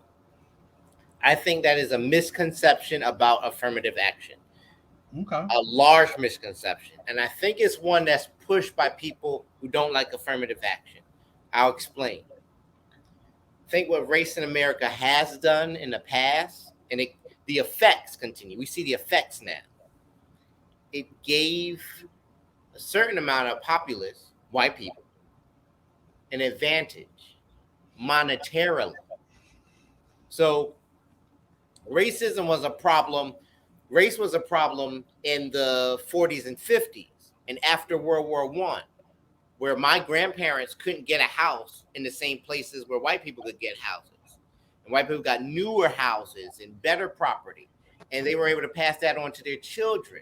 I think that is a misconception about affirmative action. Okay. A large misconception. And I think it's one that's pushed by people who don't like affirmative action. I'll explain. I think what Race in America has done in the past, and the effects continue. We see the effects now. It gave a certain amount of populace, white people, an advantage monetarily. So racism was a problem. Race was a problem in the 40s and 50s and after World War I, where my grandparents couldn't get a house in the same places where white people could get houses. And white people got newer houses and better property. And they were able to pass that on to their children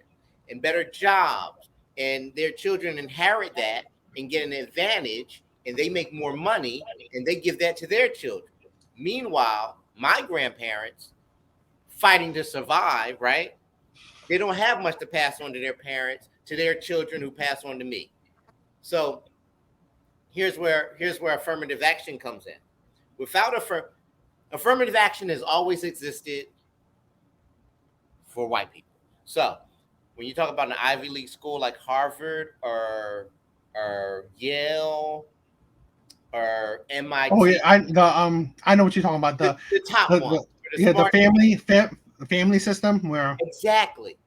and better jobs. And their children inherit that and get an advantage, and they make more money, and they give that to their children. Meanwhile, my grandparents, fighting to survive, right? They don't have much to pass on to their parents, to their children, who pass on to me. So here's where affirmative action comes in. Without affirmative action has always existed for white people. So when you talk about an Ivy League school like Harvard or Yale or MIT. Oh yeah, I know what you're talking about. The top one. The family system where exactly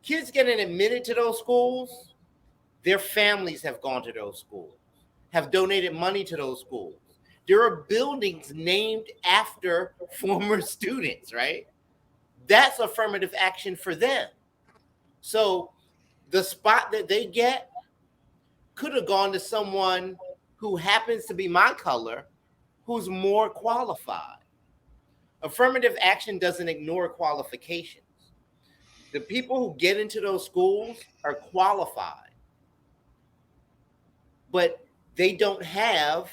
kids getting admitted to those schools, their families have gone to those schools, have donated money to those schools. There are buildings named after former students, right? That's affirmative action for them. So the spot that they get could have gone to someone who happens to be my color, who's more qualified. Affirmative action doesn't ignore qualifications. The people who get into those schools are qualified, but they don't have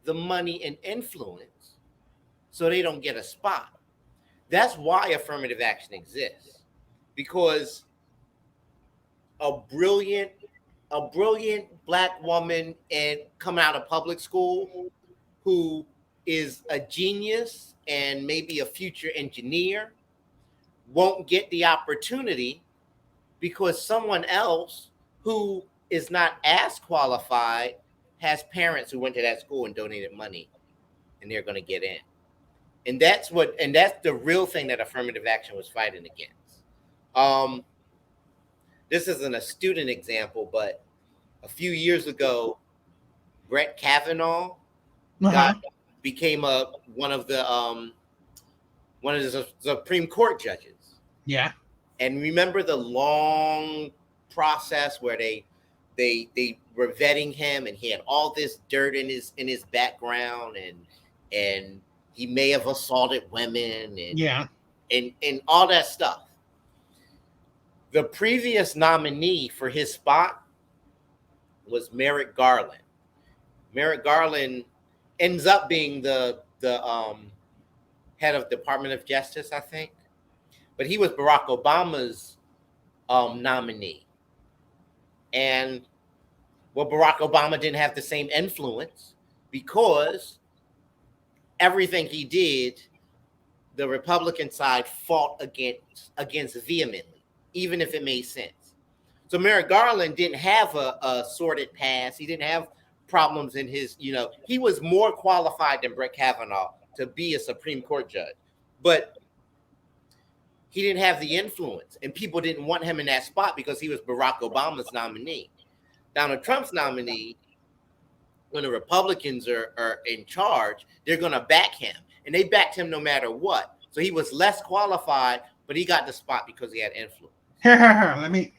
the money and influence, so they don't get a spot. That's why affirmative action exists, because a brilliant Black woman and coming out of public school who is a genius and maybe a future engineer won't get the opportunity because someone else who is not as qualified has parents who went to that school and donated money, and they're going to get in. And that's the real thing that affirmative action was fighting against. This isn't a student example, but a few years ago, Brett Kavanaugh became one of the Supreme Court judges. Yeah. And remember the long process where they were vetting him, and he had all this dirt in his background, and he may have assaulted women and all that stuff. The previous nominee for his spot was Merrick Garland. Merrick Garland ends up being the head of Department of Justice, I think. But he was Barack Obama's nominee. And Barack Obama didn't have the same influence because everything he did, the Republican side fought against vehemently, even if it made sense. So Merrick Garland didn't have a sordid past. He didn't have problems in his, he was more qualified than Brett Kavanaugh to be a Supreme Court judge. But he didn't have the influence, and people didn't want him in that spot because he was Barack Obama's nominee. Donald Trump's nominee, when the Republicans are in charge, they're going to back him, and they backed him no matter what. So he was less qualified, but he got the spot because he had influence. Here.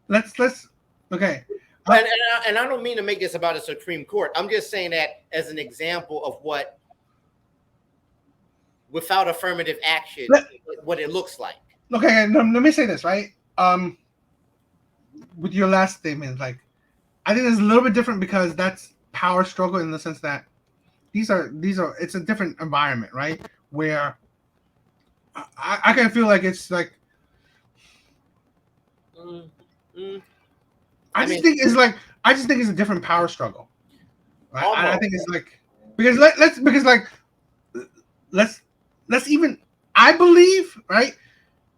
Let's. Okay. And I don't mean to make this about the Supreme Court. I'm just saying that as an example of what, without affirmative action, what it looks like. Okay, and let me say this, right? With your last statement, I think it's a little bit different because that's power struggle in the sense that these are it's a different environment, right? Where I can feel like it's like I just think it's a different power struggle. Right? I think it's like because let's even I believe, right?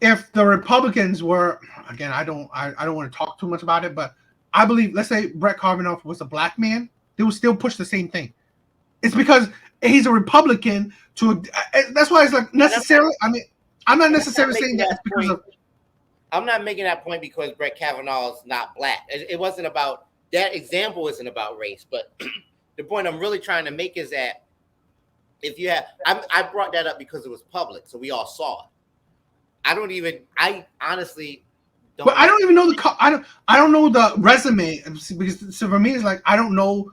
If the Republicans were, again, I don't want to talk too much about it, but I believe, let's say Brett Kavanaugh was a black man, they would still push the same thing. It's because he's a Republican that's why it's like necessarily. I mean, I'm not necessarily saying that it's because of. I'm not making that point because Brett Kavanaugh is not black. It wasn't about that example. Isn't about race, but the point I'm really trying to make is that if you have, I brought that up because it was public, so we all saw it. I honestly don't. But I don't even know I don't know the resume because so for me it's like I don't know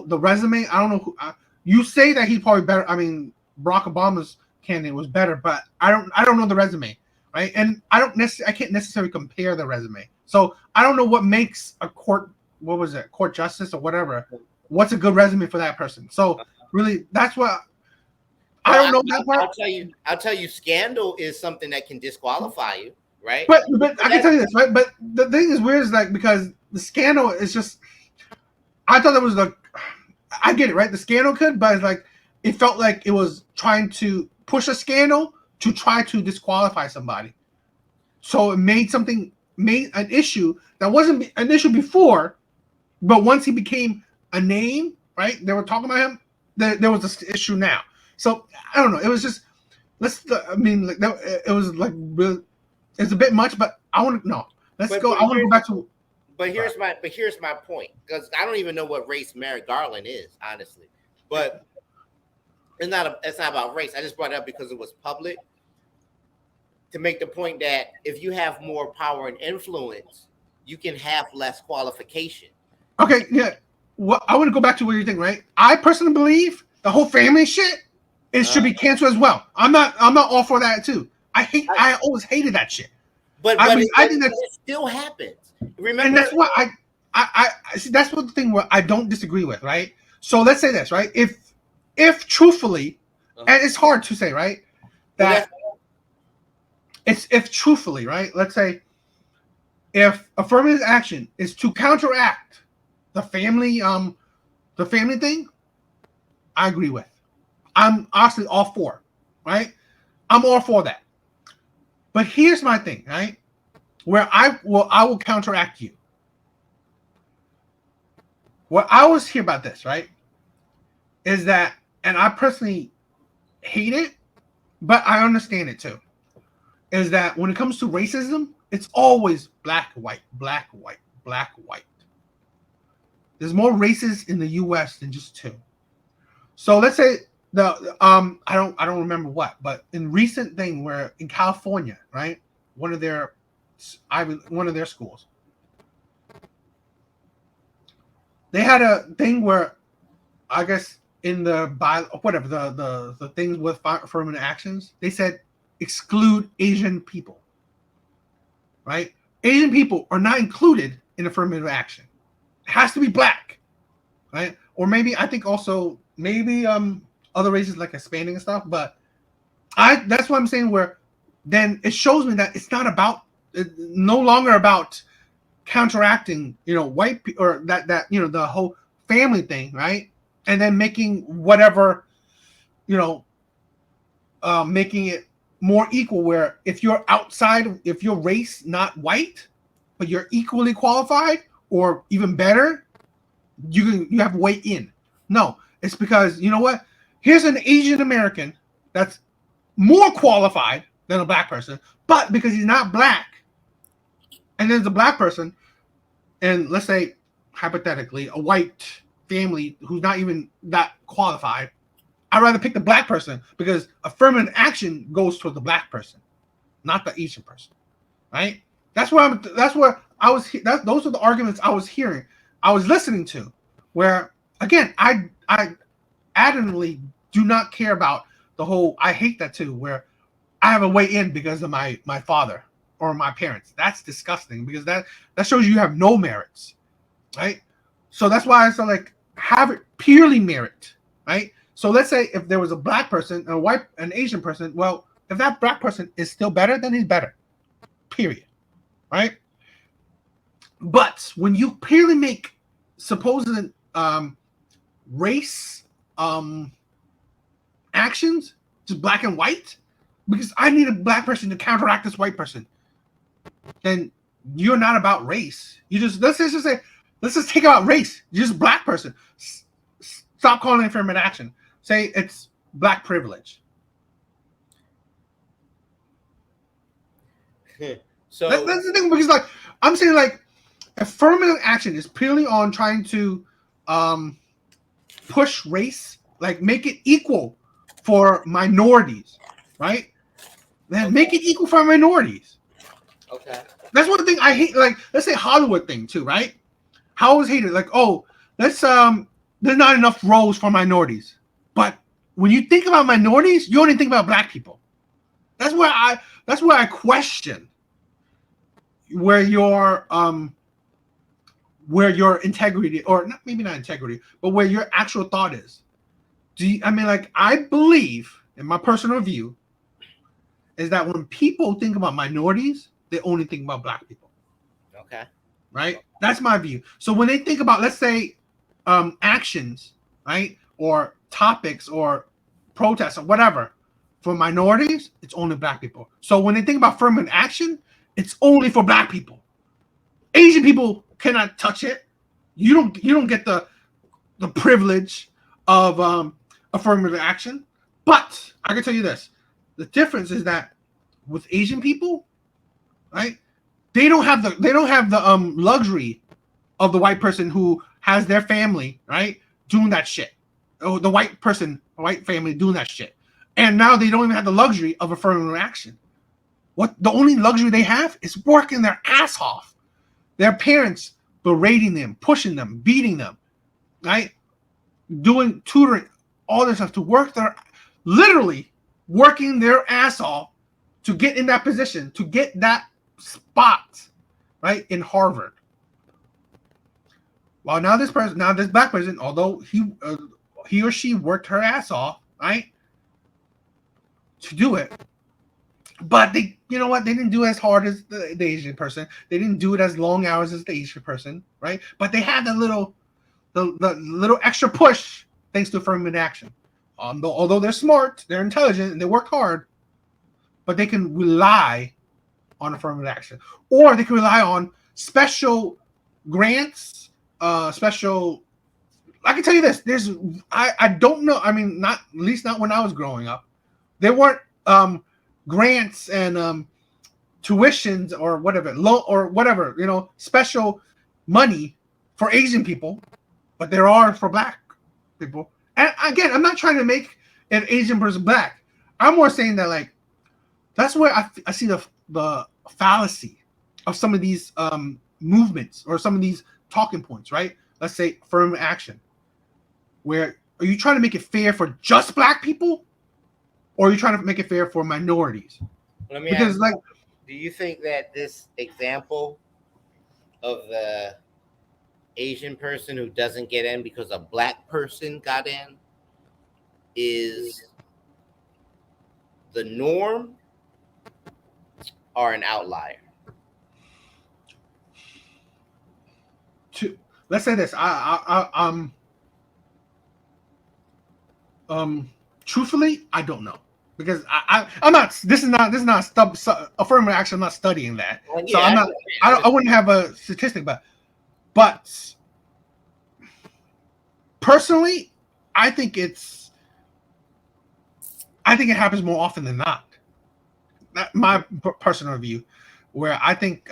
the resume. I don't know who. You say that he's probably better. I mean, Barack Obama's candidate was better, but I don't know the resume, right? And I can't necessarily compare the resume. So I don't know what makes a court justice or whatever. What's a good resume for that person? So really, that's what. I don't know that part. I'll tell you, scandal is something that can disqualify you, right? But I can tell you this, right? But the thing is weird is because the scandal is just. I thought it was I get it, right? The scandal but it's it felt like it was trying to push a scandal to try to disqualify somebody. So it made an issue that wasn't an issue before, but once he became a name, right? They were talking about him. There was this issue now. So I don't know. It was just it was is a bit much, but I want to no. Let's go. I want to go back to. But here's my point, because I don't even know what race Merrick Garland is, honestly. But it's not about race. I just brought it up because it was public, to make the point that if you have more power and influence, you can have less qualification. Okay, yeah. Well, I want to go back to what you're thinking, right? I personally believe the whole family shit should be canceled as well. I'm not all for that too. I always hated that shit. But I think that it still happens. Remember, and that's what I see. That's what the thing where I don't disagree with, right? So let's say this, right? If truthfully, and it's hard to say, right? That it's if truthfully, right? Let's say if affirmative action is to counteract the family thing, I agree with. I'm actually all for, right? I'm all for that. But here's my thing, right? Where I will counteract you. What I always hear about this, right, is that, and I personally hate it, but I understand it too, is that when it comes to racism, it's always black, white, black, white, black, white. There's more races in the U.S. than just two. So let's say I don't remember what, but in recent thing where in California, right, one of their schools, they had a thing where, I guess in the whatever the things with affirmative actions, they said exclude Asian people, right? Asian people are not included in affirmative action. It has to be black, right? Or maybe I think also maybe other races like Hispanic and stuff. But that's what I'm saying. Where then it shows me that it's not about, no longer about counteracting, white people, or that the whole family thing, right? And then making whatever, making it more equal. Where if you're outside, if you're race not white, but you're equally qualified or even better, you have way in. No, it's because you know what? Here's an Asian American that's more qualified than a black person, but because he's not black, and there's a black person, and let's say hypothetically a white family who's not even that qualified, I'd rather pick the black person because affirmative action goes toward the black person, not the Asian person, right? Those are the arguments I was hearing, I was listening to, where again I adamantly do not care about the whole. I hate that too, where I have a way in because of my father or my parents. That's disgusting because that shows you have no merits, right? So that's why I said like have it purely merit, right? So let's say if there was a black person, an Asian person, well, if that black person is still better, then he's better, period, right? But when you purely make supposed race actions just black and white, because I need a black person to counteract this white person, then you're not about race. You just let's just take out race. You're just a black person. Stop calling it affirmative action. Say it's black privilege. So that's the thing, because like I'm saying, like affirmative action is purely on trying to push race, like make it equal for minorities, right? Then make it equal for minorities. Okay. That's one thing I hate. Like let's say Hollywood thing too, right? How always hated like, oh, let's there's not enough roles for minorities. But when you think about minorities, you only think about black people. That's where I question where your integrity, or not, maybe not integrity, but where your actual thought is. I believe, in my personal view, is that when people think about minorities, they only think about black people. Okay. Right? That's my view. So when they think about, let's say, actions, right, or topics or protests or whatever for minorities, it's only black people. So when they think about affirmative action, it's only for black people. Asian people cannot touch it. You don't get the privilege of affirmative action. But I can tell you this: the difference is that with Asian people, right? They don't have the luxury of the white person who has their family, right, doing that shit. Oh, the white family doing that shit. And now they don't even have the luxury of affirmative action. What the only luxury they have is working their ass off. Their parents berating them, pushing them, beating them, right? Doing tutoring, all this stuff to work literally working their ass off to get in that position, to get that spot, right, in Harvard. Well, now this black person, although he or she worked her ass off, right, to do it, but they, you know what, they didn't do as hard as the Asian person. They didn't do it as long hours as the Asian person, right? But they had the little extra push thanks to affirmative action. Although they're smart, they're intelligent, and they work hard, but they can rely on affirmative action, or they can rely on special grants, special. I can tell you this: I don't know. I mean, not at least not when I was growing up. There weren't grants and tuitions or whatever, special money for Asian people, but there are for black people. And again, I'm not trying to make an Asian person black. I'm more saying that, like, that's where I see the fallacy of some of these movements or some of these talking points, right? Let's say affirmative action. Where are you trying to make it fair for just black people, or are you trying to make it fair for minorities? Let me ask, do you think that this example of the Asian person who doesn't get in because a black person got in is the norm or an outlier? Let's say this. Truthfully, I don't know, because I'm not. This is not affirmative action. I'm not studying that, well, yeah, so I'm not. I wouldn't have a statistic, but personally, I think it happens more often than not. That's my personal view, where I think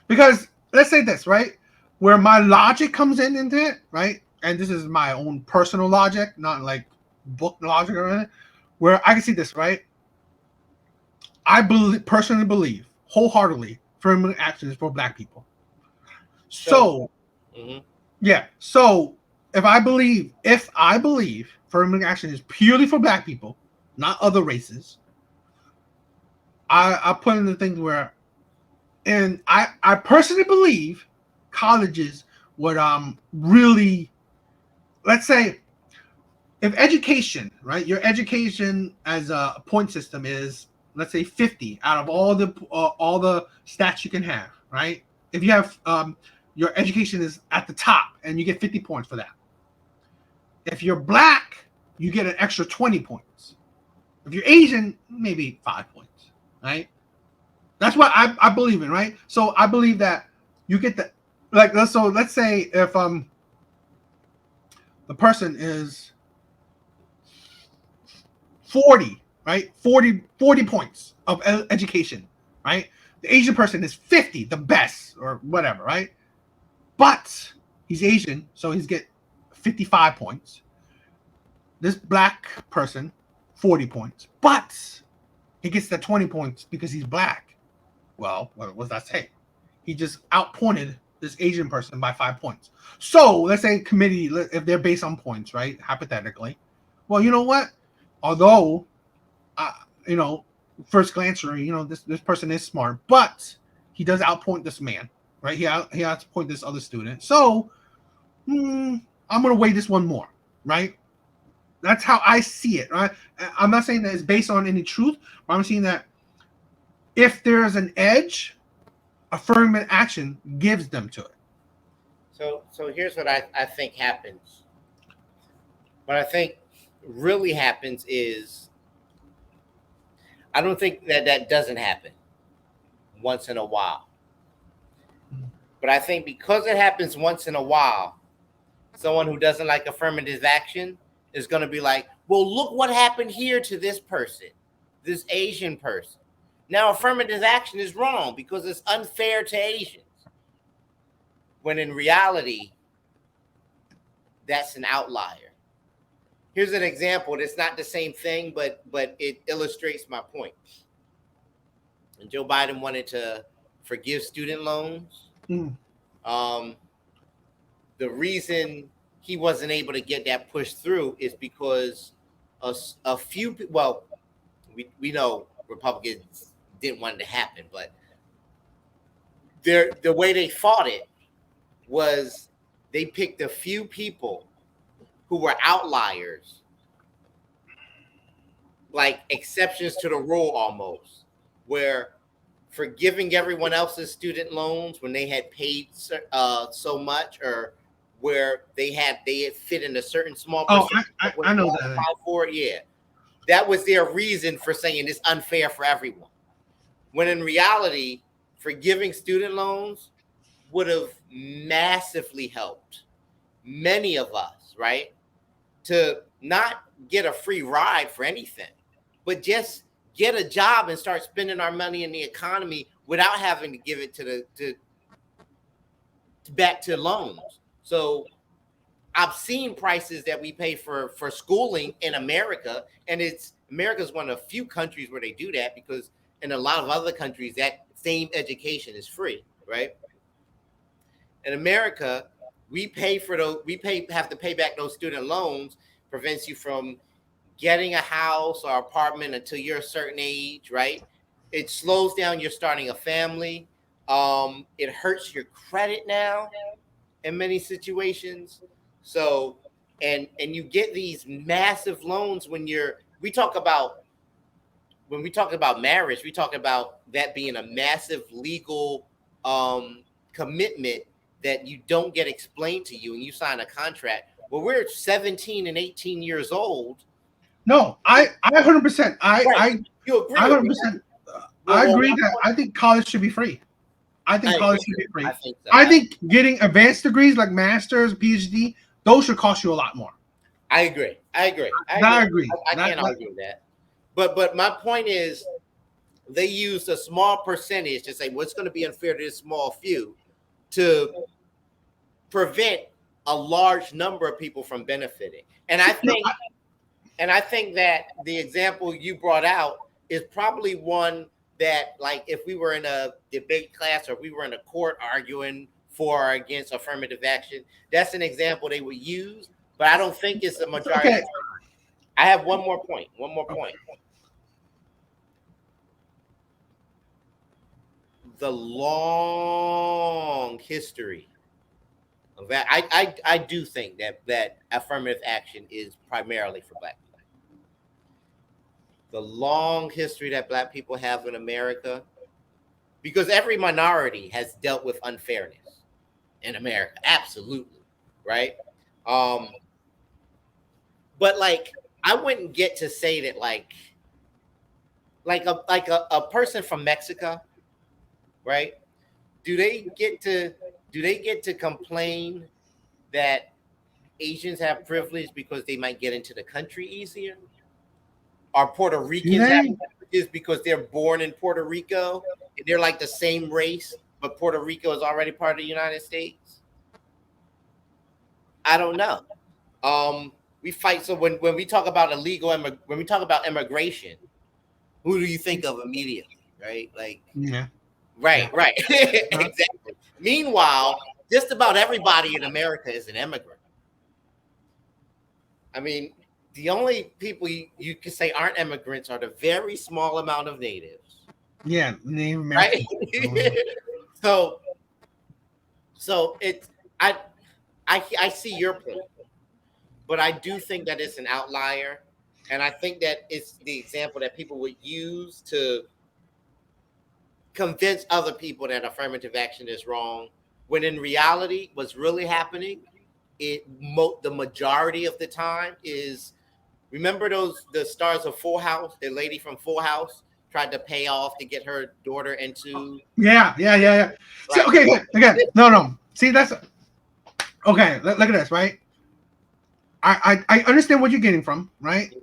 because let's say this, right, where my logic comes into it, right, and this is my own personal logic, not like book logic or anything, where I can see this, right? I personally believe wholeheartedly affirmative action is for black people. So, yeah. So if I believe affirmative action is purely for black people, not other races, I put in the things where, and I personally believe colleges would really, let's say, if education, right, your education as a point system is, let's say, 50 out of all the stats you can have, right? If you have your education is at the top and you get 50 points for that. If you're black, you get an extra 20 points. If you're Asian, maybe 5 points, right? That's what I believe in, right? So I believe that you get the, like, so let's say if the person is 40, right? 40 points of education, right? The Asian person is 50, the best or whatever, right? But he's Asian, so he's get 55 points. This black person, 40 points, but he gets the 20 points because he's black. Well, what does that say? He just outpointed this Asian person by 5 points. So let's say committee, if they're based on points, right? Hypothetically. Well, you know what? Although, first glance, this person is smart, but he does outpoint this man, right? He outpoint this other student. So I'm going to weigh this one more, right? That's how I see it, right? I'm not saying that it's based on any truth, but I'm saying that if there's an edge, affirmative action gives them to it. So here's what I think happens. What I think really happens is, I don't think that doesn't happen once in a while. But I think because it happens once in a while, someone who doesn't like affirmative action is going to be like, well, look what happened here to this person, this Asian person. Now, affirmative action is wrong because it's unfair to Asians. When in reality, that's an outlier. Here's an example. It's not the same thing, but it illustrates my point. And Joe Biden wanted to forgive student loans. The reason he wasn't able to get that pushed through is because a few, well, we know Republicans didn't want it to happen, but the way they fought it was they picked a few people who were outliers, like exceptions to the rule almost, where forgiving everyone else's student loans when they had paid so much, or where they had fit in a certain small percentage. I know that. For it, yeah. That was their reason for saying it's unfair for everyone. When in reality, forgiving student loans would have massively helped many of us, right? To not get a free ride for anything, but just get a job and start spending our money in the economy without having to give it to back to loans. So I've seen prices that we pay for schooling in America, and America's one of the few countries where they do that, because in a lot of other countries that same education is free, right? In America, we have to pay back those student loans, prevents you from getting a house or apartment until you're a certain age, right? It slows down your starting a family. It hurts your credit now in many situations. So, and you get these massive loans when we talk about marriage, we talk about that being a massive legal commitment that you don't get explained to you, and you sign a contract. Well, we're 17 and 18 years old. No, I 100%. You agree? 100%. I agree that I think college should be free. I think college should be free. I think getting advanced degrees like master's, PhD, those should cost you a lot more. I agree. I can't argue with that. But my point is, they used a small percentage to say what's going to be unfair to this small few to prevent a large number of people from benefiting. And I think that the example you brought out is probably one that, like, if we were in a debate class or we were in a court arguing for or against affirmative action, that's an example they would use. But I don't think it's the majority. Okay. I have one more point. The long history of that, I do think that affirmative action is primarily for Black people. The long history that Black people have in America, because every minority has dealt with unfairness in America, absolutely, right? But like, I wouldn't get to say that like a person from Mexico, right? Do they get to complain that Asians have privilege because they might get into the country easier? Or Puerto Ricans have privileges because they're born in Puerto Rico and they're like the same race, but Puerto Rico is already part of the United States? I don't know. We fight. So when we talk about when we talk about immigration, who do you think of immediately, right? Like, yeah. Right. Exactly. Meanwhile, just about everybody in America is an immigrant. I mean, the only people you can say aren't immigrants are the very small amount of natives. Yeah, Native Americans. Right? So it's I see your point, but I do think that it's an outlier, and I think that it's the example that people would use to convince other people that affirmative action is wrong, when in reality, what's really happening, the majority of the time is, remember the stars of Full House, the lady from Full House tried to pay off to get her daughter into. Yeah. Right. So, okay, again, no. See, that's okay. Look at this, right? I understand what you're getting from, right?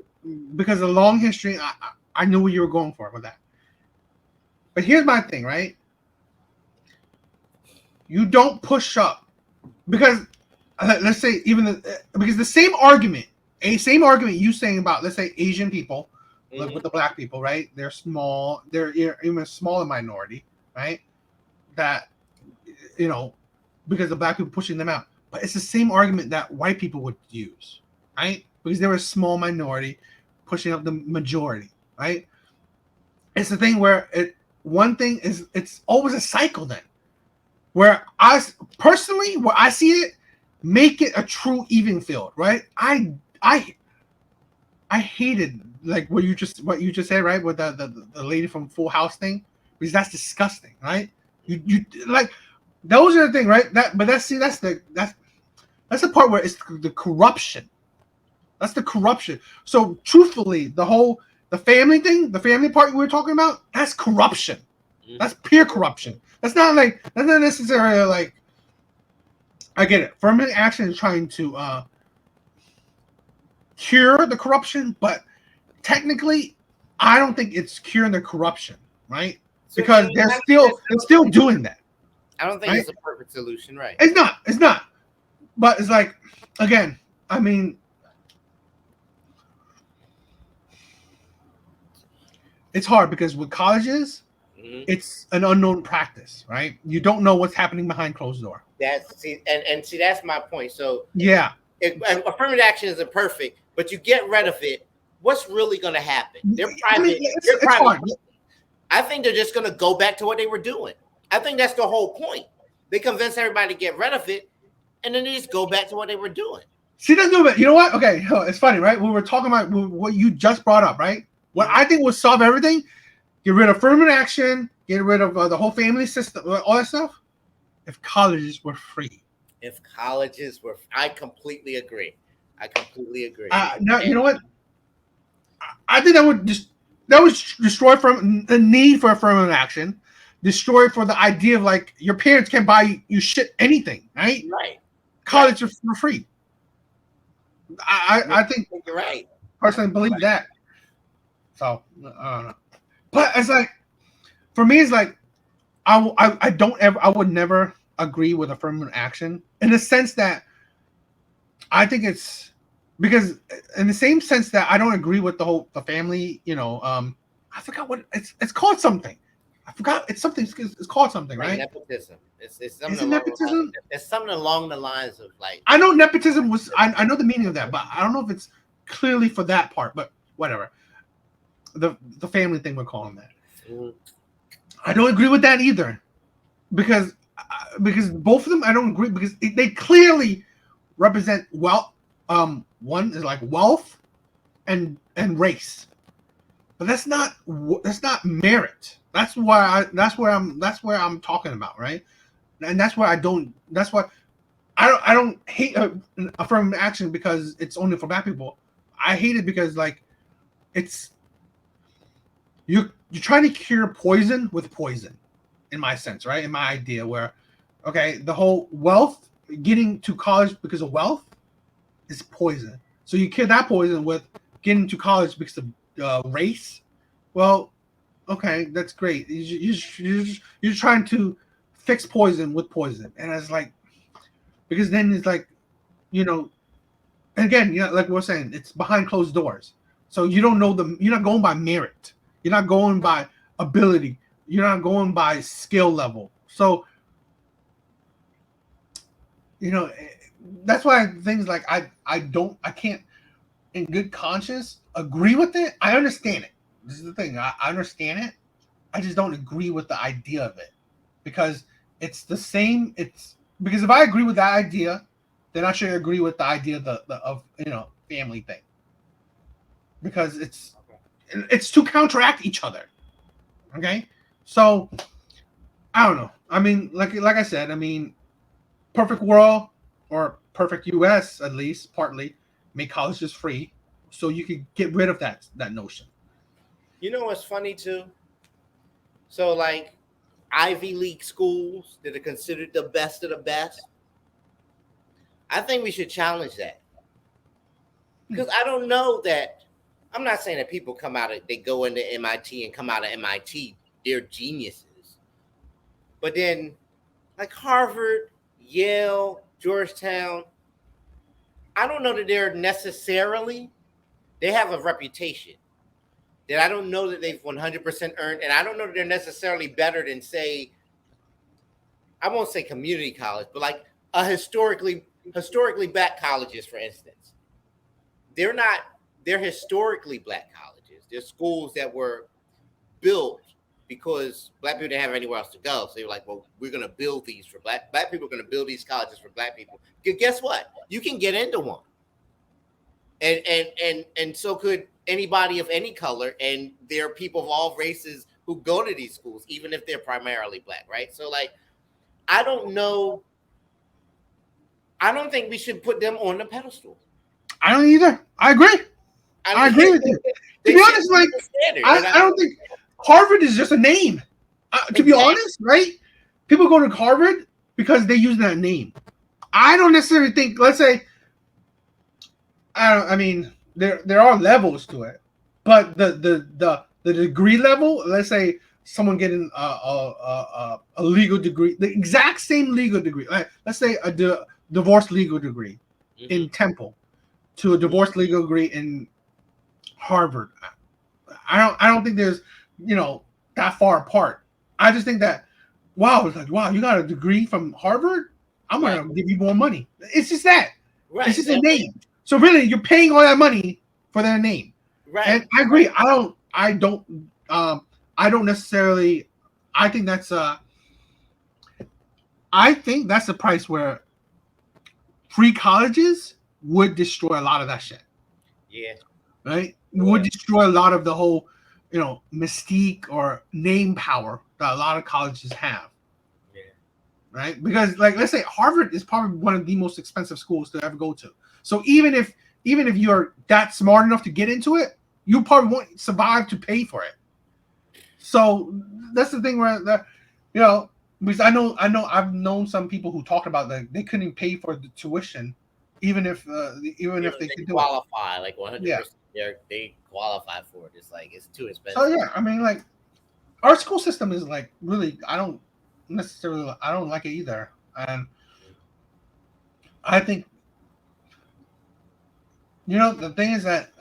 Because of the long history, I knew what you were going for with that. But here's my thing, right? You don't push up because let's say because the same argument you saying about, let's say, Asian people, like with the black people, right? They're small. They're even a smaller minority, right? That, because the black people pushing them out. But it's the same argument that white people would use, right? Because they're a small minority pushing up the majority, right? It's the thing where it's always a cycle then. Where I personally, where I see it, make it a true even field, right? I hated like what you just said, right? With the lady from Full House thing, because that's disgusting, right? You like those are the thing, right? That's the part where it's the corruption. That's the corruption. So truthfully, the family thing, the family part we were talking about, that's corruption. That's pure corruption. That's not necessarily like, I get it. Affirmative action is trying to cure the corruption, but technically, I don't think it's curing the corruption, right? Because they're still doing that. I don't think it's a perfect solution, right? It's not. But it's like, again, I mean, it's hard because with colleges, it's an unknown practice, right? You don't know what's happening behind closed door. That's my point. So yeah, affirmative action isn't perfect, but you get rid of it. What's really going to happen? They're private. I mean, it's hard. I think they're just going to go back to what they were doing. I think that's the whole point. They convince everybody to get rid of it, and then they just go back to what they were doing. See, that's no, you know what? Okay, it's funny, right? We were talking about what you just brought up, right? What I think will solve everything: get rid of affirmative action, get rid of the whole family system, all that stuff. If colleges were free. If colleges were, I completely agree. Now, you know what? I think that would destroy from the need for affirmative action, destroy for the idea of like your parents can't buy you shit anything, right? Right. College is for free. I think you're right. Personally, believe that. So I don't know, but it's like for me, it's like I would never agree with affirmative action in the sense that I think it's because in the same sense that I don't agree with the family, I forgot what it's called something. I forgot it's something. It's called something, right? Nepotism. It's something. Is it nepotism? It's something along the lines of like. I know nepotism was. I know the meaning of that, but I don't know if it's clearly for that part. But whatever. The family thing we're calling that. I don't agree with that either, because both of them I don't agree because they clearly represent wealth. One is like wealth and race, but that's not merit. That's where I'm talking about, right? And that's why I don't hate affirmative action because it's only for black people. I hate it because like it's you're trying to cure poison with poison, in my sense, right? In my idea, where okay, the whole wealth, getting to college because of wealth is poison. So you cure that poison with getting to college because of race. Well, okay, that's great. You're trying to fix poison with poison, and it's like because then it's like, again, like we're saying, it's behind closed doors. So you don't know you're not going by merit. You're not going by ability. You're not going by skill level. So, that's why things like I can't in good conscience agree with it. I understand it. This is the thing. I understand it. I just don't agree with the idea of it because it's the same. It's because if I agree with that idea, then I should agree with the idea of family thing because it's to counteract each other. Okay, so I don't know. I mean, like I said, I mean, perfect world or perfect US at least partly make colleges free, so you could get rid of that notion. You know what's funny too? So like Ivy League schools that are considered the best of the best, I think we should challenge that because I don't know that. I'm not saying that people they go into MIT and come out of MIT they're geniuses. But then, like Harvard, Yale, Georgetown, I don't know that they're necessarily, they have a reputation that I don't know that they've 100% earned. And I don't know that they're necessarily better than, say, I won't say community college, but like a historically black colleges, for instance. They're historically black colleges. They're schools that were built because black people didn't have anywhere else to go. So you're like, well, we're going to build these for black people are going to build these colleges for black people. Guess what? You can get into one. And so could anybody of any color. And there are people of all races who go to these schools, even if they're primarily black, right? So like, I don't know. I don't think we should put them on the pedestal. I don't either. I agree. I agree with you. To be honest, like I don't think Harvard is just a name. To be honest, right? People go to Harvard because they use that name. I don't necessarily think. Let's say, I mean, there are levels to it, but the degree level. Let's say someone getting a legal degree, the exact same legal degree. Let's say a divorce legal degree in Temple to a divorce legal degree in Harvard. I don't think there's that far apart. I just think that it's like, wow, you got a degree from Harvard? I'm gonna give you more money. It's just that. Right. It's just a name. So really, you're paying all that money for their name. Right. And I agree. I don't necessarily. I think that's a price where free colleges would destroy a lot of that shit. Yeah. Right? Would destroy a lot of the whole, mystique or name power that a lot of colleges have. Yeah. Right? Because let's say Harvard is probably one of the most expensive schools to ever go to. So even if you're that smart enough to get into it, you probably won't survive to pay for it. So that's the thing where because I know I've known some people who talked about that they couldn't pay for the tuition, even if they could qualify, like 100%, they qualify for it. It's like it's too expensive. So yeah, I mean, like our school system is like really, I don't like it either, and I think the thing is that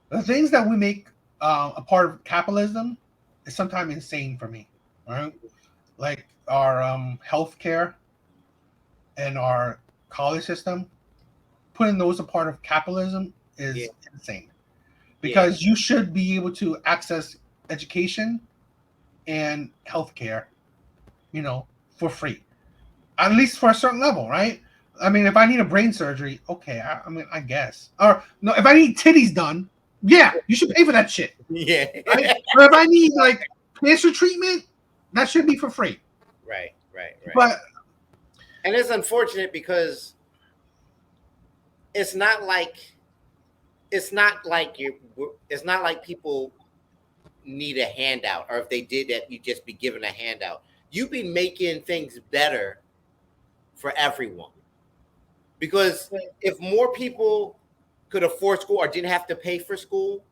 the things that we make a part of capitalism is sometimes insane for me, right? Like our healthcare and our college system, putting those a part of capitalism is insane, because you should be able to access education and healthcare, for free, at least for a certain level, right? I mean, if I need a brain surgery, okay, I guess. Or no, if I need titties done, you should pay for that shit. Yeah. Right? Or if I need like cancer treatment, that should be for free. Right. But it's unfortunate because it's not like people need a handout, or if they did that, you'd just be given a handout. You'd be making things better for everyone. Because if more people could afford school or didn't have to pay for school,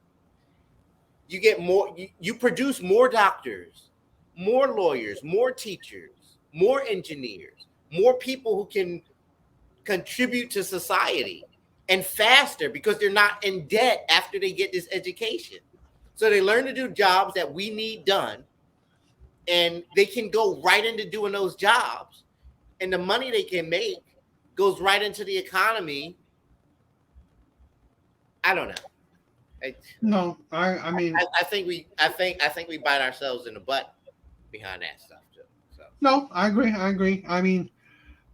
you get more, you produce more doctors, more lawyers, more teachers, more engineers, more people who can contribute to society, and faster because they're not in debt after they get this education. So they learn to do jobs that we need done, and they can go right into doing those jobs, and the money they can make goes right into the economy. I don't know. I mean, I think we bite ourselves in the butt behind that stuff too. So no, I agree. I mean,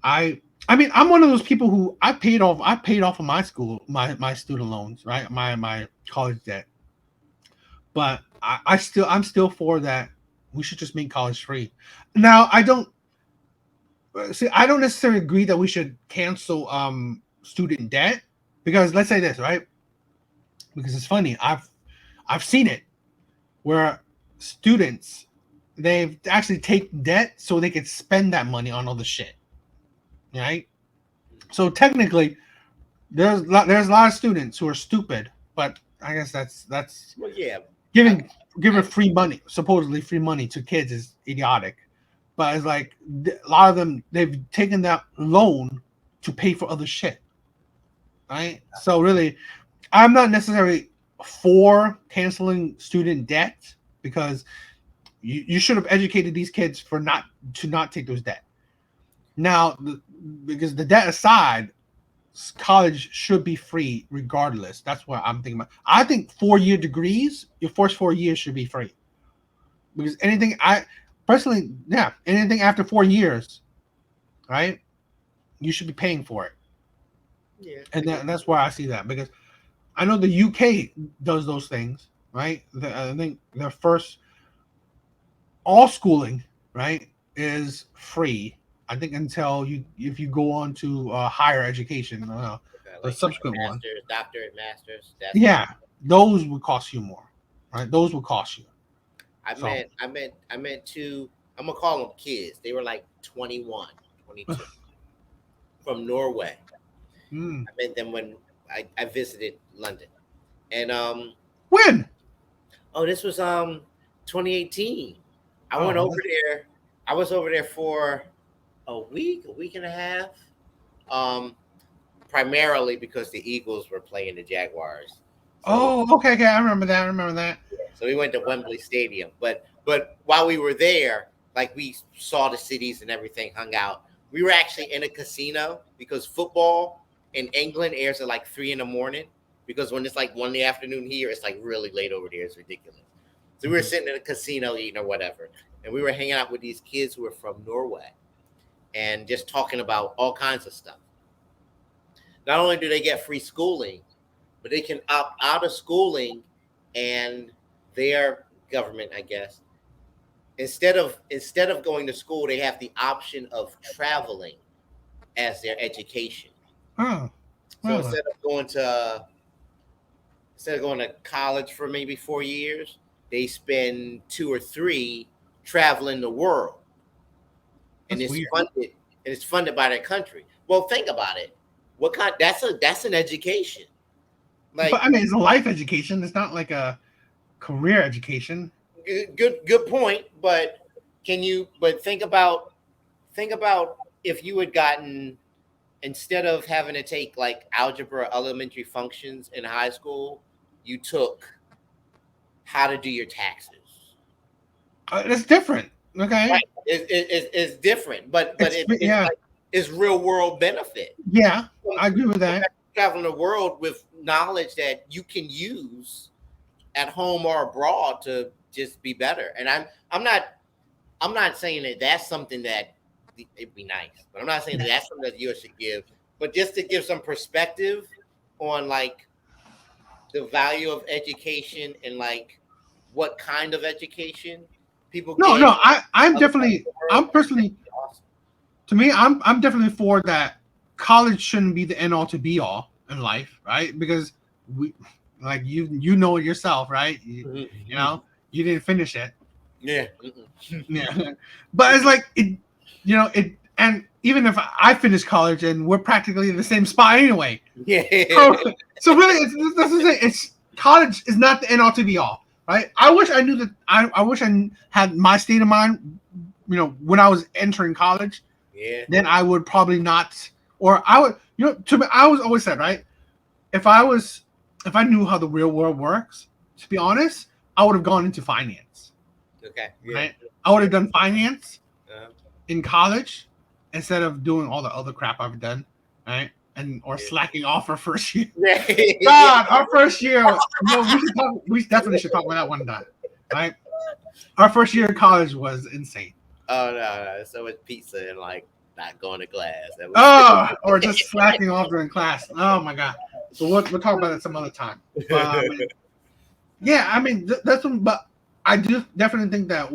I'm one of those people who I paid off of my school, my student loans, right? My college debt. But I'm still for that. We should just make college free. Now, I don't necessarily agree that we should cancel student debt, because let's say this, right? Because it's funny. I've seen it where students, they've actually taken debt so they could spend that money on other shit. Right? So technically, there's a lot of students who are stupid, but I guess that's well, yeah. giving free money, supposedly free money to kids is idiotic, but it's like a lot of them, they've taken that loan to pay for other shit, right? So really, I'm not necessarily for canceling student debt because you should have educated these kids for not take those debt. Now, because the debt aside, college should be free regardless. That's what I'm thinking about. I think 4-year degrees, your first 4 years should be free. Because anything anything after 4 years, right? You should be paying for it. Yeah. And that's why I see that, because I know the UK does those things, right? I think their first all schooling, right, is free. I think until if you go on to higher education, the subsequent one, masters, doctorate, masters. Yeah, those would cost you more, right? Those would cost you. I meant two. I'm gonna call them kids. They were like 21, 22 from Norway. Mm. I met them when I visited London, and When? Oh, this was 2018. I went over there. I was over there for a week and a half. Primarily because the Eagles were playing the Jaguars. So, okay. I remember that. So we went to Wembley Stadium. But while we were there, like we saw the cities and everything, hung out. We were actually in a casino because football in England airs at like 3 a.m. because when it's like 1 p.m. here, it's like really late over there. It's ridiculous. So we were sitting in a casino eating or whatever. And we were hanging out with these kids who were from Norway and just talking about all kinds of stuff. Not only do they get free schooling, but they can opt out of schooling and their government, I guess, instead of going to school, they have the option of traveling as their education. Oh, so instead of going to college for maybe 4 years, they spend 2 or 3 traveling the world. And it's funded by their country. Well, think about it. What kind? That's an education. Like, but I mean, it's a life education. It's not like a career education. Good point. But think about if you had gotten, instead of having to take like algebra or elementary functions in high school, you took how to do your taxes. It's different. Okay. Right. It's different, but it's real world benefit. Yeah, I agree with that. Traveling the world with knowledge that you can use at home or abroad to just be better. And I'm not saying that that's something that it'd be nice, but I'm not saying that that's something that you should give, but just to give some perspective on like the value of education and like what kind of education people get. No, I'm personally awesome. To me, I'm definitely for that. College shouldn't be the end all to be all in life, right? Because we, like you know it yourself, right? You know, you didn't finish it. Yeah. Yeah. But it's like it, and even if I finish college and we're practically in the same spot anyway. Yeah. So really, this is it. It's college is not the end all to be all, right? I wish I knew that. I wish I had my state of mind. When I was entering college. Yeah. Then I would probably not, or I would. To me, I was always said, right? If I knew how the real world works, to be honest, I would have gone into finance. Okay. Yeah. Right. I would have done finance in college instead of doing all the other crap I've done, right? Or slacking off our first year. God, our first year. We definitely should talk about that one time, right? Our first year in college was insane. Oh no! So it's pizza and like not going to class. Or just slacking off during class. Oh my god! So we'll talk about it some other time. Yeah, I mean that's one, but I do definitely think that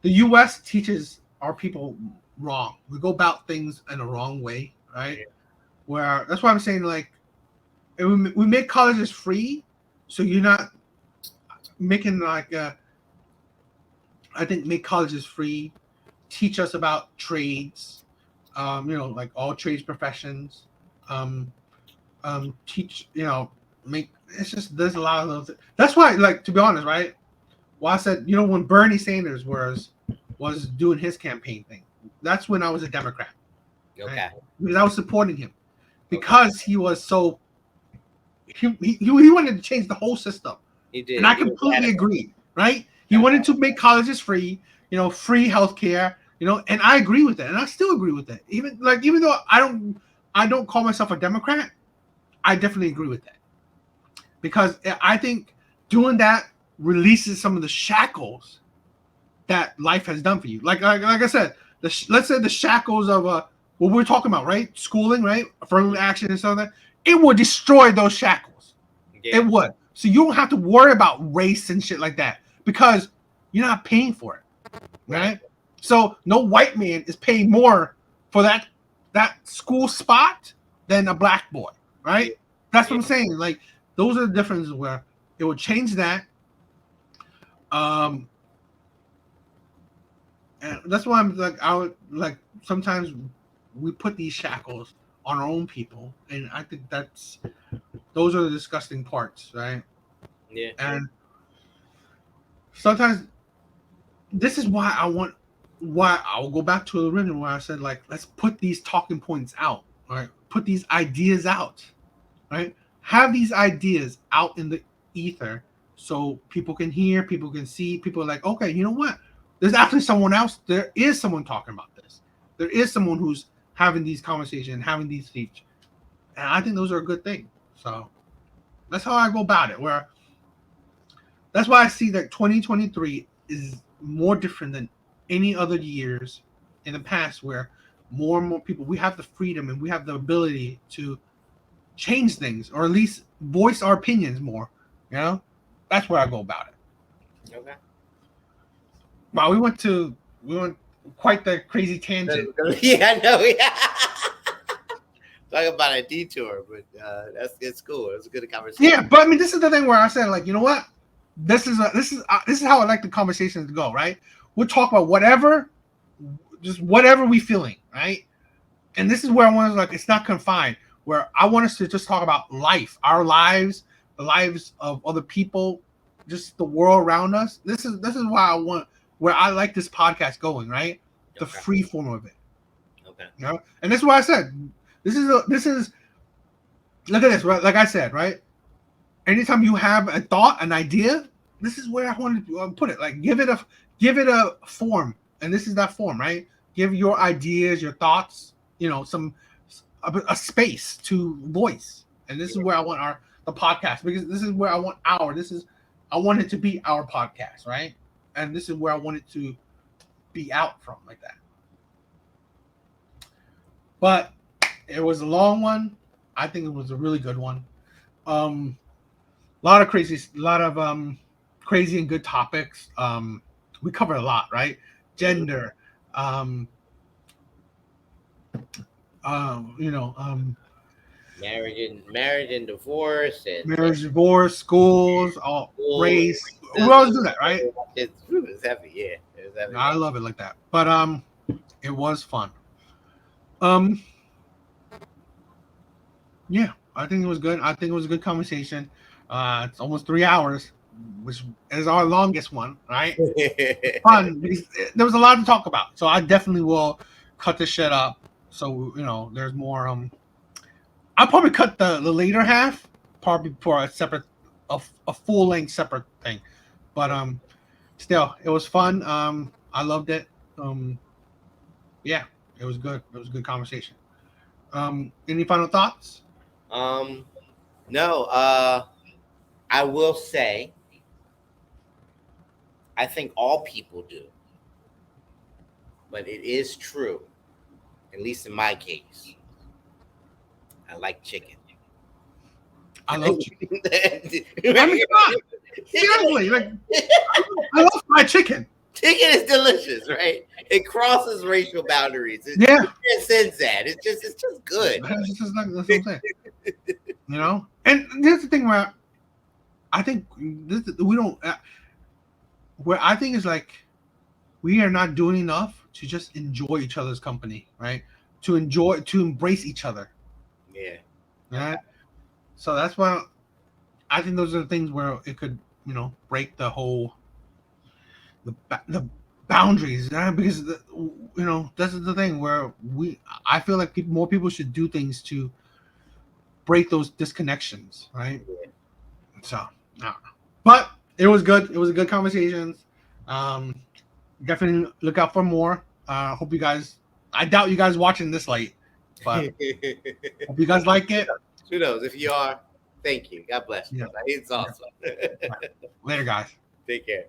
the U.S. teaches our people wrong. We go about things in a wrong way, right? Yeah. Where that's why I'm saying like we make colleges free, so you're not making like I think make colleges free, teach us about trades, like all trades professions, teach, make it's just there's a lot of those. That's why, like, to be honest, right? Well, I said, when Bernie Sanders was doing his campaign thing, that's when I was a Democrat. Okay. Right? Because I was supporting him because he was so he wanted to change the whole system. He did. And I completely agree, right? He wanted to make colleges free, free healthcare, and I agree with that, and I still agree with that. Even though I don't call myself a Democrat, I definitely agree with that because I think doing that releases some of the shackles that life has done for you. Like I said, let's say the shackles of what we're talking about, right? Schooling, right? Affirmative action and stuff like that. It would destroy those shackles. Yeah. It would. So you don't have to worry about race and shit like that because you're not paying for it, right? So no white man is paying more for that school spot than a black boy, right? That's what I'm saying. Like those are the differences where it would change that. And that's why I'm like sometimes we put these shackles on our own people, and I think those are the disgusting parts, right? Yeah. And sometimes this is why I'll go back to the original where I said, like, let's put these talking points out, right? Put these ideas out, right? Have these ideas out in the ether so people can hear, people can see, people are like, okay, you know what? There's actually someone else. There is someone talking about this. There is someone who's having these conversations, having these speech. And I think those are a good thing. So that's how I go about it. That's why I see that 2023 is more different than any other years in the past where more and more people, we have the freedom and we have the ability to change things or at least voice our opinions more. That's where I go about it. Okay. Wow, we went quite the crazy tangent. Yeah, I know. Yeah. Talk about a detour, but it's cool. It's a good conversation. Yeah, but I mean, this is the thing where I said, like, you know what? This is how I like the conversations to go, right? We'll talk about whatever we feeling, right? And this is where I want to, like, it's not confined. Where I want us to just talk about life, our lives, the lives of other people, just the world around us. This is why where I like this podcast going, right? The free form of it. Okay. And this is why I said this is look at this, right? Like I said, right? Anytime you have a thought, an idea, this is where I want to put it. Like give it a form, and this is that form, right? Give your ideas, your thoughts, a space to voice, and this is where I want the podcast, because this is where I want I want it to be our podcast, right? And this is where I want it to be out from, like that. But it was a long one. I think it was a really good one. A lot of crazy and good topics. We covered a lot, right? Gender, marriage and divorce, schools, race. We always do that, right? It's heavy, yeah. It was heavy. I love it like that. But it was fun. Yeah, I think it was good. I think it was a good conversation. It's almost 3 hours, which is our longest one, right? Fun, because there was a lot to talk about. So I definitely will cut this shit up. So, there's more. I'll probably cut the later half, probably for a full length separate thing. But still, it was fun. I loved it. Yeah, it was good. It was a good conversation. Any final thoughts? No. I will say, I think all people do, but it is true, at least in my case. I like chicken. I love chicken. I mean, come on. Seriously, like, I love fried chicken. Chicken is delicious, right? It crosses racial boundaries. It transcends that. It's just good. That's what I'm saying. And here's the thing where I think we don't. Where I think is like we are not doing enough to just enjoy each other's company, right? To embrace each other. Yeah. Right. So that's why I think those are the things where it could, break the whole the boundaries, because this is the thing where I feel like more people should do things to break those disconnections, right? So, I don't know. But it was good. It was a good conversation. Definitely look out for more. Hope you guys. I doubt you guys watching this late, but hope you guys like it. Who knows? If you are, thank you. God bless you. Yeah. It's awesome. Later, guys. Take care.